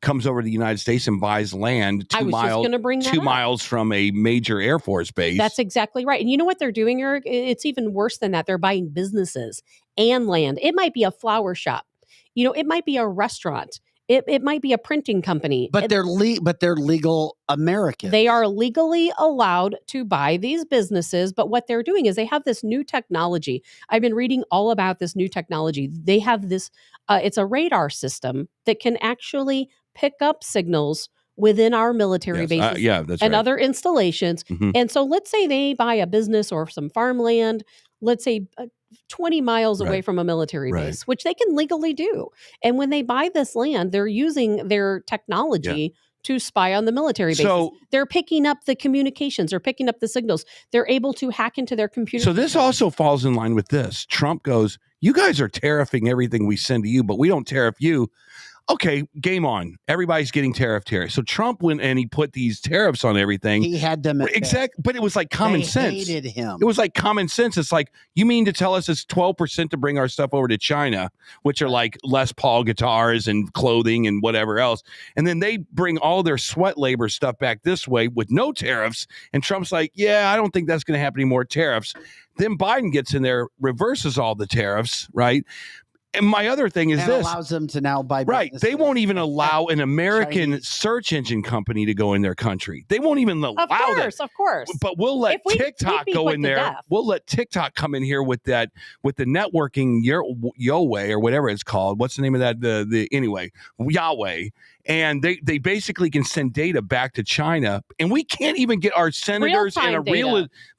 comes over to the United States and buys land I was just going to bring that 2 up. miles from a major Air Force base. That's exactly right. And you know what they're doing, Eric? It's even worse than that. They're buying businesses and land. It might be a flower shop. It might be a restaurant. It might be a printing company. But they're legal Americans. They are legally allowed to buy these businesses. But what they're doing is they have this new technology. I've been reading all about this new technology. They have this, it's a radar system that can actually pick up signals within our military bases that's and right. other installations. Mhm. And so let's say they buy a business or some farmland, let's say 20 miles away Right. from a military Right. base, which they can legally do. And when they buy this land, they're using their technology to spy on the military bases. So- They're picking up the communications, they're picking up the signals. They're able to hack into their computer. So this also falls in line with this. Trump goes, you guys are tariffing everything we send to you, but we don't tariff you. Okay, game on. Everybody's getting tariff. So Trump went and he put these tariffs on everything. He had them Exactly, but it was like common they sense. hated him. It was like common sense. It's like, you mean to tell us it's 12% to bring our stuff over to China, which are like Les Paul guitars and clothing and whatever else. And then they bring all their sweat labor stuff back this way with no tariffs. And Trump's like, yeah, I don't think that's going to happen anymore, tariffs. Then Biden gets in there, reverses all the tariffs, right? And my other thing is and this. allows them to now buy Right. They won't even allow an American Chinese. search engine company to go in their country. They won't even allow that. Of course. But we'll let If we'd TikTok be go put in to there. death. We'll let TikTok come in here with the networking Yahweh or whatever it's called. What's the name of that? The anyway, Yahweh. And they basically can send data back to China, and we can't even get our senators and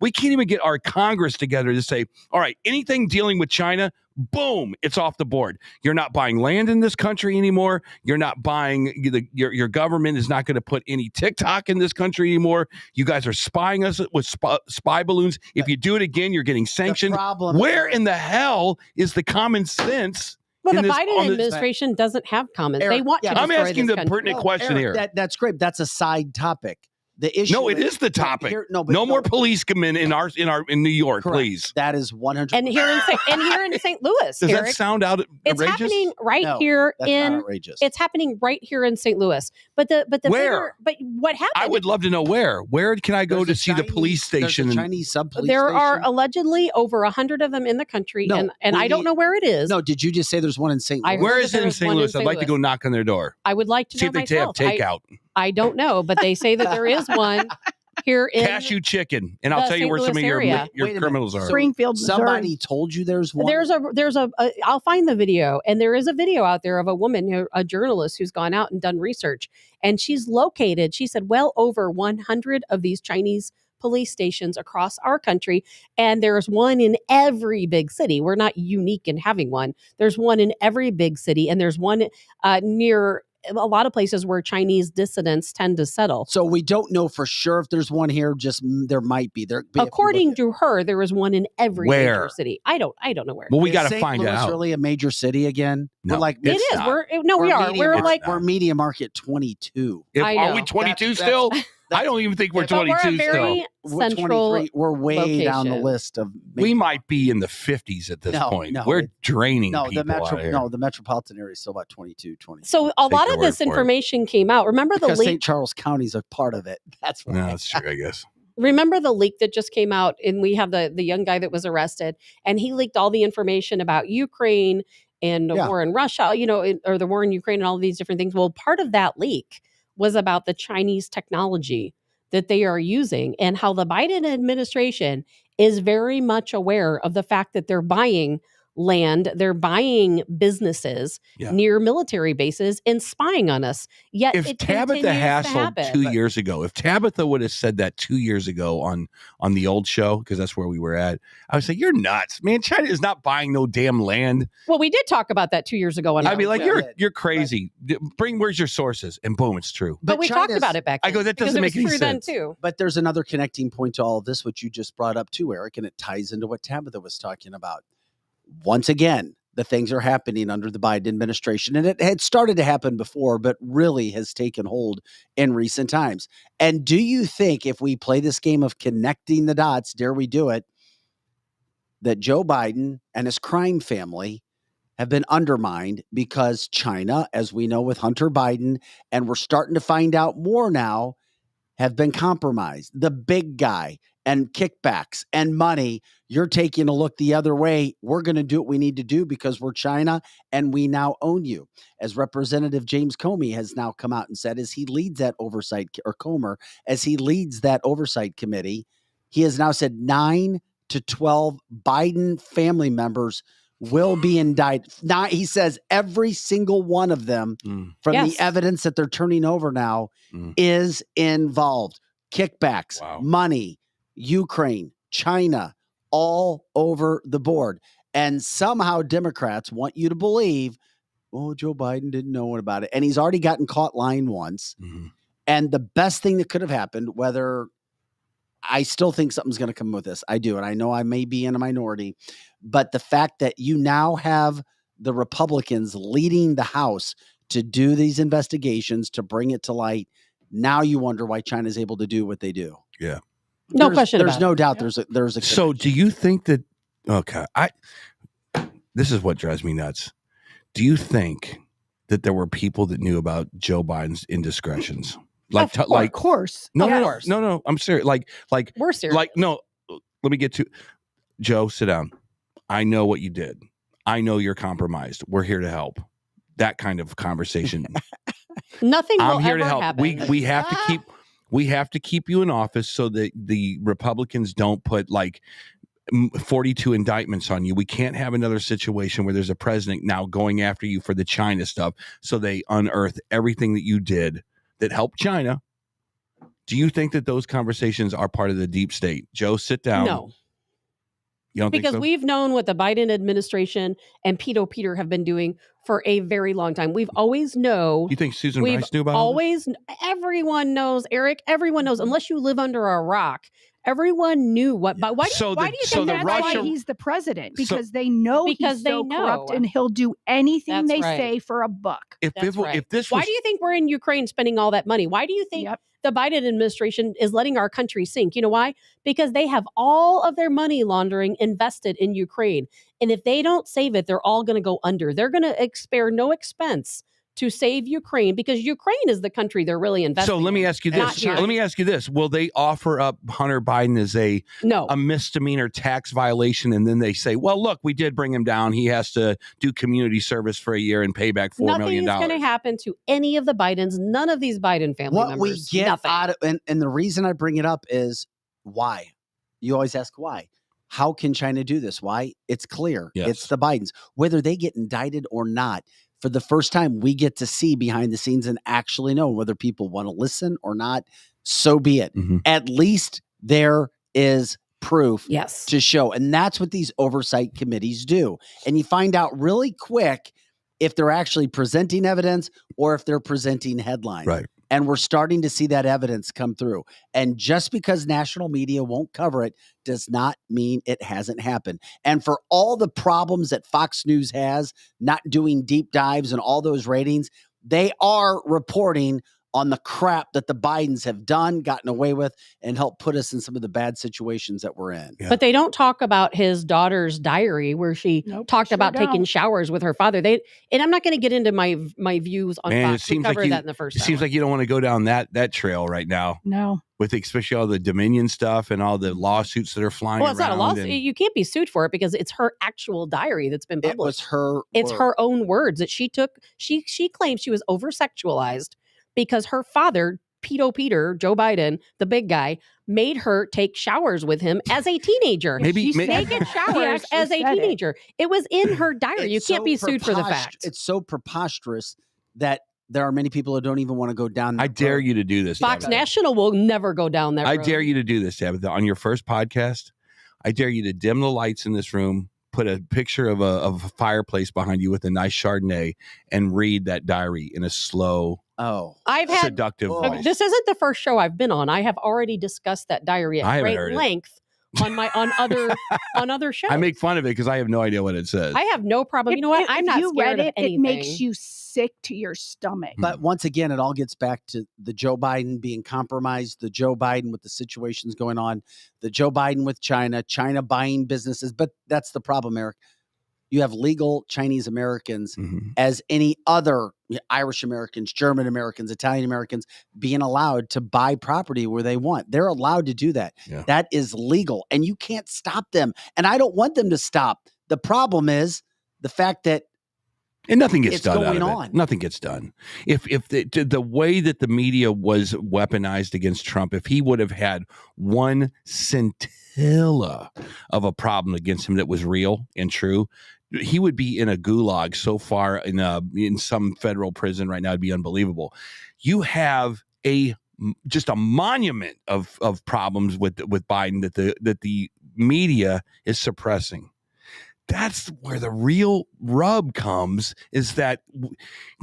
we can't even get our Congress together to say, all right, anything dealing with China, boom, it's off the board. You're not buying land in this country anymore. You're not buying your government is not going to put any TikTok in this country anymore. You guys are spying us with spy balloons. If you do it again, you're getting sanctioned. Where in the hell is the common sense? Well, the Biden administration doesn't have comments. They want to destroy I'm asking this the country. pertinent question Eric, here. That's great. That's a side topic. The issue. No, it is the topic. No more police come in New York, Correct. please. That is 100%. And here in St. Louis, Does Eric, that sound outrageous? it's happening right here that's in. not outrageous. It's happening right here in St. Louis. But Where? but what happened? I would love to know where. Where can I go There's to see the police station? There's a Chinese sub-police There are station? allegedly over 100 of them in the country, No, and I don't know where it is. No, did you just say there's one in St. Louis? Where heard is that it in there's St. one in Louis? St. I'd like to go knock on their door. I would like to See know if they myself. have takeout. I don't know, but they say that there is one here in Cashew chicken, and I'll the tell you St. where some of Louis your area. Wait a minute. criminals are. Springfield, Missouri. Somebody told you there's one. There's a I'll find the video, and there is a video out there of a woman, a journalist who's gone out and done research, and she's located, she said, well over 100 of these Chinese police stations across our country, and there's one in every big city. We're not unique in having one. There's one in every big city, and there's one near a lot of places where Chinese dissidents tend to settle. So we don't know for sure if there's one here. Just there might be. There, According to her, there is one in every Where? major city. I don't know where. Well, we Is got to St. find Louis out. Really, a major city again? No, we're like It is. not. We are. We're like we're media market 22. I Are know. we 22 That's- still? I don't even think we're But we're 22 a very still. We're central 23. We're way down the location. list of. We might be in the 50s at this No, point. no, We're it- draining No, people out here. the metropolitan area is still about 22, 23. So a Take lot your of word this for it. information came out. Remember the because leak? St. Charles County's a part of it. That's why. No, that's true, I guess. Remember the leak that just came out, and we have the young guy that was arrested, and he leaked all the information about Ukraine and the Yeah. war in Russia, or the war in Ukraine and all of these different things. Well, part of that leak was about the Chinese technology that they are using and how the Biden administration is very much aware of the fact that they're buying land, they're buying businesses near military bases and spying on us. Yet If it Tabitha continues to hassled happen. 2 years ago, if Tabitha would have said that 2 years ago on the old show, because that's where we were at, I would say, you're nuts, man. China is not buying no damn land. Well, we did talk about that 2 years ago. I'd be like, we you're did. crazy. Where's your sources? And boom, it's true. But we talked China's- about it back then. I go, that because doesn't it make was any true sense. then too. But there's another connecting point to all of this, which you just brought up too, Eric, and it ties into what Tabitha was talking about. Once again, the things are happening under the Biden administration, and it had started to happen before, but really has taken hold in recent times. And do you think if we play this game of connecting the dots, dare we do it, that Joe Biden and his crime family have been undermined because China, as we know with Hunter Biden, and we're starting to find out more now, have been compromised. The big guy and kickbacks and money, you're taking a look the other way. We're going to do what we need to do because we're China and we now own you. As Representative James Comey has now come out and said, as he leads that oversight, or Comer, as he leads that oversight committee, he has now said 9 to 12 Biden family members will be indicted. Now, he says every single one of them from the evidence that they're turning over now is involved. Kickbacks, money, Ukraine, China, all over the board. And somehow Democrats want you to believe, oh, Joe Biden didn't know about it. And he's already gotten caught lying once. And the best thing that could have happened, whether I still think something's going to come with this. I do. And I know I may be in a minority, but the fact that you now have the Republicans leading the House to do these investigations, to bring it to light, now you wonder why China's able to do what they do. Yeah. No question about it. There's no doubt there's a connection. So do you think that, this is what drives me nuts. Do you think that there were people that knew about Joe Biden's indiscretions? Of course. No. I'm serious. We're serious. No, let me get to Joe, sit down. I know what you did. I know you're compromised. We're here to help. That kind of conversation. Nothing will I'm here ever to help. happen. We have to keep you in office so that the Republicans don't put 42 indictments on you. We can't have another situation where there's a president now going after you for the China stuff. So they unearth everything that you did that helped China. Do you think that those conversations are part of the deep state? Joe, sit down. No. You don't Because think so? we've known what the Biden administration and Peter have been doing for a very long time. We've always known. You think Susan We've Rice knew about all this? everyone knows, Eric. Everyone knows, unless you live under a rock. Everyone knew what. But why do you think that's why he's the president? Because they know he's so corrupt, and he'll do anything they say for a buck. If this Why was, do you think we're in Ukraine spending all that money? Why do you think the Biden administration is letting our country sink? You know why? Because they have all of their money laundering invested in Ukraine. And if they don't save it, they're all going to go under. They're going to spare no expense to save Ukraine, because Ukraine is the country they're really investing in. So let me ask you this. Will they offer up Hunter Biden as a misdemeanor tax violation, and then they say, well, look, we did bring him down. He has to do community service for a year and pay back $4 million. Nothing's going to happen to any of the Bidens, none of these Biden family members. What we get out of, and the reason I bring it up is why? You always ask why. How can China do this? Why? It's clear. Yes. It's the Bidens. Whether they get indicted or not, for the first time, we get to see behind the scenes and actually know whether people want to listen or not. So be it. At least there is proof to show. And that's what these oversight committees do. And you find out really quick if they're actually presenting evidence or if they're presenting headlines. Right. And we're starting to see that evidence come through. And just because national media won't cover it does not mean it hasn't happened. And for all the problems that Fox News has, not doing deep dives and all those ratings, they are reporting on the crap that the Bidens have done, gotten away with, and helped put us in some of the bad situations that we're in. Yeah. But they don't talk about his daughter's diary where she talked about taking showers with her father. And I'm not going to get into my views on Fox. We covered that in the first hour. It seems like you don't want to go down that trail right now. No. With especially all the Dominion stuff and all the lawsuits that are flying around. Well, it's not a lawsuit. You can't be sued for it because it's her actual diary that's been published. It was her It's her own words that she took. She claims she was over-sexualized because her father, Peter, Joe Biden, the big guy, made her take showers with him as a teenager. Naked showers as a teenager. It was in her diary. You can't be sued for the fact. It's so preposterous that there are many people who don't even want to go down that I dare you to do this. Fox National will never go down that road. I dare you to do this, Tabitha. On your first podcast, I dare you to dim the lights in this room, put a picture of a fireplace behind you with a nice Chardonnay, and read that diary in a slow, seductive voice. This isn't the first show I've been on. I have already discussed that diary at great length on other shows. I make fun of it because I have no idea what it says. I have no problem. You know what? I'm not scared of anything. It makes you sick to your stomach. But once again, it all gets back to the Joe Biden being compromised, the Joe Biden with the situations going on, the Joe Biden with China buying businesses. But that's the problem, Eric. you have legal Chinese Americans Mhm. as any other Irish Americans, German Americans, Italian Americans being allowed to buy property where they want. They're allowed to do that. Yeah. That is legal, and you can't stop them. And I don't want them to stop. The problem is the fact that And nothing gets it's done going out of on. it. Nothing gets done. If the way that the media was weaponized against Trump, if he would have had one scintilla of a problem against him that was real and true, he would be in a gulag so far in some federal prison right now. It'd be unbelievable. You have just a monument of problems with Biden that the media is suppressing. That's where the real rub comes, is that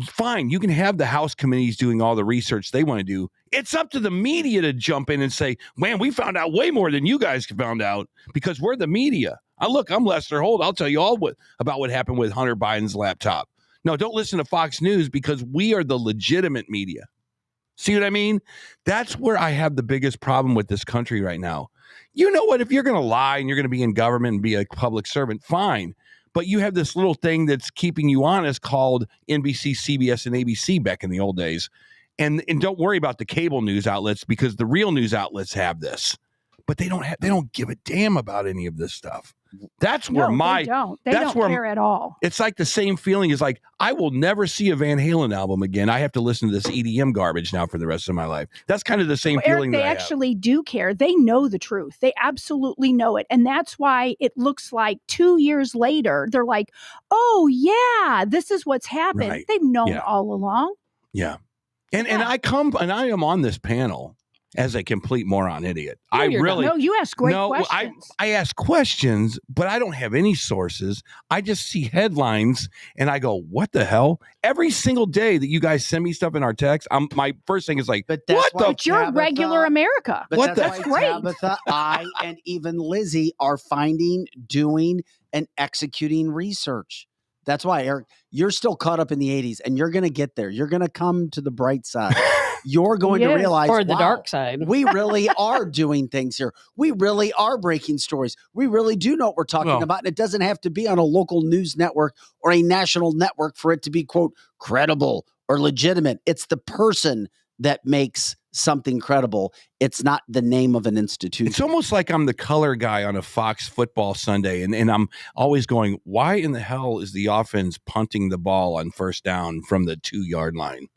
fine, you can have the House committees doing all the research they want to do. It's up to the media to jump in and say, man, we found out way more than you guys found out because we're the media. I'm Lester Holt. I'll tell you all about what happened with Hunter Biden's laptop. No, don't listen to Fox News because we are the legitimate media. See what I mean? That's where I have the biggest problem with this country right now. You know what? If you're going to lie and you're going to be in government and be a public servant, fine. But you have this little thing that's keeping you honest called NBC, CBS, and ABC back in the old days. And don't worry about the cable news outlets because the real news outlets have this. But they don't give a damn about any of this stuff. That's where they don't care at all. It's like the same feeling as like, I will never see a Van Halen album again. I have to listen to this EDM garbage now for the rest of my life. That's kind of the same feeling. Eric, they actually do care. They know the truth. They absolutely know it. And that's why it looks like 2 years later, they're like, oh yeah, this is what's happened. Right. They've known all along. Yeah. And I am on this panel as a complete moron idiot. No, you ask great questions. I ask questions, but I don't have any sources. I just see headlines and I go, what the hell? Every single day that you guys send me stuff in our text, my first thing is like, But you're regular America. But that's why great. Tabitha, I, and even Lizzie are finding, doing, and executing research. That's why, Eric, you're still caught up in the 80s, and you're going to get there. You're going to come to the bright side. You're going to realize, or the wow, dark side. We really are doing things here. We really are breaking stories. We really do know what we're talking about. And it doesn't have to be on a local news network or a national network for it to be, quote, credible or legitimate. It's the person that makes something credible. It's not the name of an institution. It's almost like I'm the color guy on a Fox football Sunday, and I'm always going, why in the hell is the offense punting the ball on first down from the 2-yard line?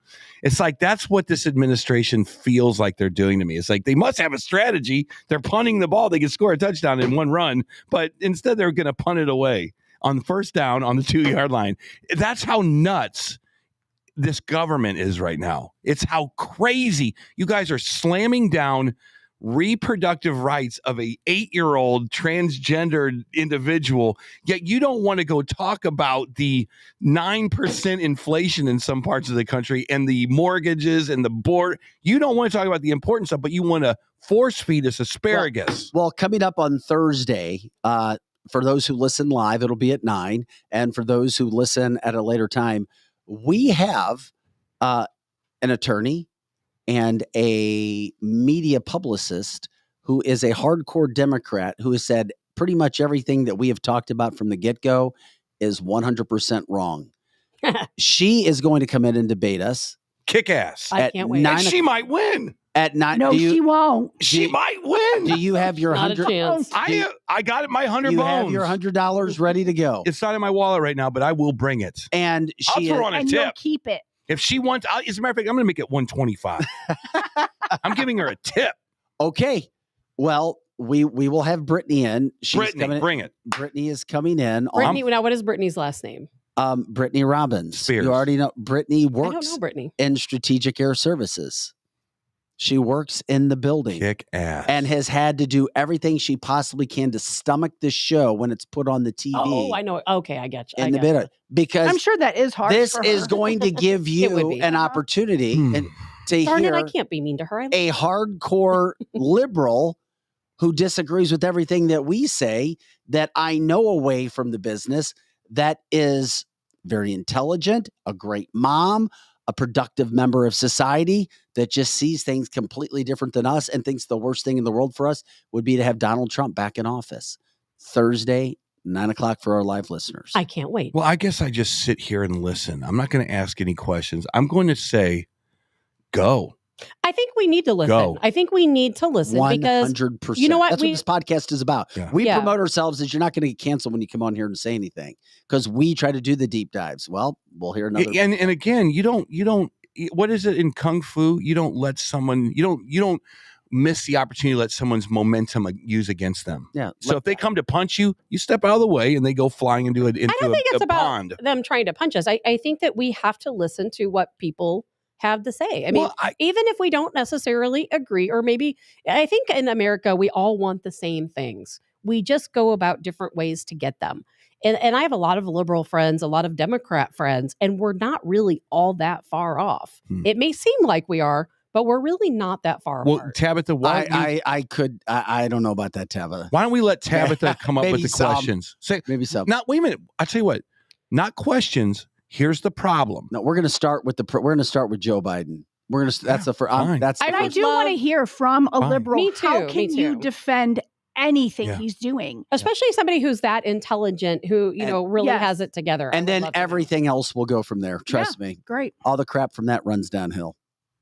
It's like that's what this administration feels like they're doing to me. It's like they must have a strategy. They're punting the ball. They can score a touchdown in one run, but instead they're going to punt it away on first down on the 2-yard line. That's how nuts this government is right now. It's how crazy you guys are slamming down reproductive rights of a 8-year-old transgendered individual, yet you don't want to go talk about the 9% inflation in some parts of the country and the mortgages and the board. You don't want to talk about the important stuff, but you want to force feed us asparagus. Well, coming up on Thursday, for those who listen live, it'll be at 9. And for those who listen at a later time, we have an attorney and a media publicist who is a hardcore Democrat who has said pretty much everything that we have talked about from the get-go is 100% wrong. She is going to come in and debate us. Kick ass. I can't wait. And she might win. At 9. No, she won't. She might win. Do you have your Not a 100? chance. I got my 100 You bones. have your $100 ready to go. It's not in my wallet right now, but I will bring it. And I'll she throw on a And you'll tip. keep it. If she wants, as a matter of fact, I'm going to make it 125. I'm giving her a tip. Okay. Well, we will have Brittany in. She's Brittany, coming in. bring it. Brittany is coming in. Brittany, now what is Brittany's last name? Brittany Robbins. Spears. You already know. Brittany I don't works know Brittany. in Strategic Air Services. She works in the building Kick ass. and has had to do everything she possibly can to stomach the show when it's put on the TV. Oh, I know. Okay, I get you. in the bit because I'm sure that is hard. this for is her. going to give would you be. an opportunity and to Darn hear it, I can't be mean to her. a hardcore liberal who disagrees with everything that we say that I know away from the business that is very intelligent, a great mom, a productive member of society that just sees things completely different than us and thinks the worst thing in the world for us would be to have Donald Trump back in office. Thursday, 9 o'clock for our live listeners. I can't wait. Well, I guess I just sit here and listen. I'm not going to ask any questions. I'm going to say, go. I think we need to listen. Go. I think we need to listen because 100%. you know what? That's what this podcast is about. Yeah. We Yeah. promote ourselves as you're not going to get canceled when you come on here and say anything because we try to do the deep dives. Well, we'll hear another. And again, you don't. What is it in kung fu? You don't let someone. You don't miss the opportunity to let someone's momentum use against them. Yeah. So if they come to punch you, you step out of the way and they go flying into it. I don't think it's about pond. them trying to punch us. I think that we have to listen to what people have to say. I mean, even if we don't necessarily agree, or maybe I think in America, we all want the same things. We just go about different ways to get them. And I have a lot of liberal friends, a lot of Democrat friends, and we're not really all that far off. It may seem like we are, but we're really not that far Well, apart. Tabitha, I don't know about that, Tabitha. why don't we let Tabitha come up with Maybe the some. questions? Say, Maybe some. Not wait a minute. I tell you what, not questions. Here's the problem. No, we're going to start with Joe Biden. We're going to. That's the first. fine. That's the And I first. do want to hear from a Fine. liberal. Me too, How me can you too. defend anything Yeah. he's doing? Especially somebody who's that intelligent, who, really Yes. has it together. I And would then love to know. everything else will go from there. Trust me. Great. All the crap from that runs downhill.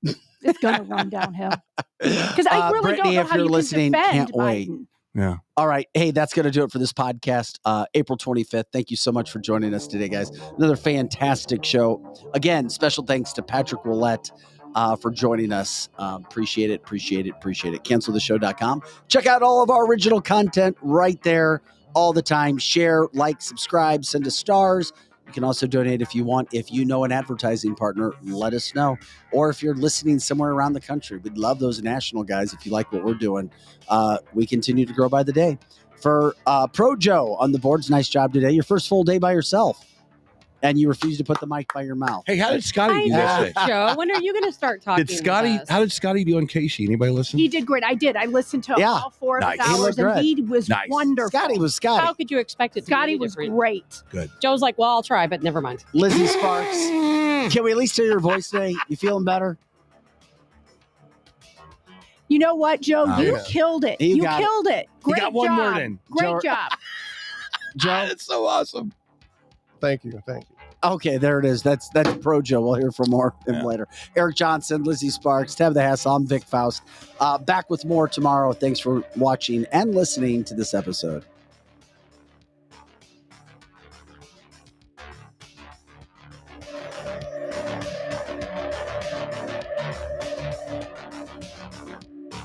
It's going to run downhill. Because I really Brittany, don't know if how you're you listening, can defend can't wait. Biden. Yeah. All right. Hey, that's going to do it for this podcast. April 25th. Thank you so much for joining us today, guys. Another fantastic show. Again, special thanks to Patrick Ouellette for joining us. Appreciate it. CancelTheShow.com. Check out all of our original content right there all the time. Share, like, subscribe, send us stars. You can also donate if you want. If you know an advertising partner, let us know. Or if you're listening somewhere around the country, we'd love those national guys if you like what we're doing. We continue to grow by the day. For Pro Joe on the boards, nice job today. Your first full day by yourself. And you refuse to put the mic by your mouth. Hey, how did Scotty I do know, yesterday? Joe. When are you going to start talking? Did Scotty? with us? How did Scotty do on Casey? Anybody listen? He did great. I did. I listened to Yeah. all 4 of Nice. his He hours, looked and good. he was Nice. wonderful. Scotty was Scotty. How could you expect it to Scotty be was different? great. Joe's like, well, I'll try, but never mind. Lizzie Sparks. Can we at least hear your voice today? You feeling better? You know what, Joe? You yeah. killed it. You You got it. killed it. He Great got one job. word in. Great Joe- job. Joe? That's so awesome. Thank you. Okay, there it is. That's Pro Joe. We'll hear from more of him Yeah. later. Eric Johnson, Lizzie Sparks, Tabitha Hassel. I'm Vic Faust. Back with more tomorrow. Thanks for watching and listening to this episode.